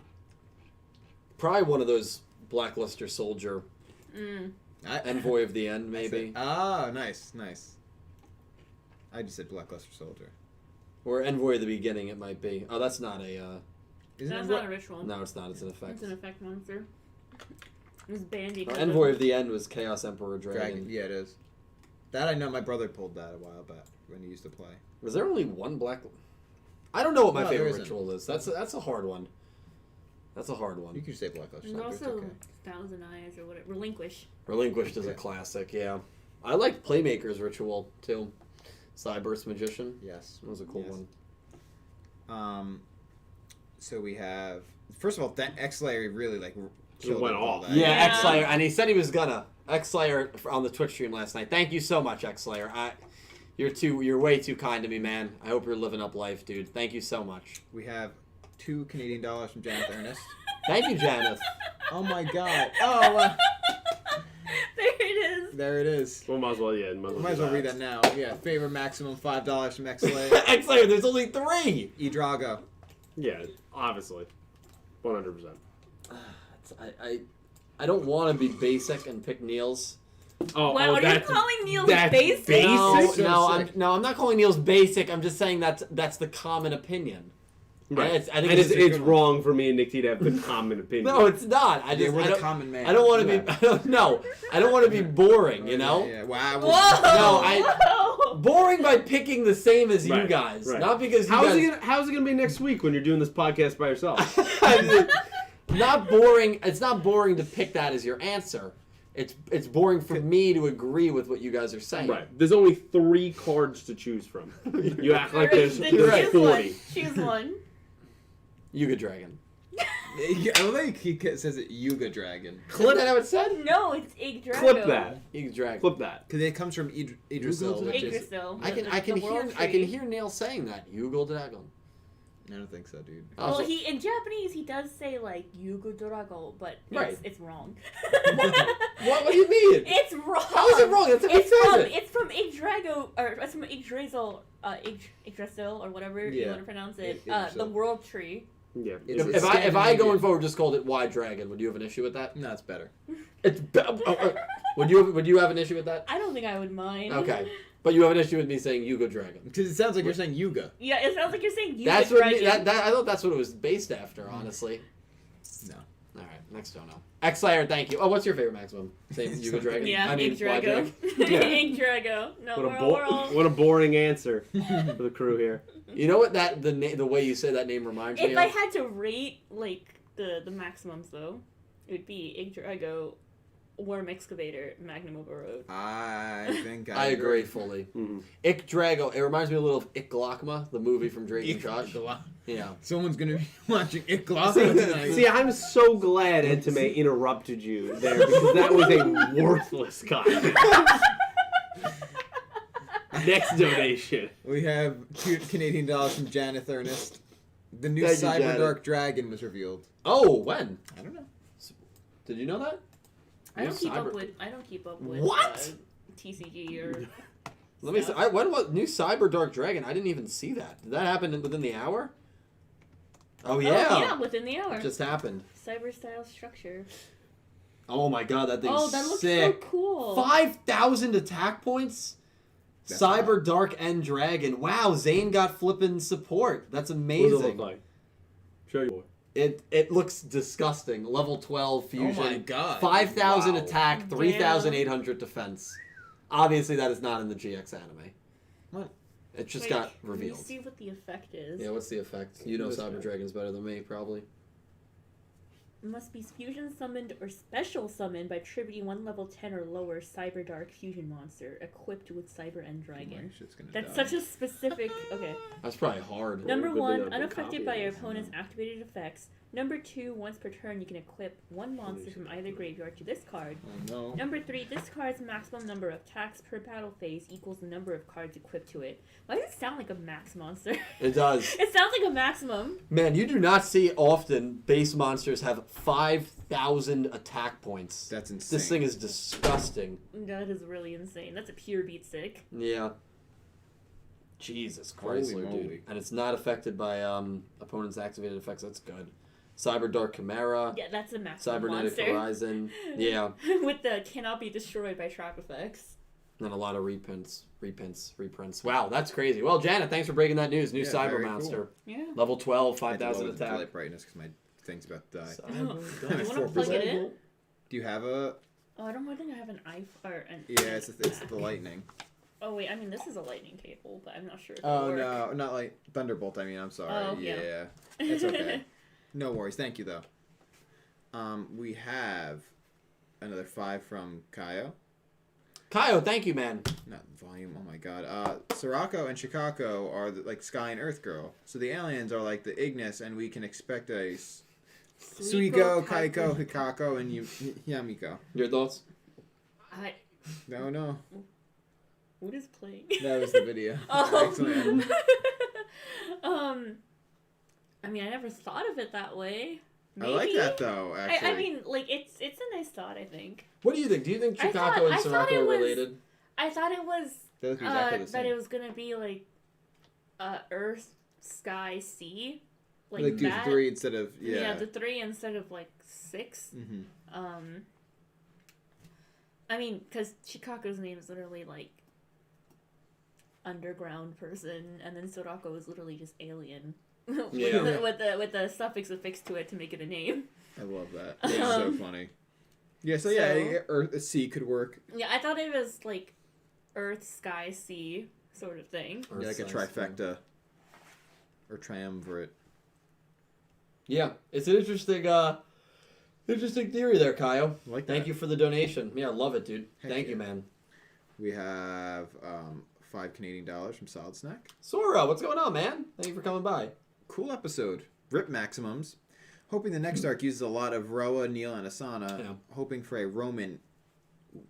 Probably one of those Blackluster Soldier, Envoy of the End, maybe. Ah, nice. I just said Blackluster Soldier. Or Envoy of the Beginning, it might be. Oh, that's not a... Isn't That's it not a ritual. No, it's not. It's an effect. It's an effect monster. It was banned Oh, because Envoy of the End was Chaos Emperor Dragon. Dragon? Yeah, it is. That I know. My brother pulled that a while back when he used to play. Was there only one black... I don't know what my No, there favorite isn't. ritual is. That's a hard one. That's a hard one. You could say Blackluster There's Soldier. It's also okay. Thousand Eyes or whatever. Relinquish. Relinquished is a Okay. classic, yeah. I like Playmaker's Ritual, too. Cyburst Magician. Yes. That was a cool Yes. one. So we have. First of all, that X-Slayer really killed went it with all off. that. Yeah, Yeah. X-Slayer, and he said he was gonna. X-Slayer on the Twitch stream last night. Thank you so much, X-Slayer. You're way too kind to me, man. I hope you're living up life, dude. Thank you so much. We have $2 Canadian from Janet Ernest. Thank you, Janice. Oh my God. Oh. There it is. There it is. Well, might as well, yeah. Might as well read that now. Yeah, favorite maximum $5 from X-Slayer. X-Slayer, there's only 3! Drago. Yeah, obviously. 100%. I don't want to be basic and pick Niels. Oh, Wow, are you that's calling Niels that's basic? basic? I'm not calling Niels basic. I'm just saying that's the common opinion. Right. I think it's wrong for me and Nick T to have the common opinion. No, it's not. We're the common man. I don't want to be. I don't want to be boring. You know. Yeah. Wow. Whoa! Boring by picking the same as you Right, guys, right. not because you How's guys. it gonna be next week when you're doing this podcast by yourself? Not boring. It's not boring to pick that as your answer. It's boring for me to agree with what you guys are saying. Right. There's only 3 cards to choose from. You act like there's Then right. choose 40. one. Choose one. Yuga Dragon. I like he says it Yuga Dragon. Isn't that how it said? No, it's Yggdrasil. Clip that. Yuga Dragon. Flip that. Because it comes from Idrisil, which is... Yggdrasil. I can hear Neil saying that. Yuga Dragon. I don't think so, dude. Well, in Japanese he does say like Yuga Dragon, but Right. it's wrong. What do you mean? It's wrong. How is it wrong? That's how he says it. It's from Yggdrago, or it's from Yggdrasil, Yggdrasil, or whatever you Yeah. want to pronounce it. Yggdrasil. The world tree. Yeah. It's- If I going forward just called it Y Dragon, would you have an issue with that? No, it's better. It's would you have an issue with that? I don't think I would mind. Okay, but you have an issue with me saying Yuga Dragon. Because it sounds like you're saying Yuga. Yeah, it sounds like you're saying Yuga That's what Dragon. I thought that's what it was based after. Honestly. No. All right, next don't know. X-Slayer, thank you. Oh, what's your favorite maximum? Same Yuga Dragon. Yeah, I mean, Yggdrago. Y Dragon. Yggdrago. No, What we're all... what a boring answer for the crew here. You know what the way you say that name reminds me If of? I had to rate like the maximums though, it would be Yggdrago, Worm Excavator, Magnum Overload. I think I agree fully. Mm-hmm. Drago. It reminds me a little of Ickglachma, the movie from Drake and Josh. Yeah. Someone's going to be watching Ickglachma tonight. See, I'm so glad Entame interrupted you there because that was a worthless comment. Next donation. We have cute Canadian dollars from Janeth Ernest. The new Thank you, Cyber Janet. Dark Dragon was revealed. Oh, when? I don't know. Did you know that? I don't keep Cyber- up with What? TCG or. Let me see. stuff. When was new Cyber Dark Dragon? I didn't even see that. Did that happen within the hour? Oh yeah. Oh, yeah, within the hour. It just happened. Cyber style structure. Oh my god, that thing's Oh, that looks sick. so cool. 5,000 attack points. That's Cyber Dark End Dragon. Wow, Zane got flippin' support. That's What does it amazing. look like? Show you. It looks disgusting. Level 12 fusion. Oh my god. 5,000 Wow. attack, 3,800 defense. Obviously, that is not in the GX anime. What? It just Wait, got Let me revealed. see what the effect is. Yeah, what's the effect? You know This Cyber guy. Dragon's better than me, probably. Must be fusion summoned or special summoned by tributing one level 10 or lower Cyber Dark fusion monster equipped with Cyber End Dragon. My shit's gonna That's die. such a specific. Okay. That's probably hard. Number good to 1, know the unaffected copy by of your this. opponent's activated effects. Number 2, once per turn, you can equip one monster from either graveyard to this card. Oh no. Number 3, this card's maximum number of attacks per battle phase equals the number of cards equipped to it. Why does it sound like a max monster? It does. It sounds like a maximum. Man, you do not see often base monsters have 5,000 attack points. That's insane. This thing is disgusting. That is really insane. That's a pure beat stick. Yeah. Jesus Holy Chrysler, moly. dude. And it's not affected by opponent's activated effects. That's good. Cyber Dark Chimera. Yeah, that's a maximum Cybernetic monster. Horizon. Yeah. With the cannot be destroyed by trap effects. And a lot of reprints. Wow, that's crazy. Well, Janet, thanks for breaking that news. New Yeah, Cyber very Monster. Yeah. Level 12, I had to 5,000 lower the attack. light brightness because my thing's about to die. Cyber You Dark. want to plug it in? Do you have a... Oh, I think I have an iPhone. Or an Yeah, it's the lightning. Oh wait, I mean this is a lightning cable, but I'm not sure. If Oh, it'll work. no, not like Thunderbolt, I mean, I'm sorry. Oh, yeah. Yeah, it's okay. No worries, thank you, though. We have another 5 from Kaio. Kaio, thank you, man. Not volume, oh my god. Sorako and Shikako are like Sky and Earth Girl. So the aliens are like the Ignis, and we can expect a Suiko, Kaiko, Hikako, and Yamiko. Your thoughts? No. What is playing? That was the video. Oh. Excellent. I mean, I never thought of it that way. Maybe? I like that, though, actually. I mean, like it's a nice thought. I think. What do you think? Do you think I Chikako thought- and I thought Sorako it are was- related? I thought it was They look exactly the that same. it was gonna be like Earth, Sky, Sea, Like do that. 3 instead of The 3 instead of like 6. Mm-hmm. I mean, because Chikaku's name is literally like underground person, and then Sorako is literally just alien. Yeah. with the suffix affixed to it to make it a name. I love that. It's so funny. Yeah, so yeah, Earth, sea could work. Yeah, I thought it was like Earth, Sky, Sea sort of thing. Yeah, like a trifecta or triumvirate. Yeah, it's an interesting theory there, Kaio. Like Thank that. you for the donation. Yeah, love it, dude. Heck Thank yeah. you, man. We have $5 Canadian from Solid Snack. Sora, what's going on, man? Thank you for coming by. Cool episode. Rip maximums. Hoping the next arc uses a lot of Roa, Neil, and Asana. Yeah. Hoping for a Roman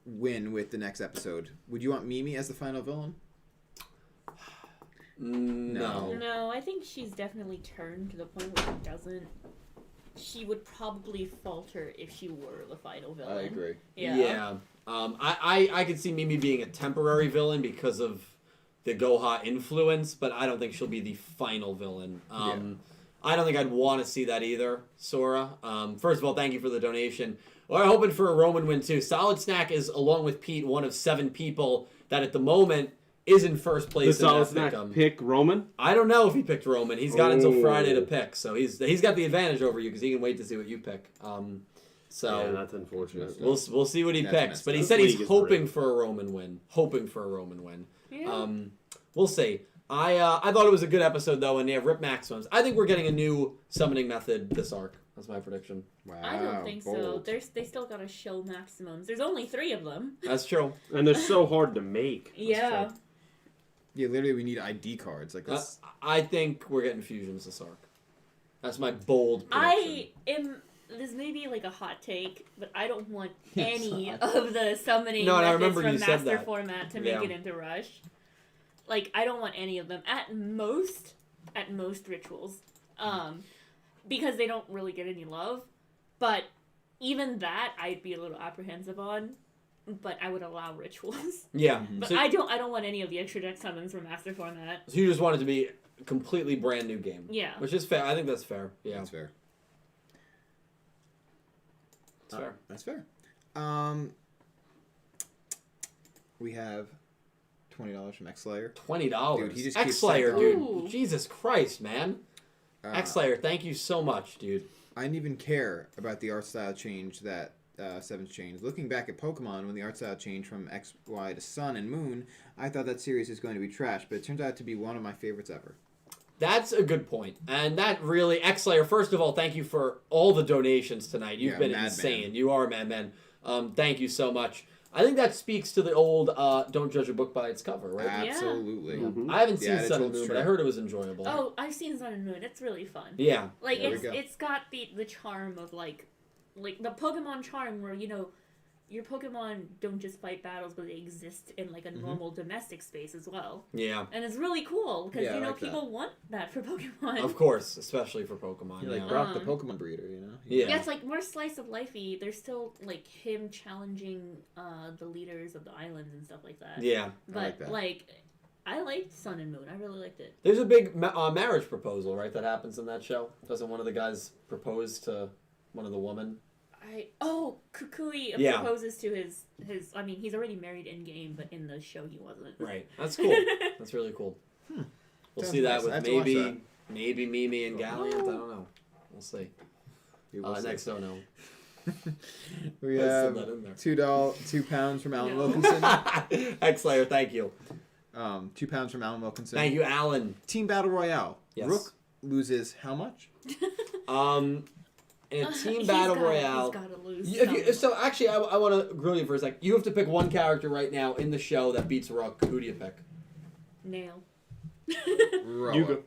win with the next episode. Would you want Mimi as the final villain? No. No, I think she's definitely turned to the point where it doesn't. She would probably falter if she were the final villain. I agree. Yeah. I could see Mimi being a temporary villain because of the Goha influence, but I don't think she'll be the final villain. I don't think I'd want to see that either, Sora. First of all, thank you for the donation. We're hoping for a Roman win, too. Solid Snack is, along with Pete, one of 7 people that at the moment is in first The place in Solid that Snack pick'em. pick Roman. I don't know if he picked Roman. He's got until Oh. Friday to pick, so he's got the advantage over you because he can wait to see what you pick. Yeah, that's unfortunate. We'll see what he That's picks. messed But he up. said League he's is hoping rigged. for a Roman win. Hoping for a Roman win. Yeah. We'll see. I thought it was a good episode though, and yeah, rip maximums. I think we're getting a new summoning method this arc. That's my prediction. Wow. I don't think so. bold. They still gotta show maximums. There's only 3 of them. That's true. And they're so hard to make. Yeah. Yeah, literally, we need ID cards. Like this. I think we're getting fusions this arc. That's my bold prediction. This may be like a hot take, but I don't want Yeah, any it's not. of the summoning No, and I methods remember from you said Master that. format to make Yeah. it into Rush. Like, I don't want any of them. At most rituals. Because they don't really get any love. But even that, I'd be a little apprehensive on. But I would allow rituals. Yeah. But So, I don't want any of the extra deck summons from Master format. so you just want it to be a completely brand new game. Yeah. Which is fair. I think that's fair. Yeah. That's fair. It's fair. That's fair. We have $20 from X Slayer. $20. Dude, he just X keeps Slayer, saying, dude. Ooh. Jesus Christ, man. X Slayer, thank you so much, dude. I didn't even care about the art style change that Sevens changed. Looking back at Pokemon, when the art style changed from X, Y to Sun and Moon, I thought that series was going to be trash, but it turns out to be one of my favorites ever. That's a good point. And that really, X-Slayer, first of all, thank you for all the donations tonight. You've Yeah, been madman. insane. You are a madman. Thank you so much. I think that speaks to the old don't judge a book by its cover, right? Absolutely. Mhm. I haven't Yeah, seen that's Sun and old Moon, but true. I heard it was enjoyable. Oh, I've seen Sun and Moon. It's really fun. Yeah. Like There we go. it's got the charm of like the Pokemon charm where your Pokemon don't just fight battles, but they exist in like a normal domestic space as well, Yeah. and it's really cool because Yeah, I like that. people want that for Pokemon. Of course, especially for Pokemon. You're like yeah. Brock the Pokemon breeder, you know? Yeah. Yeah, it's like more slice of lifey. There's still like him challenging the leaders of the islands and stuff like that. Yeah. But like that. I liked Sun and Moon. I really liked it. There's a big marriage proposal, right, that happens in that show. Doesn't one of the guys propose to one of the women? Kukui Yeah. proposes to his. I mean, he's already married in game, but in the show he wasn't. Right. That's cool. That's really cool. We'll Sounds see that nice. I have with to watch maybe Mimi and Galliant. I don't know. We'll see. We will see. Next don't know. We I have said that in there. £2 from Alan No. Wilkinson. X-Slayer, thank you. £2 from Alan Wilkinson. Thank you, Alan. Team Battle Royale. Yes. Rook loses how much? In a team He's battle gotta- royale. He's gotta lose. So actually, I want to grill you for a sec. You have to pick one character right now in the show that beats Rook. Who do you pick? Nail. Roa. Yuga.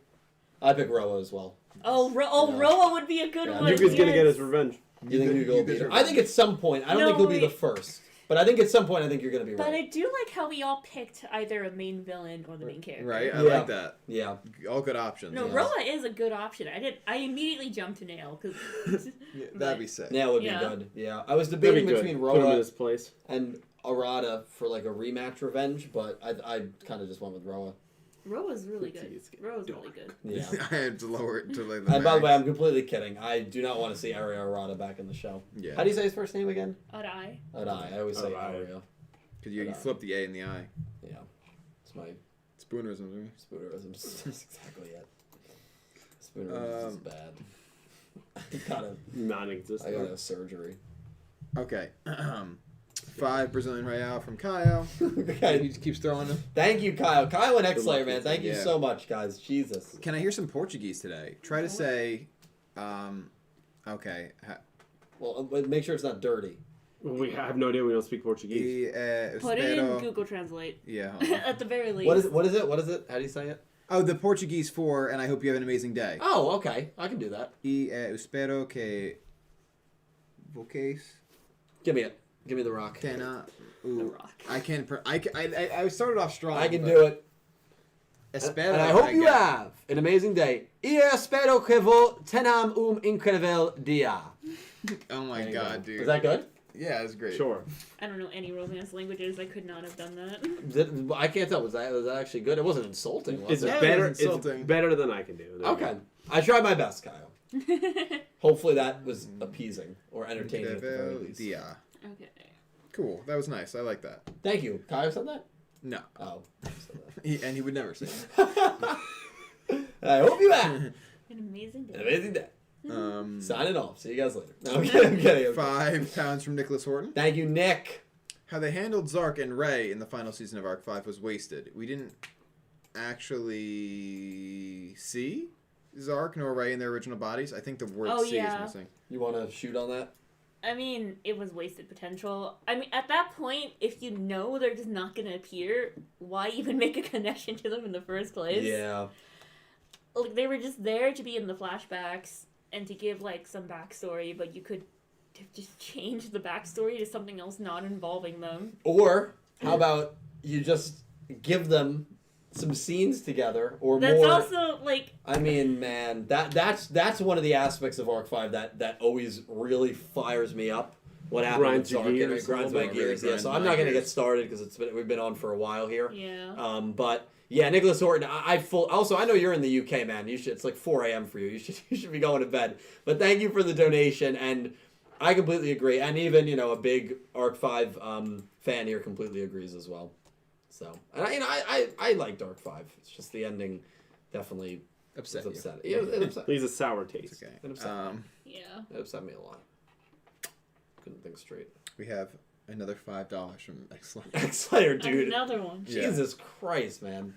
I pick Roa as well. Roa would be a good Yeah. one. Yuga's gonna get his yes. revenge. You think Yuga will beat her? I think at some point. I don't No, think he'll be the wait. first. But I think at some point, I think you're going to be But right. I do like how we all picked either a main villain or the main character. Right? I Yeah. like that. Yeah. All good options. No, Yes. Roa is a good option. I immediately jumped to Nail because Yeah, that'd be sick. That would be Yeah. good. Yeah. I was That'd be debating good. between Put him in Roa his place. and Arata for like a rematch revenge, but I kind of just went with Roa. Ro was really good. It's Ro was really good. Yeah. I had to lower it to like the And by the way, max. I'm completely kidding. I do not want to see Aria Arata back in the show. Yeah. How do you say his first name again? Adai. Adai. I always say Adai. Aria. Because you flip the A in the I. Yeah. It's my Spoonerism, right? spoonerisms. That's exactly it. Spoonerisms is bad. I got a Non-existent. surgery. Okay. 5 Brazilian Real from Kyle. He Okay. just keeps throwing them. Thank you, Kyle. Kyle and X-Slayer, man. luck, Thank you yeah. so much, guys. Jesus. Can I hear some Portuguese today? Try to say, okay. Well, make sure it's not dirty. We have no idea. We don't speak Portuguese. Put it in Google Translate. Yeah. hold on. At the very least. What is it? What is it? How do you say it? Oh, the Portuguese for, and I hope you have an amazing day. Oh, okay. I can do that. Espero que vocês Give me it. Give me the rock. tenham. The Rock. I can't. I started off strong. I can but do it. Espero. And I hope you guess. have an amazing day. E espero que vos tenham incrível dia. Oh my There you god, go. dude. Was that good? Yeah, it was great. Sure. I don't know any Romance languages. I could not have done that. I can't tell. Was that actually good? It wasn't insulting, was It's it? Yeah, it better. was insulting. It's better than I can do. There you Okay. go. I tried my best, Kyle. Hopefully that was appeasing or entertaining at the very Incrível least. dia. Okay. Cool. That was nice. I like that. Thank you. Kyle said that? No. Oh. I said And he would never say it. that. I hope you have An amazing an day. amazing day. Um, Signing off. See you guys later. No, I'm kidding. I'm kidding. 5 pounds from Nicholas Horton. Thank you, Nick. How they handled Zark and Ray in the final season of Arc 5 was wasted. We didn't actually see Zark nor Ray in their original bodies. I think the word Oh, "see" yeah. is missing. You want to shoot on that? I mean, it was wasted potential. I mean, at that point, if you know they're just not going to appear, why even make a connection to them in the first place? Yeah. Like, they were just there to be in the flashbacks and to give, like, some backstory, but you could just change the backstory to something else not involving them. Or how about you just give them some scenes together or That's more? also, like... I mean, man, that's one of the aspects of Arc 5 that always really fires me up. What happened Grinds with your Zark and gears it grinds a my little bit. gears. Yeah, Grinds so my I'm not gonna gears. get started because we've been on for a while here. Yeah. But yeah, Nicholas Horton. Also, I know you're in the UK, man. You should. It's like 4 a.m. for you. You should be going to bed. But thank you for the donation, and I completely agree. And even a big Arc 5 fan here completely agrees as well. So, and I liked Arc 5. It's just the ending definitely Upset was you. upset. Yeah, it upset. Leaves a sour taste. It's okay. It upset me. Yeah. It upset me a lot. Couldn't think straight. We have another $5 from Excellent. X-Slayer, dude. Another one. Yeah. Jesus Christ, man.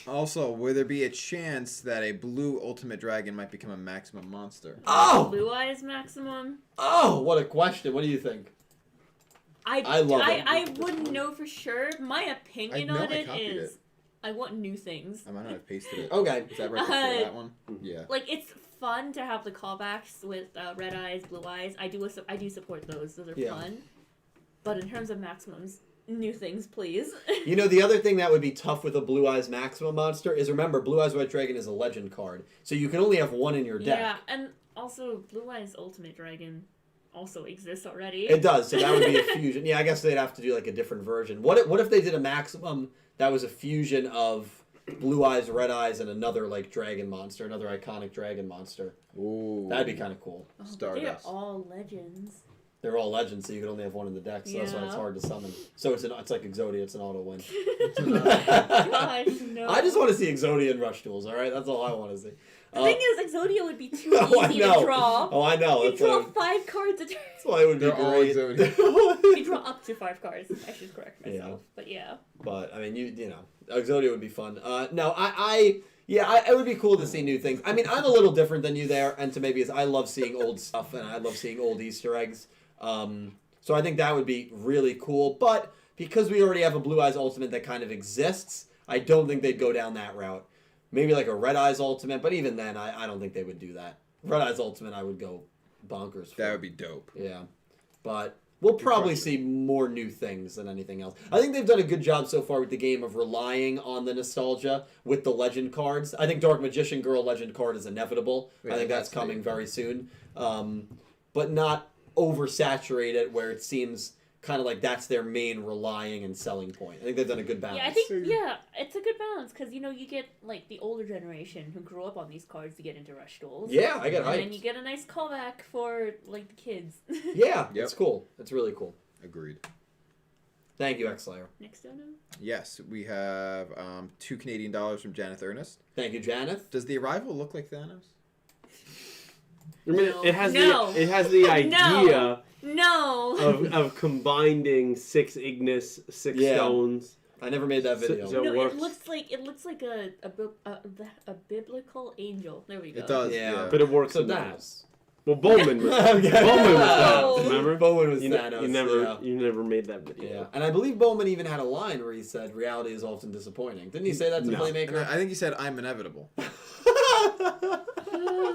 Also, will there be a chance that a blue Ultimate Dragon might become a maximum monster? Oh! Blue Eyes Maximum. Oh, what a question. What do you think? I love it. I wouldn't know for sure. My opinion I know on I it copied is it. I want new things. I might not have pasted it. Okay. Is that right before that one? Yeah. Like, it's fun to have the callbacks with Red Eyes, Blue Eyes. I do support those. Those are Yeah. fun. But in terms of maximums, new things, please. The other thing that would be tough with a Blue Eyes Maximum monster is, remember, Blue Eyes White Dragon is a legend card. So you can only have one in your deck. Yeah, and also Blue Eyes Ultimate Dragon also exists already. It does, so that would be a fusion. Yeah, I guess they'd have to do like a different version. What if they did a Maximum that was a fusion of Blue Eyes, Red Eyes, and another like dragon monster, another iconic dragon monster? Ooh. That'd be kind of cool. Oh, but they're Stardust. all legends. They're all legends, so you can only have one in the deck, so that's why it's Yeah. hard to summon. So it's like Exodia, it's an auto win. Gosh, no. I just want to see Exodia and Rush Duels, alright? That's all I want to see. The thing is, Exodia would be too Oh, I easy know. to draw. Oh, I know. You That's draw why, 5 cards a turn. that's why it would be They're all great. Exodia. You draw up to 5 cards. I should correct myself. Yeah. But yeah. But I mean, you know, Exodia would be fun. No, it would be cool to see new things. I mean, I'm a little different than you there, and to maybe is I love seeing old stuff and I love seeing old Easter eggs. So I think that would be really cool. But because we already have a Blue Eyes Ultimate that kind of exists, I don't think they'd go down that route. Maybe like a Red Eyes Ultimate, but even then, I don't think they would do that. Red Eyes Ultimate, I would go bonkers for. That would be dope. Yeah. But we'll probably see more new things than anything else. I think they've done a good job so far with the game of relying on the nostalgia with the legend cards. I think Dark Magician Girl legend card is inevitable. Yeah, I think that's coming very soon. But not oversaturate it where it seems kind of like that's their main relying and selling point. I think they've done a good balance. Yeah, I think it's a good balance because you get like the older generation who grew up on these cards to get into Rush Duels. Yeah, I get hyped. And then you get a nice callback for like the kids. Yeah, Yep. it's cool. It's really cool. Agreed. Thank you, X-Slayer. Next dono. Yes, we have $2 Canadian from Janeth Ernest. Thank you, Janeth. Does the arrival look like Thanos? I mean, No. it has No. the idea No. of combining 6 Ignis, 6 Yeah. stones. I never made that video. So- No, works. it looks like a biblical angel. There we go. It does. Yeah. Yeah. But it works So in that. Thanos. Well, Bowman was Okay. Bowman was Oh. Thanos, remember? Bowman was you, Thanos. you never made that Yeah. video. And I believe Bowman even had a line where he said, "Reality is often disappointing." Didn't he say that to No. And Playmaker? I think he said, "I'm inevitable."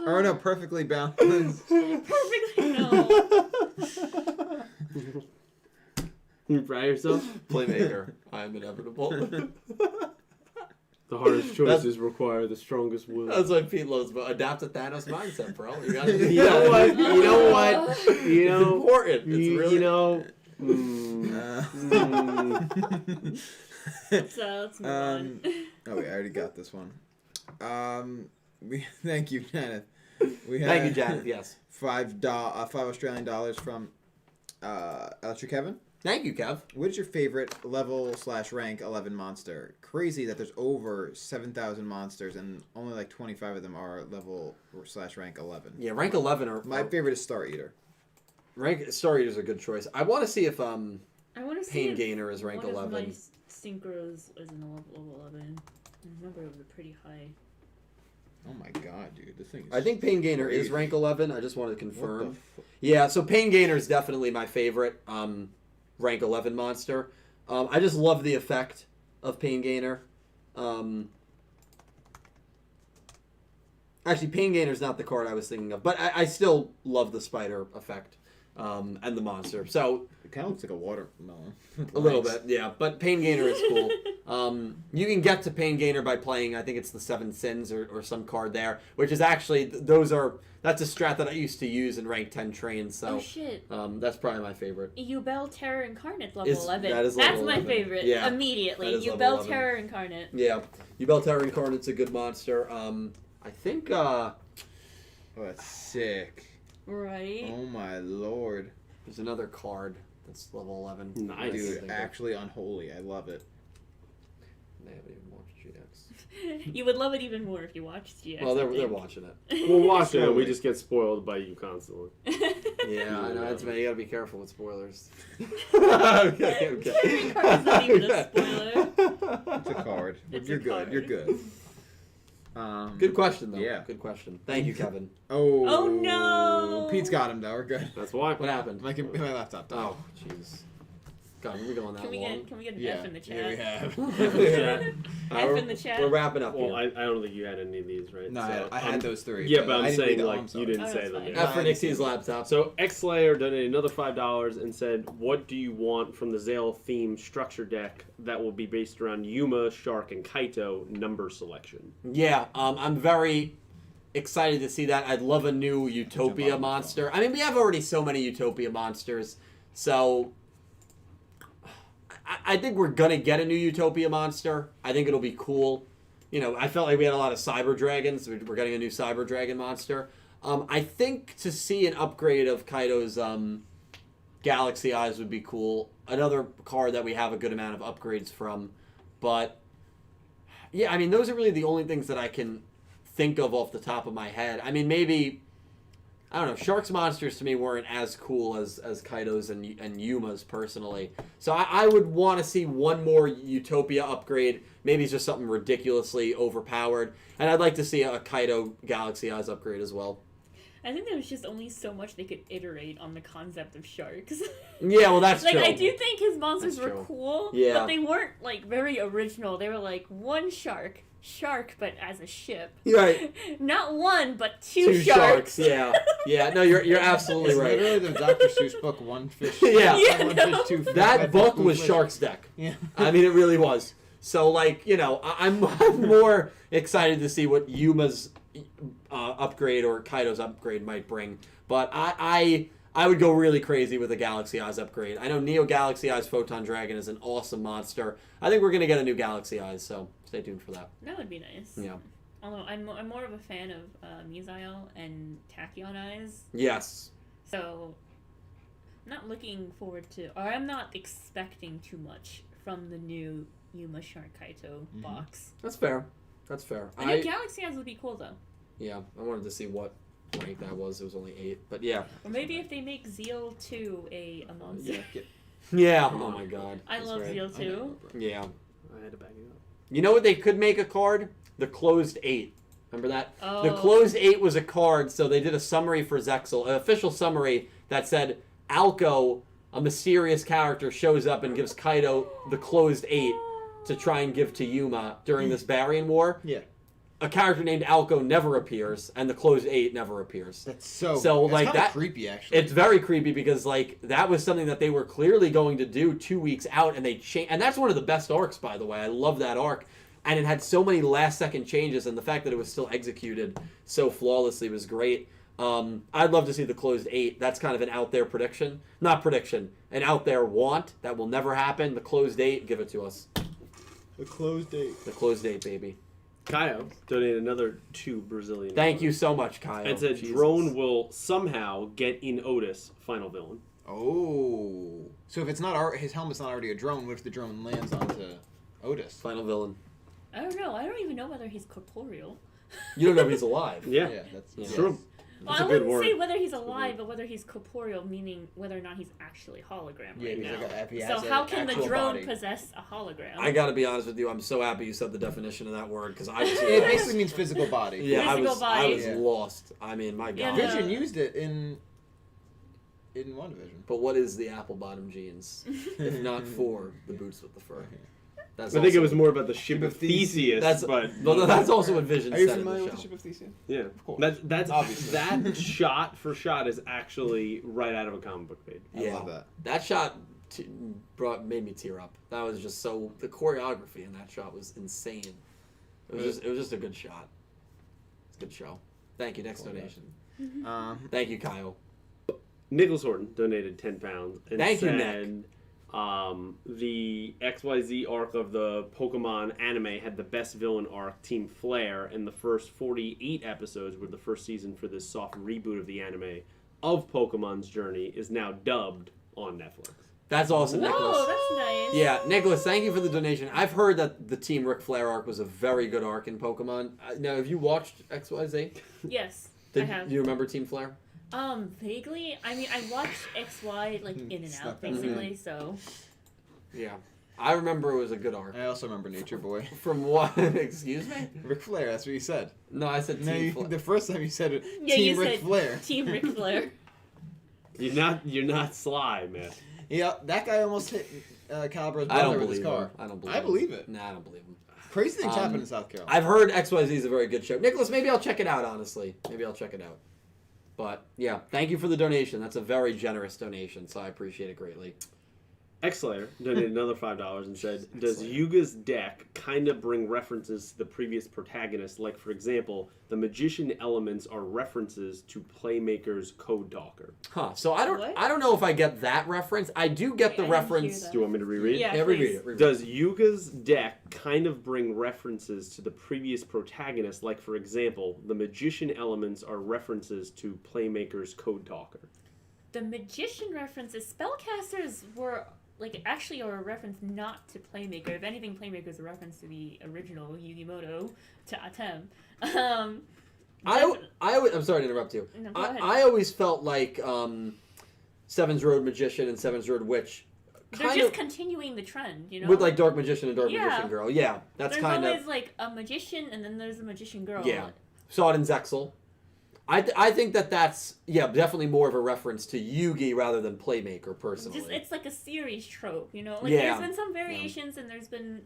Or no, perfectly balanced. Perfectly no. You proud of yourself? Playmaker. I'm inevitable. The hardest choices require the strongest will. That's why Pete loves, but adapt to Thanos mindset, bro. You gotta do You know what? You know what? You It's know. important. It's really You know. Let's move on. Oh wait, I already got this one. Thank you, Janet. We have Thank you, Janet. Yes. $5 Australian from Electric Kevin. Thank you, Kev. What is your favorite level/rank 11 monster? Crazy that there's over 7,000 monsters and only like 25 of them are level/rank 11. Yeah, rank 11 or My favorite is Star Eater. rank Star Eater's a good choice. I want to see if I want to see Pain if Gainer is rank one 11. of my synchros is in level 11. I remember it was a pretty high. Oh my god, dude, this thing is I think Pain Gainer is crazy. rank 11. I just wanted to What the confirm. fu- Yeah, so Pain Gainer is definitely my favorite rank 11 monster. I just love the effect of Pain Gainer. Actually, Pain Gainer is not the card I was thinking of, but I still love the spider effect and the monster. So It kind of looks like a watermelon. a little bit, yeah. But Pain Gainer is cool. You can get to Pain Gainer by playing, I think it's the Seven Sins or some card there, which is actually that's a strat that I used to use in rank 10 trains. So Oh shit. that's probably my favorite. Yubel Terror Incarnate level Is- 11. that is That's level my 11. favorite. Yeah, Immediately. that is level Yubel 11. Terror Incarnate. Yeah, Yubel Terror Incarnate's a good monster. I think Oh, that's sick. Right. Oh my lord. there's another card that's level 11. Nice. Dude, actually unholy. I love it. They haven't even watched GX. You would love it even more if you watched GX. Well, they're I think. watching it. We'll watch it. Totally. We just get spoiled by you constantly. Yeah, I know. That's man. You gotta be careful with spoilers. Terror okay. Incarnate's not even a spoiler. It's a card. It's You're a good. card. You're good. Good question, though. Yeah. Good question. Thank you, Kevin. Oh. Oh, no. Pete's got him though. We're good. That's why. What happened? My laptop. died. Oh, jeez. God, are we going that Can we long? get an Yeah. F in the chat? Yeah, we have. F in the chat. We're wrapping up Well, here. I don't think you had any of these, right? No, So, I had those three. Yeah, but I'm I didn't saying read them. like I'm you sorry. didn't Oh, say that's them fine. yet. F for Nixie's laptop. So X-Slayer donated another $5 and said, "What do you want from the Zale theme structure deck that will be based around Yuma, Shark, and Kaito number selection?" Yeah, I'm very excited to see that. I'd love a new Utopia monster. I mean, we have already so many Utopia monsters, so I think we're gonna get a new Utopia monster. I think it'll be cool. You know, I felt like we had a lot of Cyber Dragons. We're getting a new Cyber Dragon monster. I think to see an upgrade of Kaito's Galaxy Eyes would be cool. Another card that we have a good amount of upgrades from. But, yeah, I mean, those are really the only things that I can think of off the top of my head. I mean, maybe, I don't know, Shark's monsters to me weren't as cool as Kaito's and Yuma's personally. So I would want to see one more Utopia upgrade. Maybe it's just something ridiculously overpowered. And I'd like to see a Kaito Galaxy Eyes upgrade as well. I think there was just only so much they could iterate on the concept of sharks. Yeah, well, that's like, true. I do think his monsters That's were true. cool, Yeah. but they weren't, like, very original. They were, like, one shark, but as a ship. Right. Not one, but two sharks. Yeah. Yeah, no, you're absolutely It's right. literally the Dr. Seuss book, One Fish. Yeah. Yeah, One no. Fish, Two Fish. That book was Shark's deck. Yeah. I mean, it really was. So, like, you know, I'm more excited to see what Yuma's upgrade or Kaito's upgrade might bring. But I I would go really crazy with a Galaxy Eyes upgrade. I know Neo Galaxy Eyes Photon Dragon is an awesome monster. I think we're going to get a new Galaxy Eyes, so stay tuned for that. That would be nice. Yeah. Although I'm more of a fan of Misael and Tachyon Eyes, Yes. so I'm not looking forward to, or I'm not expecting too much from the new Yuma Shark Kaito box. That's fair. That's fair. I think Galaxy Eyes would be cool though. Yeah, I wanted to see what rank that was. It was only 8, but yeah. Or maybe if they make Zeal 2 a monster. Yeah. Oh my god. I love right. Zeal 2. Yeah. I had to back it up. You know what they could make a card? The Closed 8. Remember that? Oh. The Closed 8 was a card, so they did a summary for Zexal, an official summary that said Alco, a mysterious character, shows up and gives Kaido the Closed 8 to try and give to Yuma during this Barian War. Yeah. A character named Alco never appears, and the Closed 8 never appears. That's so like kinda that creepy actually. It's very creepy because like that was something that they were clearly going to do 2 weeks out, and they changed. And that's one of the best arcs, by the way. I love that arc, and it had so many last-second changes, and the fact that it was still executed so flawlessly was great. I'd love to see the Closed 8. That's kind of an out there prediction, not prediction, an out there want that will never happen. The Closed 8, give it to us. The Closed 8. The Closed 8, baby. Kaio donated another 2 Brazilian. Thank you so much, Kyle. And said Jesus. Drone will somehow get in Otis final villain. Oh. So if it's not his helmet's not already a drone, what if the drone lands onto Otis? Final villain. I don't know. I don't even know whether he's corporeal. You don't know if he's alive. Yeah, that's Yeah. true. Well, That's I a good wouldn't word. say whether he's alive, but whether he's corporeal, meaning whether or not he's actually hologram Yeah, right he's now. like if he So has how an can the actual drone body. possess a hologram? I gotta be honest with you. I'm so happy you said the definition of that word because I was It basically means physical body. yeah, I Physical was body. Yeah. lost. I mean, my Yeah, God. no. Vision used it in WandaVision. But what is the apple bottom jeans if not for the boots with the fur? That's I think it also- was more about the ship of Theseus. That's that's also what Vision Are you said in familiar the with the show. Ship of Theseus? Yeah, Of course. that's Obviously. that shot for shot is actually right out of a comic book page. I Yeah. love that. That shot made me tear up. That was just so the choreography in that shot was insane. It was just a good shot. It's a good show. Thank you. Next Cool, donation. Thank you, Kyle. Nicholas Horton donated £10 and Thank you, said, the XYZ arc of the Pokemon anime had the best villain arc, Team Flare, and the first 48 episodes were the first season for this soft reboot of the anime of Pokemon's journey is now dubbed on Netflix. That's awesome, Nicholas. Oh, that's nice. Yeah, Nicholas, thank you for the donation. I've heard that the Team Ric Flair arc was a very good arc in Pokemon. Now, have you watched XYZ? Yes, Do I have. you remember Team Flair? Vaguely. I mean, I watched XY like in and out, Snuck in. basically. So Yeah. I remember it was a good arc. I also remember Nature Boy. From what? Excuse me? Ric Flair, that's what you said. No, I said No, Team Flair. the first time you said it, yeah, Team you Ric said Flair. Team Ric Flair. You're not sly, man. Yeah, that guy almost hit Calibur's I don't brother with believe his car. him. I don't believe I believe it. Nah, I don't believe him. Crazy things happen Um, in South Carolina. I've heard XYZ is a very good show. Nicholas, maybe I'll check it out, honestly. Maybe I'll check it out. But, yeah, thank you for the donation. That's a very generous donation, so I appreciate it greatly. X-Slayer donated another $5 and said, does X-Slayer. Yuga's deck kind of bring references to the previous protagonist? Like, for example, the magician elements are references to Playmaker's Code Talker. Huh, so I What? don't know if I get that reference. I do get the I didn't hear reference. that. Do you want me to reread? Yeah. Reread please. it. Reread it. Does Yuga's deck kind of bring references to the previous protagonist? Like, for example, the magician elements are references to Playmaker's Code Talker. The magician references, spellcasters were like actually are a reference not to Playmaker. If anything, Playmaker is a reference to the original Yugimoto to Atem. I'm sorry to interrupt you. No, go ahead. I always felt like Seven's Road Magician and Seven's Road Witch They're kind just of continuing the trend, you know. with like Dark Magician and Dark Yeah. Magician Girl. Yeah, that's there's kind always of like a magician, and then there's a magician girl. yeah. Saw it in Zexal. I think that's definitely more of a reference to Yugi rather than Playmaker personally. Just it's like a series trope, you know. Like Yeah. there's been some variations, and there's been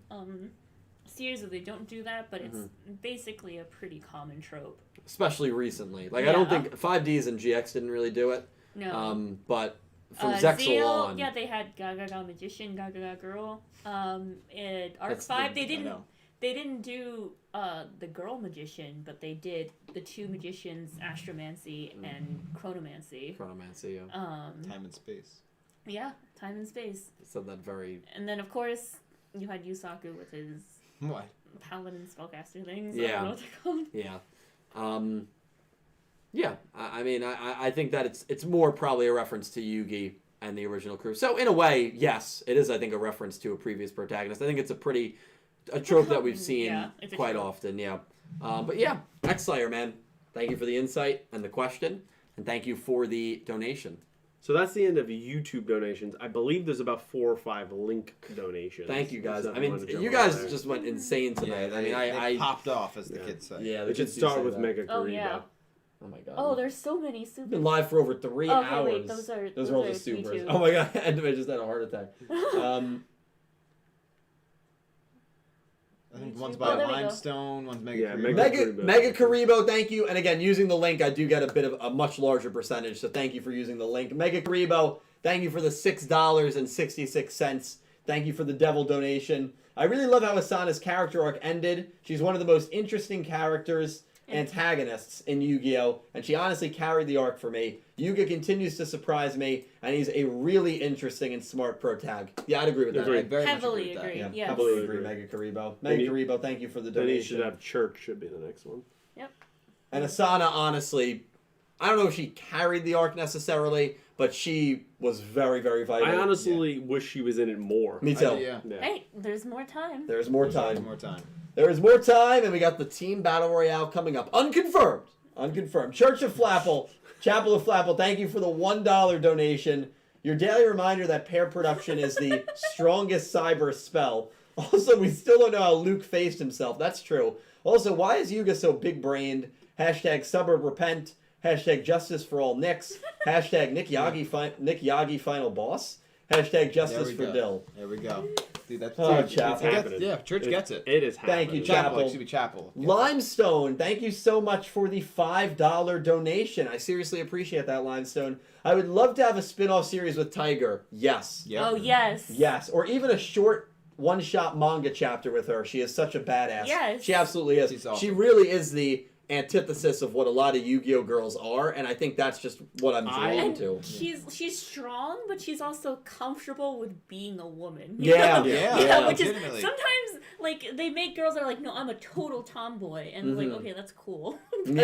series where they don't do that, but it's basically a pretty common trope. Especially recently. Like I don't Yeah. think 5Ds and GX didn't really do it. No. But from Zexal Zeal, on. yeah, they had Gaga Magician, Gaga Girl. In Arc That's 5, the- they I didn't. know. They didn't do the girl magician, but they did the two magicians, astromancy and chronomancy. Chronomancy, yeah. Time and space. Yeah, time and space. Said that very... And then, of course, you had Yusaku with his What? paladin spellcaster things. Yeah. I don't know what they're called. Yeah. Yeah, I mean, I think that it's more probably a reference to Yugi and the original crew. So, in a way, yes, it is, I think, a reference to a previous protagonist. I think it's a trope that we've seen quite often, yeah. But yeah, X-Slayer, man, thank you for the insight and the question, and thank you for the donation. So that's the end of YouTube donations. I believe there's about 4 or 5 link donations. Thank you, guys. So I mean, wanted to jump you on guys there. just went insane Yeah, tonight. they popped off, as the kids say. Yeah, It should start with Mega Kariba. Oh, yeah. Oh my god. Oh, there's so many We've super. been live for over 3 hours. Okay, wait, those are all the me supers. too. Oh my god, I just had a heart attack. I think Me one's too. by Oh, there we go. Limestone, one's Mega Yeah, Karibo. Mega Karibo, thank you. And again, using the link, I do get a bit of a much larger percentage. So thank you for using the link. Mega Karibo, thank you for the $6.66. Thank you for the devil donation. I really love how Asana's character arc ended. She's one of the most interesting characters, antagonists in Yu-Gi-Oh! And she honestly carried the arc for me. Yuga continues to surprise me, and he's a really interesting and smart protag. Yeah, I'd agree with that. Agreed. I very much Heavily agree with that. agree. Yeah, Yes. heavily agree, Agree. Mega Karibo. Then Mega you- Karibo, thank you for the Then you donation. should have Church should be the next one. And Asana, honestly, I don't know if she carried the arc necessarily, but she was very, very vital. I honestly wish she was in it more. Me too. Yeah. Yeah. Hey, there's more time. There's more There's time. more time. There is more time, and we got the Team Battle Royale coming up. Unconfirmed. Unconfirmed. Church of Flapple, Chapel of Flapple, thank you for the $1 donation. Your daily reminder that pair production is the strongest cyber spell. Also, we still don't know how Luke faced himself. That's true. Also, why is Yuga so big-brained? Hashtag suburb repent. Hashtag justice for all Nicks. Hashtag Nick Yagi final boss. Hashtag justice for go. Dill. There we go. Dude, that's Oh, it's Chapel. happening. Yeah, Church gets it. It is happening. Thank you, Chapel. Chapel. Excuse me, Chapel. Limestone, thank you so much for the $5 donation. I seriously appreciate that, Limestone. I would love to have a spin-off series with Tiger. Yes. Yep. Oh yes. Yes. Or even a short one-shot manga chapter with her. She is such a badass. Yes. She absolutely is. She's awesome. She really is the antithesis of what a lot of Yu-Gi-Oh girls are, and I think that's just what I'm drawn And to. she's strong, but she's also comfortable with being a woman. Yeah. Yeah. Which is legitimately. sometimes like they make girls that are like, no, I'm a total tomboy, and like, okay, that's cool. But-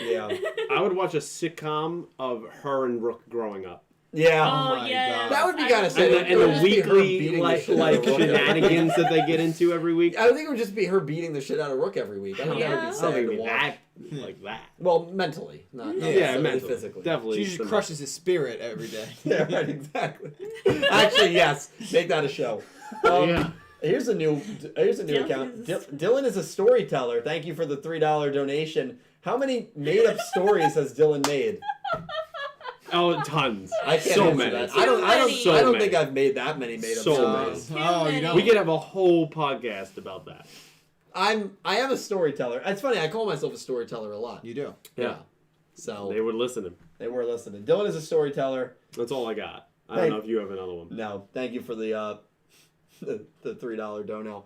Yeah. I would watch a sitcom of her and Rook growing up. Yeah. Oh my yeah. God. That would be I kinda would- sad. And It would the just be her weekly beating the like shit out of Rook. shenanigans that they get into every week. I think it would just be her beating the shit out of Rook every week. I think that would Yeah. be I sad don't think to it'd be watch. that like that. Well, mentally, not Yeah, necessarily mentally, physically. definitely. She just some- crushes his spirit every day. Yeah, right, exactly. Actually, yes, make that a show. Yeah. Here's a new Dylan account. is- Dylan is a storyteller. Thank you for the $3 donation. How many made-up stories has Dylan made? Oh, tons. I can't so answer many. that. Too I don't many. think I've made that many made-up So stories. many. Oh, you don't. We could have a whole podcast about that. I am a storyteller. It's funny. I call myself a storyteller a lot. You do. Yeah. So They would listen to him. they were listening. Dylan is a storyteller. That's all I got. I Hey. don't know if you have another one. No, thank you for the the $3 dono.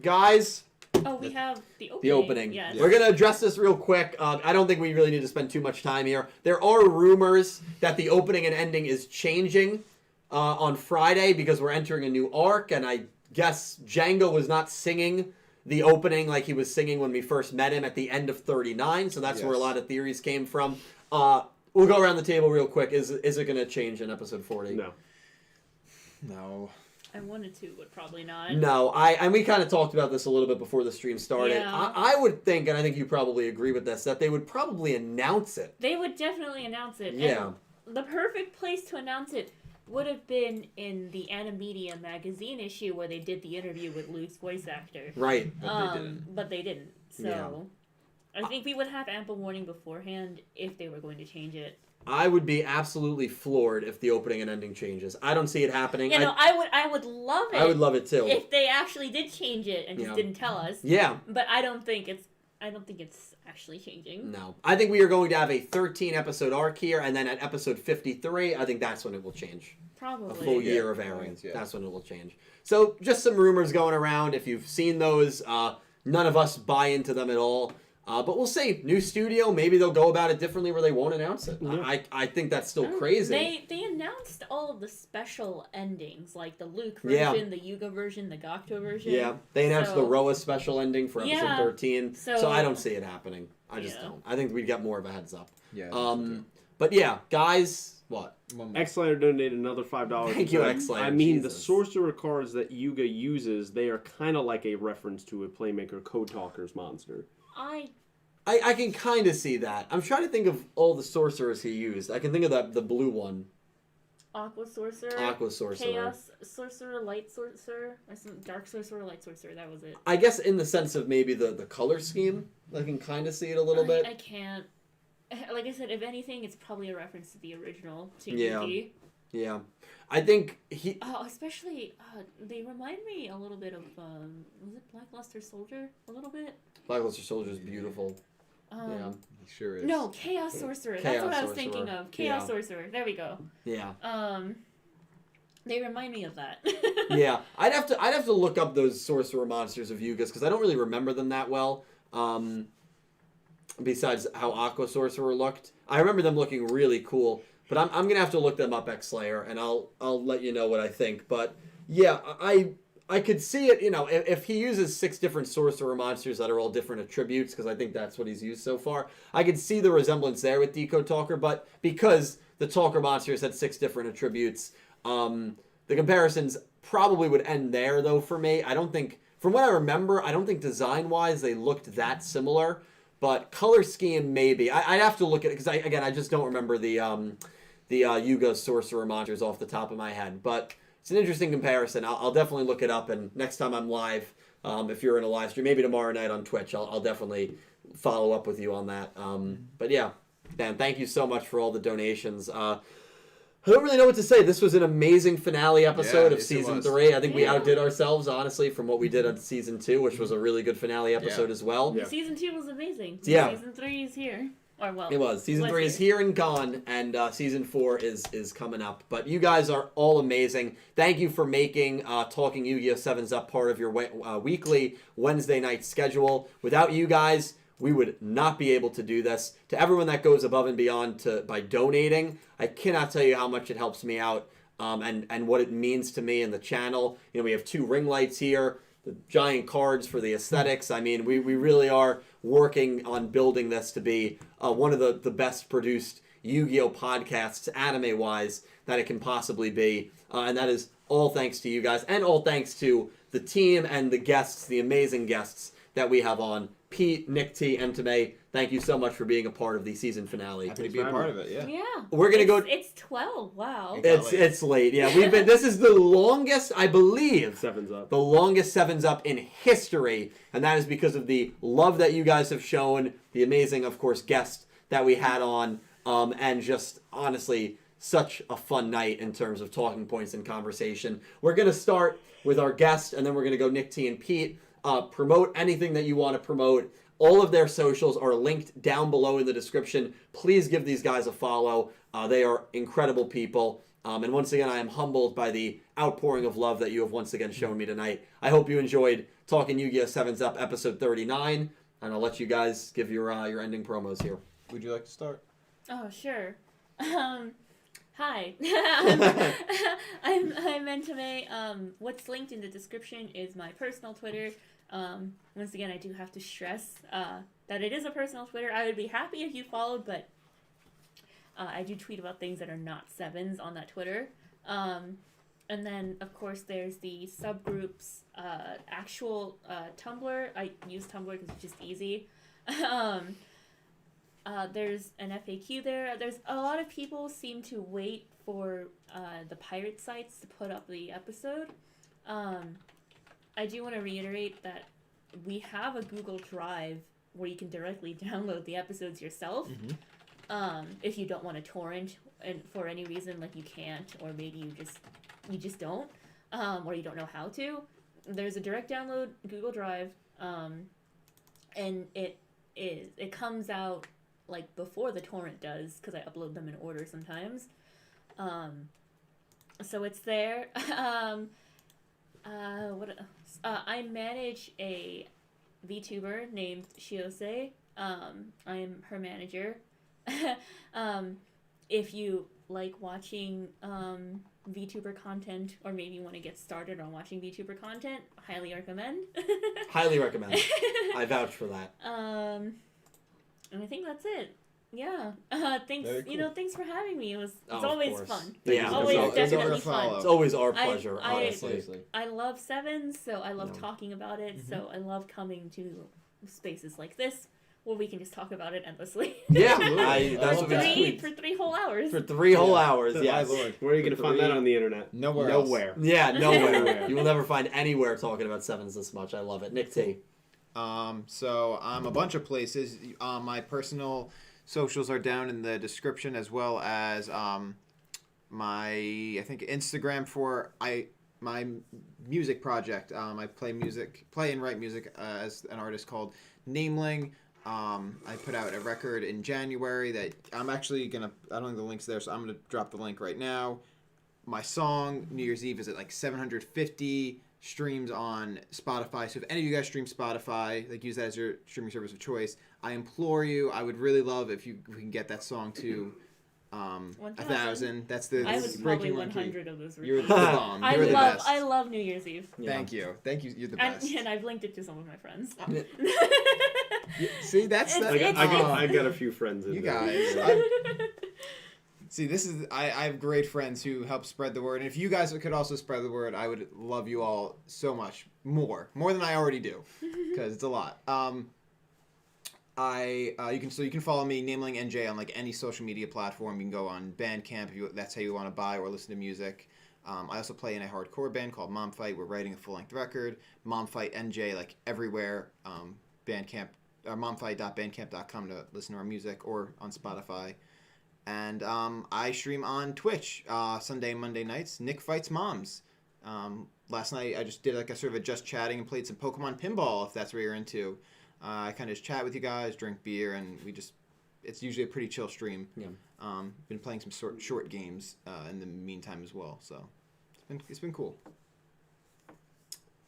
Guys, Oh, we have the opening. the opening. Yes. We're going to address this real quick. I don't think we really need to spend too much time here. There are rumors that the opening and ending is changing on Friday because we're entering a new arc, and I guess Django was not singing the opening like he was singing when we first met him at the end of 39, so that's where a Yes. lot of theories came from. We'll go around the table real quick. Is it going to change in episode 40? No. No. I wanted to, but probably not. No, and we kind of talked about this a little bit before the stream started. Yeah. I would think, and I think you probably agree with this, that they would probably announce it. They would definitely announce it. Yeah. And the perfect place to announce it would have been in the Animedia magazine issue where they did the interview with Luke's voice actor. Right. But they didn't. So I think we would have ample warning beforehand if they were going to change it. I would be absolutely floored if the opening and ending changes. I don't see it happening. You know, I would love it. I would love it too. if they actually did change it and just Yeah. didn't tell us. Yeah. But I don't think it's actually changing. No. I think we are going to have a 13 episode arc here, and then at episode 53, I think that's when it will change. Probably. a full Yeah, year of airing. yeah. That's when it will change. So just some rumors going around. If you've seen those, none of us buy into them at all. But we'll see. New studio, maybe they'll go about it differently where they won't announce it. Yeah. I think that's still crazy. They announced all of the special endings, like the Luke version, the Yuga version, the Gokto version. Yeah, they announced the So- Roa special ending for episode Yeah. 13. So So- I don't see it happening. I just Yeah. don't. I think we'd get more of a heads up. Yeah. But yeah, guys, what? X-Slayer donated another $5. Thank you, X-Slayer. I mean, Jesus. the sorcerer cards that Yuga uses, they are kind of like a reference to a Playmaker Code Talker's monster. I can kind of see that. I'm trying to think of all the sorcerers he used. I can think of the blue one. Aqua Sorcerer. Aqua Sorcerer. Chaos Sorcerer, Light Sorcerer, or some Dark Sorcerer, Light Sorcerer. That was it. I guess in the sense of maybe the color scheme, I can kind of see it a little bit. I can't. Like I said, if anything, it's probably a reference to the original Yeah. Yugi. Yeah, I think he. Oh, especially they remind me a little bit of was it Blackluster Soldier? A little bit. Blackluster Soldier is beautiful. He sure is. No, Chaos Sorcerer. That's Chaos what I was Sorcerer. thinking of. Chaos Yeah. Sorcerer. There we go. Yeah. They remind me of that. Yeah, I'd have to look up those sorcerer monsters of Yuga's because I don't really remember them that well. Besides how Aqua Sorcerer looked, I remember them looking really cool. But I'm gonna have to look them up, X-Slayer, and I'll let you know what I think. But yeah, I could see it. You know, if he uses 6 different sorcerer monsters that are all different attributes, because I think that's what he's used so far, I could see the resemblance there with Decode Talker. But because the Talker monsters had 6 different attributes, the comparisons probably would end there, though, for me. I don't think, from what I remember, I don't think design-wise they looked that similar. But color scheme, maybe. I'd have to look at it, because, I just don't remember the Yuga Sorcerer monsters off the top of my head. But it's an interesting comparison. I'll definitely look it up, and next time I'm live, if you're in a live stream, maybe tomorrow night on Twitch, I'll definitely follow up with you on that. But yeah, Dan, thank you so much for all the donations. I don't really know what to say. This was an amazing finale episode of yes, it Season was. 3. I think we Yeah. outdid ourselves, honestly, from what we did on Season 2, which was a really good finale episode as well. Yeah. Season 2 was amazing. Yeah. Season 3 is here. Or well, It was. Season 3 is here and gone, and Season 4 is coming up. But you guys are all amazing. Thank you for making Talking Yu-Gi-Oh! 7's Up part of your weekly Wednesday night schedule. Without you guys, we would not be able to do this. To everyone that goes above and beyond by donating, I cannot tell you how much it helps me out and what it means to me and the channel. You know, we have 2 ring lights here, the giant cards for the aesthetics. I mean, we really are working on building this to be one of the best produced Yu-Gi-Oh! Podcasts, anime-wise, that it can possibly be. And that is all thanks to you guys, and all thanks to the team and the guests, the amazing guests that we have on. Pete, Nick T, Entame, thank you so much for being a part of the season finale. Happy to be a part of it, yeah. Yeah. We're gonna go. It's 12. Wow. It's late. Yeah, we've been. This is the longest, I believe, 7's Up. the longest 7's Up in history, and that is because of the love that you guys have shown, the amazing, of course, guest that we had on, and just honestly such a fun night in terms of talking points and conversation. We're gonna start with our guest, and then we're gonna go Nick T and Pete. Promote anything that you want to promote. All of their socials are linked down below in the description. Please give these guys a follow. They are incredible people. And once again, I am humbled by the outpouring of love that you have once again shown me tonight. I hope you enjoyed Talking Yu-Gi-Oh! 7's Up episode 39. And I'll let you guys give your ending promos here. Would you like to start? Oh, sure. Hi. I'm Entame. What's linked in the description is my personal Twitter. Once again, I do have to stress that it is a personal Twitter. I would be happy if you followed, but I do tweet about things that are not 7s on that Twitter. And then, of course, there's the subgroups actual Tumblr. I use Tumblr because it's just easy. There's an FAQ there. There's a lot of people seem to wait for the pirate sites to put up the episode. I do want to reiterate that we have a Google Drive where you can directly download the episodes yourself. If you don't want to torrent and for any reason, like you can't, or maybe you just don't, or you don't know how to. There's a direct download Google Drive, and it comes out like before the torrent does, because I upload them in order sometimes. So it's there. What else? I manage a VTuber named Shiose. I'm her manager. If you like watching VTuber content, or maybe want to get started on watching VTuber content, highly recommend. Highly recommend. I vouch for that. And I think that's it. Yeah. Thanks. Very cool. You know, thanks for having me. It's Of always course. fun. Yeah, Always it's definitely follow. fun. It's always our pleasure, I- honestly. Seriously. I love Sevens, so I love Yeah. talking about it. So I love coming to spaces like this where we can just talk about it endlessly. Yeah, Absolutely. that's for what it's three for 3 whole hours. for 3 whole Yeah. hours. My Yes. lord. Where are you going to find that on the internet? Nowhere else. Nowhere. Yeah, nowhere. Nowhere. You will never find anywhere talking about sevens this much. I love it. Nick T. So I'm a bunch of places. My personal socials are down in the description, as well as my Instagram for my music project. I play and write music as an artist called Nameling. I put out a record in January that I'm actually gonna. I don't think the link's there, so I'm gonna drop the link right now. My song New Year's Eve is at like 750 streams on Spotify. So if any of you guys stream Spotify, like use that as your streaming service of choice, I implore you. I would really love if we can get that song to 1,000. That's the I was breaking probably one key. 100 of those. You're the requests. bomb. I You're the love best. I love New Year's Eve, Thank you. You're the and, best. and I've linked it to some of my friends. See, that's It's- that. I've got a few friends in You there. guys. See, this is I have great friends who help spread the word, and if you guys could also spread the word, I would love you all so much more than I already do, because it's a lot. You can follow me Nameling NJ on like any social media platform. You can go on Bandcamp if that's how you want to buy or listen to music. I also play in a hardcore band called Mom Fight. We're writing a full-length record. Mom Fight NJ, like everywhere. Bandcamp, momfight.bandcamp.com to listen to our music, or on Spotify. And I stream on Twitch Sunday and Monday nights. Nick Fights Moms. Last night I just did like a sort of a just chatting and played some Pokemon Pinball, if that's what you're into. I kind of just chat with you guys, drink beer, and it's usually a pretty chill stream. Yeah. Been playing some short games in the meantime as well, so it's been cool.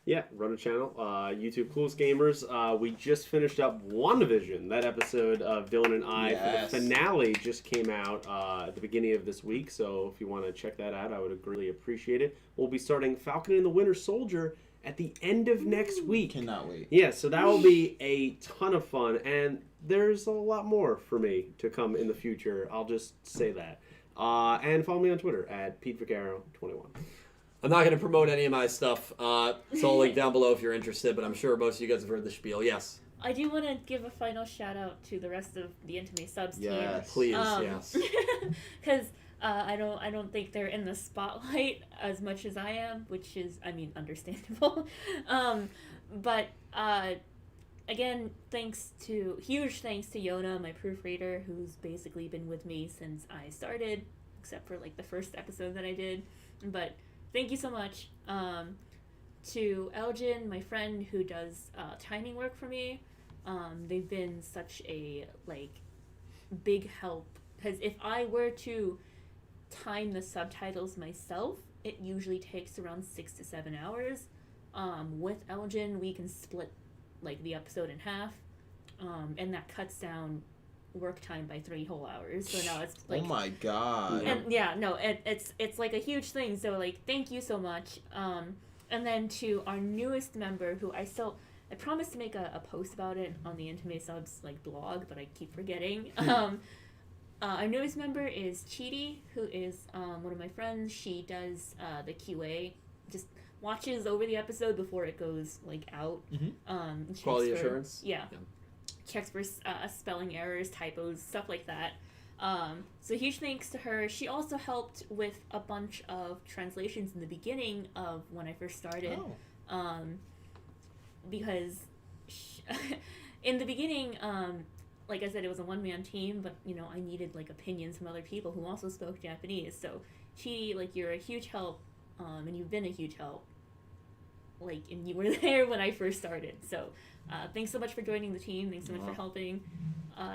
Yeah, run a channel. YouTube Coolest Gamers. We just finished up WandaVision. That episode of Dylan and I Yes. for the finale just came out at the beginning of this week. So if you want to check that out, I would really appreciate it. We'll be starting Falcon and the Winter Soldier at the end of next week. Cannot wait. Yeah, so that will be a ton of fun, and there's a lot more for me to come in the future. I'll just say that. And follow me on Twitter at PeteVicaro21. I'm not going to promote any of my stuff. It's all linked down below if you're interested, but I'm sure most of you guys have heard the spiel. Yes. I do want to give a final shout out to the rest of the Entame subs Yes. Please, team. yes. Because I don't think they're in the spotlight as much as I am, which is, I mean, understandable. But again, huge thanks to Yona, my proofreader, who's basically been with me since I started, except for like the first episode that I did. But thank you so much. To Elgin, my friend who does timing work for me. They've been such a big help, because if I were to time the subtitles myself, it usually takes around 6 to 7 hours. With Elgin, we can split the episode in half, and that cuts down work time by 3 whole hours. So now it's Oh my god. and it's like a huge thing. So thank you so much. And then to our newest member, who I promised to make a post about it on the Entame subs blog, but I keep forgetting. Our newest member is Chidi, who is one of my friends. She does the QA, just watches over the episode before it goes out. Checks Quality for- assurance? Yeah. Yeah. Checks for spelling errors, typos, stuff like that. So huge thanks to her. She also helped with a bunch of translations in the beginning of when I first started. Because in the beginning, like I said, it was a one-man team, but I needed opinions from other people who also spoke Japanese. So she, you're a huge help, and you've been a huge help. And you were there when I first started. So thanks so much for joining the team. Thanks so much for helping.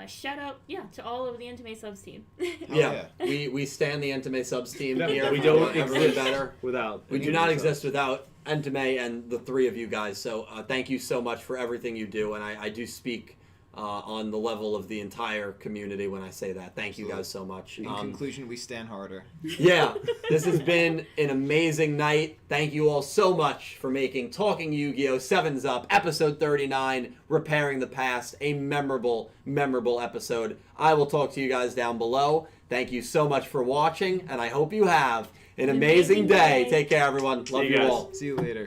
shout out, to all of the Entame subs team. Yeah, we stand the Entame subs team Yeah, here. we don't Ever exist better. without. We do not exist without Entame and the three of you guys. So thank you so much for everything you do, and I do speak on the level of the entire community when I say that. Thank you guys so much. In conclusion, we stand harder. Yeah, this has been an amazing night. Thank you all so much for making Talking Yu-Gi-Oh! 7's Up, episode 39, Repairing the Past, a memorable, memorable episode. I will talk to you guys down below. Thank you so much for watching, and I hope you have an amazing day. Take care, everyone. Love See you you guys. all. See you later.